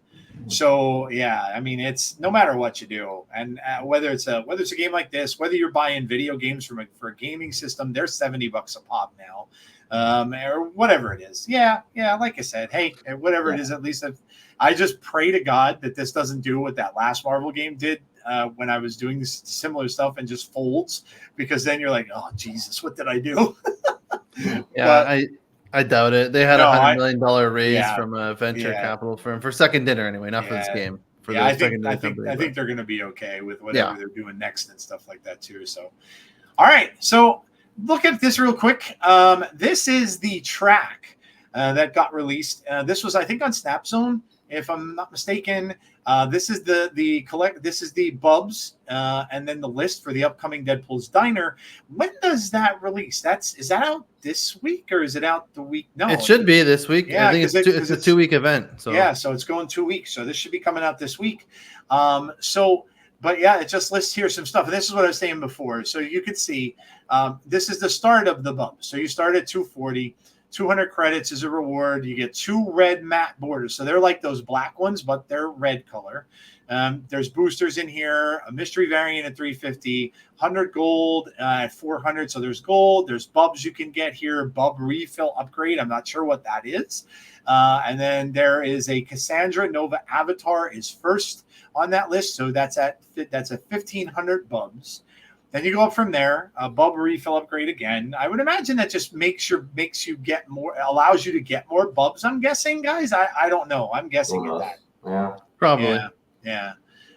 So yeah, I mean, it's no matter what you do, and whether it's a game like this, whether you're buying video games for a gaming system, they're $70 a pop now, or whatever it is. Yeah. Like I said, hey, whatever it is, at least I just pray to God that this doesn't do what that last Marvel game did when I was doing this similar stuff and just folds, because then you're like, oh Jesus, what did I do? I doubt it. They had $100 million raise from a venture capital firm for Second Dinner anyway, not for this game. I think they're going to be okay with whatever they're doing next and stuff like that too. So, all right. So look at this real quick. This is the track that got released. This was, I think, on Snapzone, if I'm not mistaken. This is This is the Bubs, and then the list for the upcoming Deadpools Diner. When does that release? Is that out this week, or is it out the week? No, it should be this week. Yeah, I think it's a 2-week event. So so it's going 2 weeks. So this should be coming out this week. But yeah, it just lists here some stuff. And this is what I was saying before. So you could see this is the start of the Bubs. So you start at 240. 200 credits is a reward. You get 2 red matte borders. So they're like those black ones, but they're red color. There's boosters in here, a mystery variant at 350, 100 gold at 400. So there's gold. There's Bubs you can get here. Bub refill upgrade. I'm not sure what that is. And then there is a Cassandra Nova Avatar is first on that list. So that's a 1,500 Bubs. Then you go up from there, a Bub refill upgrade again. I would imagine that just makes you get more, allows you to get more Bubs. I'm guessing, guys. I don't know. I'm guessing at that. Yeah, probably. Yeah.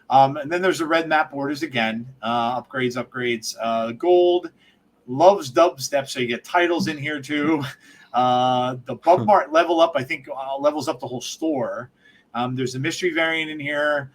And then there's the red map borders again. Upgrades. Gold, loves dubstep, so you get titles in here too. The Bub Mart level up, I think, levels up the whole store. There's a mystery variant in here.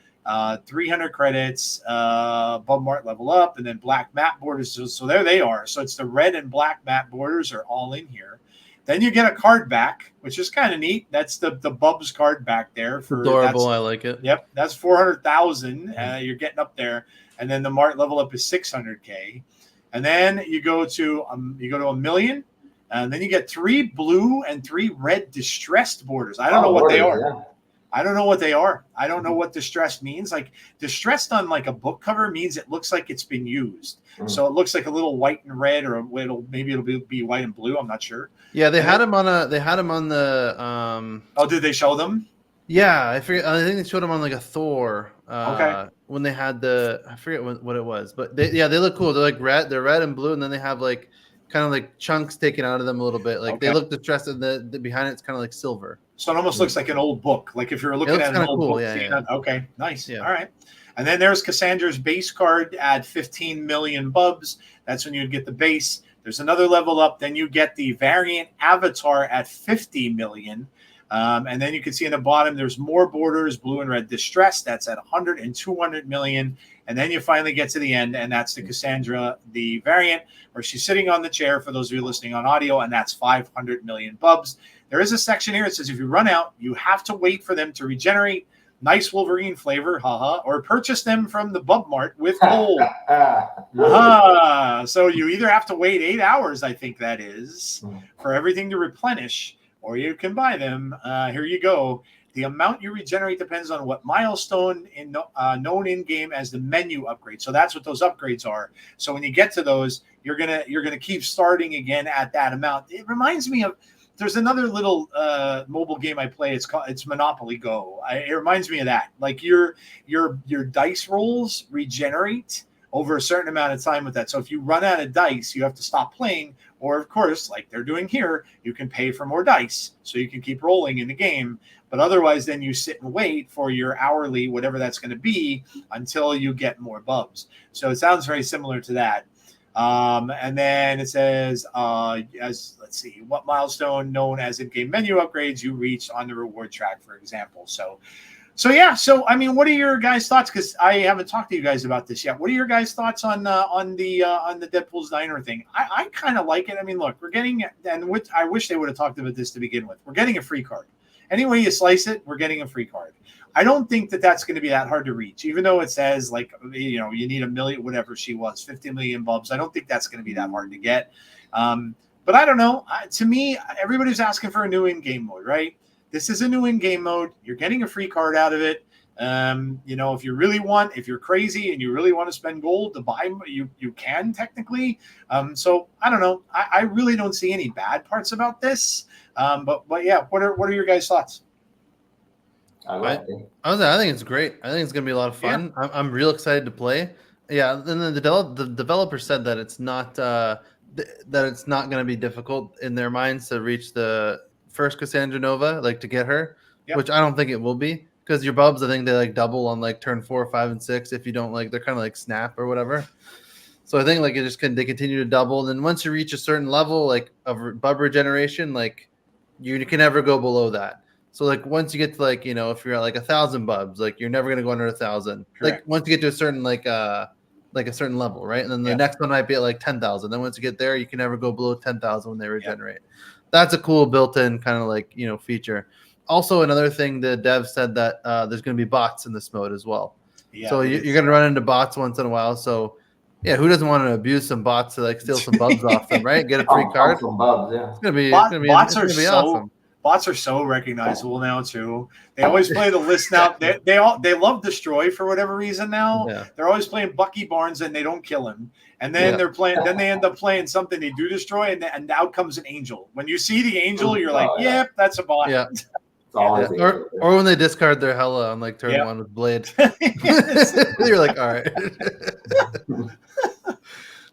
300 credits, Bub Mart level up, and then black matte borders. So there they are. So it's the red and black matte borders are all in here. Then you get a card back, which is kind of neat. That's the Bubs card back there. Adorable. I like it. Yep. That's 400,000. You're getting up there. And then the Mart level up is 600K. And then you go to $1 million. And then you get 3 blue and 3 red distressed borders. I don't know what they are. Yeah. I don't know what they are. I don't know what distressed means. Like distressed on like a book cover means it looks like it's been used. So it looks like a little white and red, or maybe it'll be white and blue. I'm not sure. Yeah, they had him on the. Oh, did they show them? Yeah, I think they showed him on like a Thor. Okay. When they had I forget what it was, but they look cool. They're like red. They're red and blue, and then they have like kind of like chunks taken out of them a little bit. Like they look distressed, and the behind it's kind of like silver. So it almost looks like an old book. Like if you're looking at an old book. Yeah. Okay, nice. Yeah. All right. And then there's Cassandra's base card at 15 million Bubs. That's when you'd get the base. There's another level up. Then you get the variant avatar at 50 million. And then you can see in the bottom, there's more borders, blue and red distress. That's at 100 and 200 million. And then you finally get to the end, and that's the Cassandra, the variant, where she's sitting on the chair for those of you listening on audio, and that's 500 million Bubs. There is a section here that says if you run out, you have to wait for them to regenerate. Nice Wolverine flavor, or purchase them from the Bub Mart with gold. So you either have to wait 8 hours, I think that is, for everything to replenish, or you can buy them. Here you go. The amount you regenerate depends on what milestone known in game as the menu upgrade. So that's what those upgrades are. So when you get to those, you're gonna keep starting again at that amount. It reminds me of there's another little mobile game I play. It's Monopoly Go. It reminds me of that. Like your dice rolls regenerate over a certain amount of time with that. So if you run out of dice, you have to stop playing, or of course, like they're doing here, you can pay for more dice so you can keep rolling in the game. But otherwise, then you sit and wait for your hourly, whatever that's going to be, until you get more bubs. So it sounds very similar to that. And then it says, let's see, what milestone known as in-game menu upgrades you reached on the reward track, for example. So yeah. So I mean, what are your guys' thoughts? Because I haven't talked to you guys about this yet. What are your guys' thoughts on the Deadpools Diner thing? I kind of like it. I mean, look, we're getting, and which I wish they would have talked about this to begin with. We're getting a free card. Any way you slice it, we're getting a free card. I don't think that that's going to be that hard to reach, even though it says like, you know, you need 1 million, whatever she was, 50 million bubs. I don't think that's going to be that hard to get. But I don't know. To me, everybody's asking for a new in-game mode, right? This is a new in-game mode. You're getting a free card out of it. You know, if you're crazy and you really want to spend gold to buy, you can technically. So I don't know. I really don't see any bad parts about this. But yeah, what are your guys' thoughts? I think it's great. I think it's gonna be a lot of fun. Yeah. I'm real excited to play. Yeah, and then the developer said that it's not going to be difficult in their minds to reach the first Cassandra Nova, like to get her, which I don't think it will be, because your bubs, I think they like double on like turn 4, 5, and 6 if you don't like, they're kind of like snap or whatever. So I think like they continue to double. And then once you reach a certain level like of bub regeneration, like you can never go below that. So like once you get to like, you know, if you're at like 1,000 bubs, like you're never gonna go under 1,000. Like once you get to a certain like a certain level, right? And then the next one might be at like 10,000. Then once you get there, you can never go below 10,000 when they regenerate. That's a cool built-in kind of like, you know, feature. Also, another thing, the dev said that there's going to be bots in this mode as well. Yeah, so you're going to run into bots once in a while. So yeah, who doesn't want to abuse some bots to like steal some bubs off them, right? Get a free card. Some bubs, yeah. It's going to be awesome. Bots are so recognizable now too. They always play the list now. They love Destroy for whatever reason now. Yeah. They're always playing Bucky Barnes and they don't kill him. And then they're playing. Then they end up playing something they do destroy, and out comes an angel. When you see the angel, you're like, "Yep, that's a bot." Yeah. Or when they discard their Hella on like turn 1 with Blade, you're like, "All right."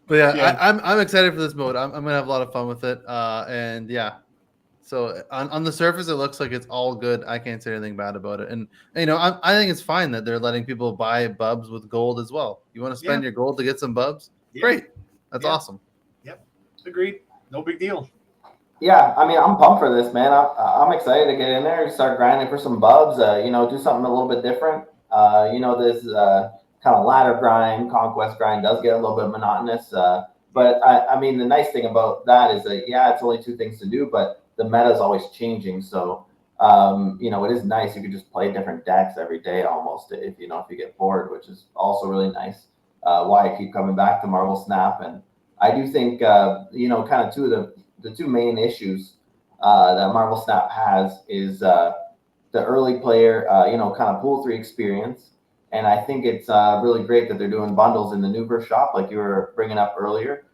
But yeah, I'm excited for this mode. I'm gonna have a lot of fun with it. And yeah. So on the surface, it looks like it's all good. I can't say anything bad about it. And, you know, I think it's fine that they're letting people buy bubs with gold as well. You want to spend your gold to get some bubs? Yeah. Great. That's awesome. Yep. Agreed. No big deal. Yeah. I mean, I'm pumped for this, man. I'm excited to get in there, start grinding for some bubs, you know, do something a little bit different. You know, this kind of ladder grind, conquest grind does get a little bit monotonous. But I mean, the nice thing about that is that, it's only 2 things to do, but the meta is always changing, so you know, it is nice. You can just play different decks every day almost, if you get bored, which is also really nice. Why I keep coming back to Marvel Snap, and I do think you know, kind of the two main issues that Marvel Snap has is the early player, you know, kind of pool 3 experience, and I think it's really great that they're doing bundles in the Nuber shop, like you were bringing up earlier.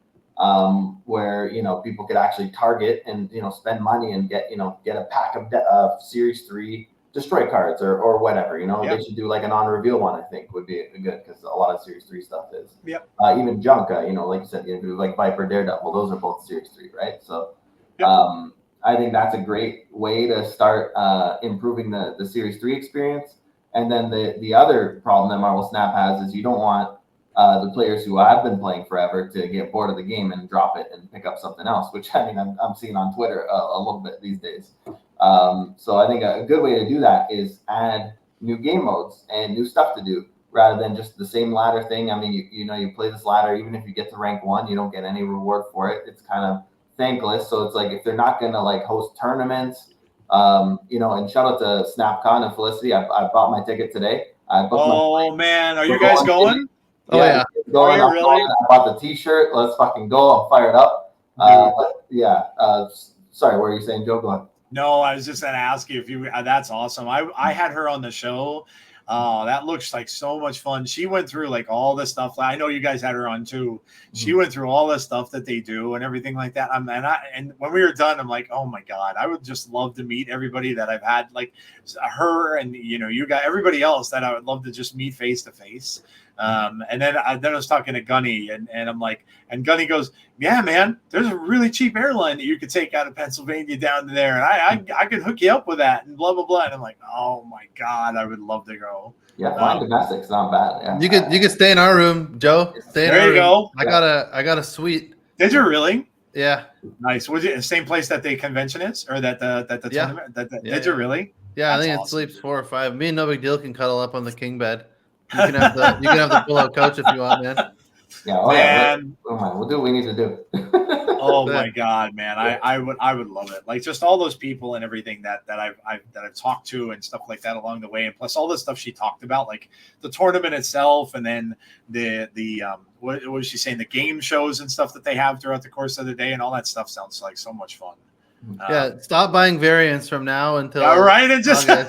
Where, you know, people could actually target and, you know, spend money and get a pack of Series 3 Destroy cards or whatever, you know. They should do like an on-reveal one, I think would be good, because a lot of Series 3 stuff is. Even junk, you know, like you said, you know, like Viper, Daredevil, those are both Series 3, right? So I think that's a great way to start improving the Series 3 experience. And then the other problem that Marvel Snap has is you don't want the players who have been playing forever to get bored of the game and drop it and pick up something else, which I mean, I'm seeing on Twitter a little bit these days. So I think a good way to do that is add new game modes and new stuff to do rather than just the same ladder thing. I mean, you know, you play this ladder, even if you get to rank 1, you don't get any reward for it. It's kind of thankless. So it's like, if they're not going to like host tournaments, you know, and shout out to SnapCon and Felicity. I bought my ticket today. Man, are you guys going? Going. Really? I bought the T-shirt. Let's fucking go. I'm fired up. Sorry, what were you saying, Joe? Go on. No, I was just going to ask you if you. That's awesome. I had her on the show. Oh, that looks like so much fun. She went through like all the stuff. I know you guys had her on too. She went through all the stuff that they do and everything like that. And when we were done, I'm like, oh my God, I would just love to meet everybody that I've had, like her and, you know, you got everybody else that I would love to just meet face to face. And then I was talking to Gunny, and I'm like, and Gunny goes, yeah, man, there's a really cheap airline that you could take out of Pennsylvania down to there, and I could hook you up with that, and blah blah blah. And I'm like, oh my god, I would love to go. Yeah, flying domestic's not bad. Yeah. You could stay in our room, Joe. Stay in there our you room. go. I got a suite. Did you really? Yeah. Nice. Was it the same place that the convention is, or that the tournament? Did you really? Yeah, That's I think awesome, it sleeps dude. 4 or 5. Me and No Big Deal can cuddle up on the king bed. You can have the pull-out couch if you want, man. Yeah, man. We'll do what we need to do. Oh my god, man! I would love it. Like just all those people and everything that I've talked to and stuff like that along the way, and plus all the stuff she talked about, like the tournament itself, and then the what was she saying? The game shows and stuff that they have throughout the course of the day, and all that stuff sounds like so much fun. Yeah, stop buying variants from now until. All right, and just buy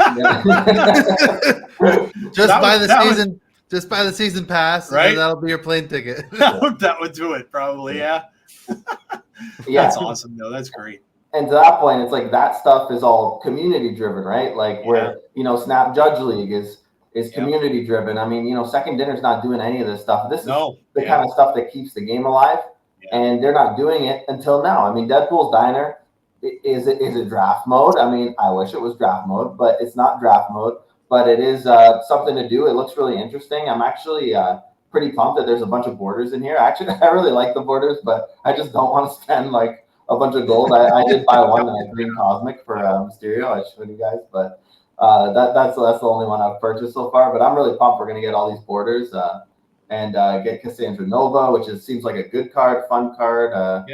the season. Just buy the season pass, right? And that'll be your plane ticket. that would do it, probably. Yeah. That's awesome, though. That's great. And to that point, it's like that stuff is all community driven, right? Like where Snap Judge League is community driven. I mean, Second Dinner's not doing any of this stuff. This is the kind of stuff that keeps the game alive, and they're not doing it until now. I mean, Deadpools Diner is it draft mode? I mean, I wish it was draft mode, but it's not draft mode. But it is something to do. It looks really interesting. I'm actually pretty pumped that there's a bunch of borders in here. Actually, I really like the borders, but I just don't want to spend like a bunch of gold. I did buy one green cosmic for Mysterio. I showed you guys, but that's the only one I've purchased so far. But I'm really pumped. We're gonna get all these borders and get Cassandra Nova, which seems like a good card, fun card.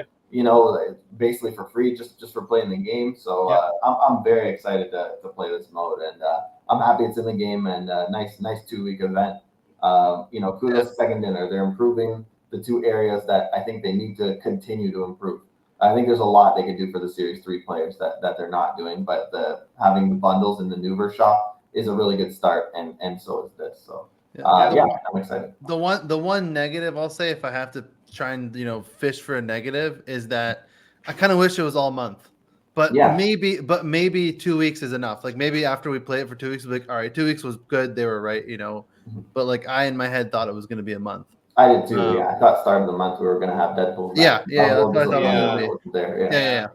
Basically for free, just for playing the game. So I'm very excited to play this mode, and I'm happy it's in the game, and nice 2-week event. Kudos to Second Dinner. They're improving the 2 areas that I think they need to continue to improve. I think there's a lot they could do for the Series 3 players that they're not doing, but having the bundles in the Nuver shop is a really good start, and so is this. So I'm excited. The one negative I'll say, if I have to try and fish for a negative, is that I kind of wish it was all month. But maybe 2 weeks is enough. Like maybe after we play it for 2 weeks, we'll be like, all right, 2 weeks was good. They were right, But like I in my head thought it was going to be a month. I did too. I thought start of the month we were going to have Deadpool. That's what I thought it would be. Yeah.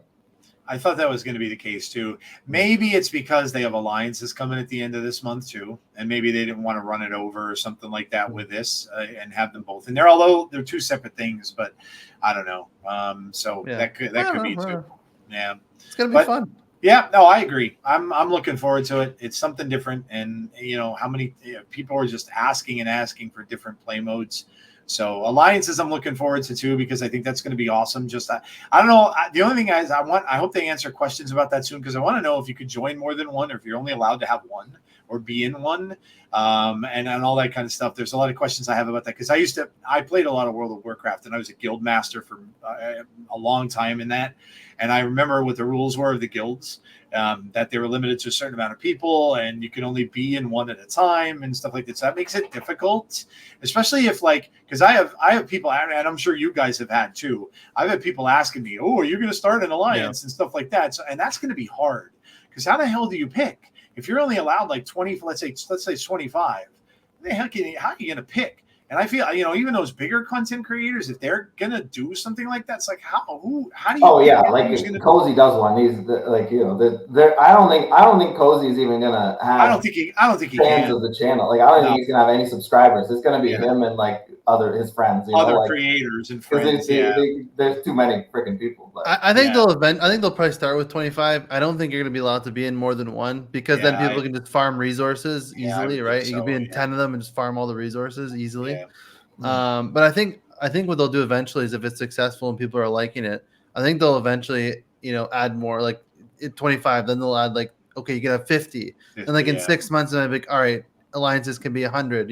I thought that was going to be the case too. Maybe it's because they have alliances coming at the end of this month too, and maybe they didn't want to run it over or something like that with this and have them both in there. Although they're 2 separate things, but I don't know. That could be too. Yeah. It's gonna be fun. Yeah, no, I agree. I'm looking forward to it. It's something different, and how many people are just asking for different play modes. So alliances, I'm looking forward to too, because I think that's going to be awesome. Just I don't know. The only thing is, I hope they answer questions about that soon, because I want to know if you could join more than one, or if you're only allowed to have one or be in one, and all that kind of stuff. There's a lot of questions I have about that, because I played a lot of World of Warcraft, and I was a guild master for a long time in that. And I remember what the rules were of the guilds, that they were limited to a certain amount of people, and you could only be in one at a time and stuff like that. So that makes it difficult, especially if because I have people, and I'm sure you guys have had too. I've had people asking me, "Oh, are you going to start an alliance and stuff like that?" So, and that's going to be hard, because how the hell do you pick if you're only allowed like 20? Let's say 25. How are you going to pick? And I feel, even those bigger content creators, if they're gonna do something like that, it's like how do you? Oh yeah, like Cozy does one. He's I don't think Cozy's even gonna have. I don't think he fans of the channel. Like I don't think he's gonna have any subscribers. It's gonna be him and like his friends, other creators and friends. There's too many freaking people. But. I think they'll probably start with 25. I don't think you're gonna be allowed to be in more than one, because then people can just farm resources easily, right? You can be in 10 of them and just farm all the resources easily. Yeah. But I think what they'll do eventually is, if it's successful and people are liking it, I think they'll eventually add more, like 25. Then they'll add like, okay, you can have 50, and like in 6 months, and I'm like, all right, alliances can be 100.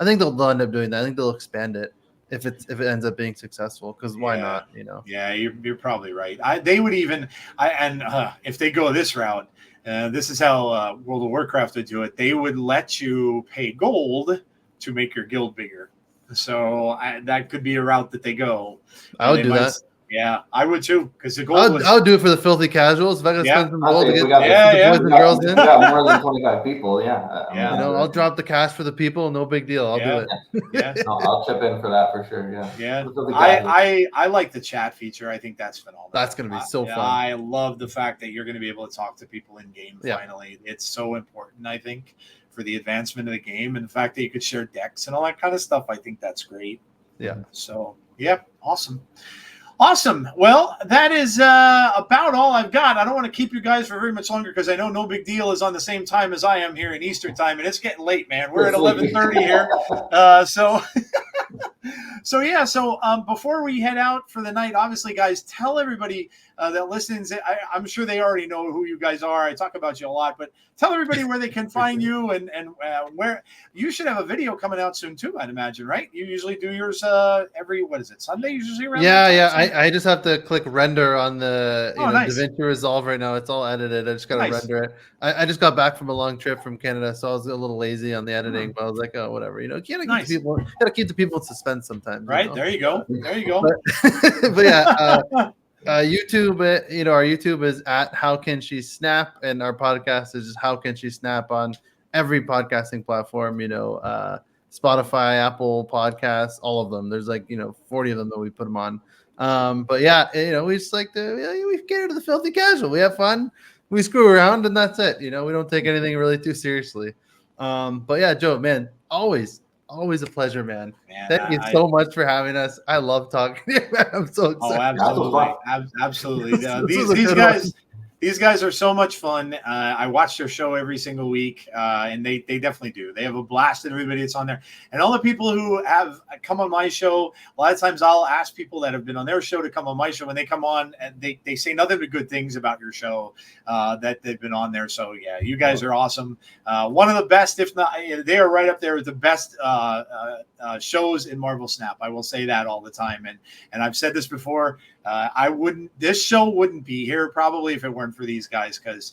I think they'll end up doing that. I think they'll expand it if it ends up being successful, because why not? Yeah, you're probably right. They would even if they go this route, this is how World of Warcraft would do it. They would let you pay gold to make your guild bigger. So that could be a route that they go. I would do that. Yeah, I would too, because the goal was. I'll do it for the filthy casuals. If I can spend some gold to get the boys and girls in. We got more than 25 people. Yeah. Yeah. You know, I'll drop the cash for the people. No big deal. I'll do it. Yeah. No, I'll chip in for that for sure. Yeah. Yeah. I like the chat feature. I think that's phenomenal. That's going to be so fun. I love the fact that you're going to be able to talk to people in game. Finally, it's so important. I think for the advancement of the game, and the fact that you could share decks and all that kind of stuff. I think that's great. Yeah. So yeah, awesome. Awesome. Well, that is about all I've got. I don't want to keep you guys for very much longer because I know No Big Deal is on the same time as I am here in Eastern time, and it's getting late, man. We're at 11:30 here. So before we head out for the night, obviously, guys, tell everybody that listens. I'm sure they already know who you guys are. I talk about you a lot, but tell everybody where they can find you and where you should have a video coming out soon too. I'd imagine, right? You usually do yours every Sunday usually around. I just have to click render on the nice. DaVinci Resolve right now. It's all edited. I just got to render it. I just got back from a long trip from Canada, so I was a little lazy on the editing. But I was like, oh, whatever. You gotta keep the people in suspense sometimes. Right, there you go. But yeah. YouTube, our YouTube is at How Can She Snap, and our podcast is just How Can She Snap on every podcasting platform, Spotify, Apple Podcasts, all of them. There's 40 of them that we put them on. But yeah, we just like we cater to the filthy casual. We have fun, we screw around, and that's it. We don't take anything really too seriously. But yeah, Joe, man, always a pleasure, man. Thank you so much for having us. I love talking to you, man. I'm so excited. Absolutely. These guys are so much fun. I watch their show every single week, and they definitely do. They have a blast at everybody that's on there. And all the people who have come on my show, a lot of times I'll ask people that have been on their show to come on my show. When they come on, and they say nothing but good things about your show that they've been on there. So, yeah, you guys are awesome. One of the best, if not, they are right up there with the best shows in Marvel Snap. I will say that all the time. And I've said this before. This show wouldn't be here probably if it weren't for these guys, because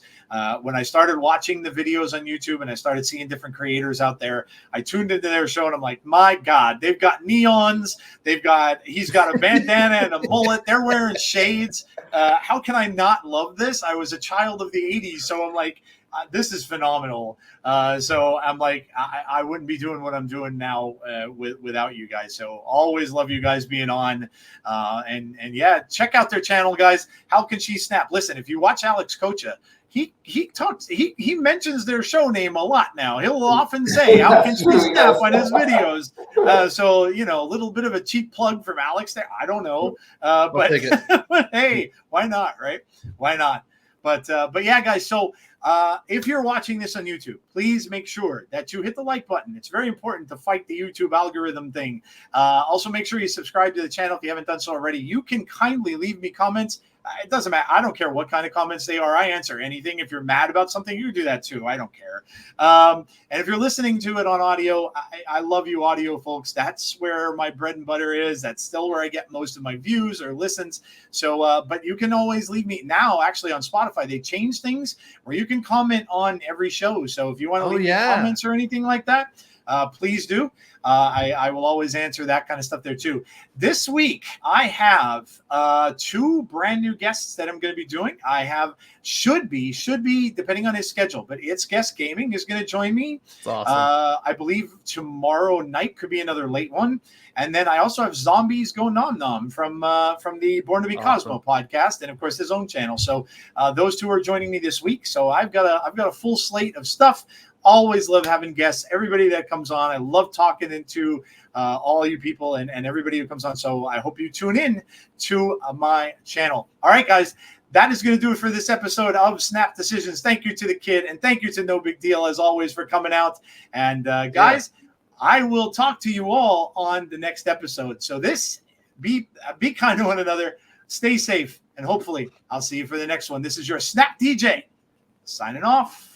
when I started watching the videos on YouTube and I started seeing different creators out there, I tuned into their show and I'm like, my God, they've got neons, he's got a bandana and a mullet, they're wearing shades. How can I not love this? I was a child of the 80s, so I'm like, this is phenomenal. So I'm like, I wouldn't be doing what I'm doing now without you guys. So always love you guys being on. And yeah, check out their channel, guys. How Can She Snap? Listen, if you watch Alex Kocha, he mentions their show name a lot now. He'll often say How Can She Snap on his videos. So, a little bit of a cheap plug from Alex there. I don't know. But hey, why not, right? Why not? But yeah, guys, so if you're watching this on YouTube, please make sure that you hit the like button. It's very important to fight the YouTube algorithm thing. Also, make sure you subscribe to the channel if you haven't done so already. You can kindly leave me comments. It doesn't matter. I don't care what kind of comments they are. I answer anything. If you're mad about something, you do that too. I don't care. And if you're listening to it on audio, I love you audio folks. That's where my bread and butter is. That's still where I get most of my views or listens. So, but you can always leave me now. Actually, on Spotify, they changed things where you can comment on every show. So if you want to leave comments or anything like that, please do. I will always answer that kind of stuff there too. This week, I have 2 brand new guests that I'm going to be doing. I have should be depending on his schedule, but It's Guest Gaming is going to join me. That's awesome. I believe tomorrow night could be another late one. And then I also have Zombies Go Nom Nom from the Born to Be Cosmo podcast, and of course his own channel. So those 2 are joining me this week. So I've got a full slate of stuff. Always love having guests. Everybody that comes on, I love talking into all you people and everybody who comes on. So I hope you tune in to my channel. All right, guys, that is going to do it for this episode of Snap Decisions. Thank you to the kid, and thank you to No Big Deal as always for coming out. And guys, I will talk to you all on the next episode. So be kind to one another, stay safe, and hopefully I'll see you for the next one. This is your Snap DJ signing off.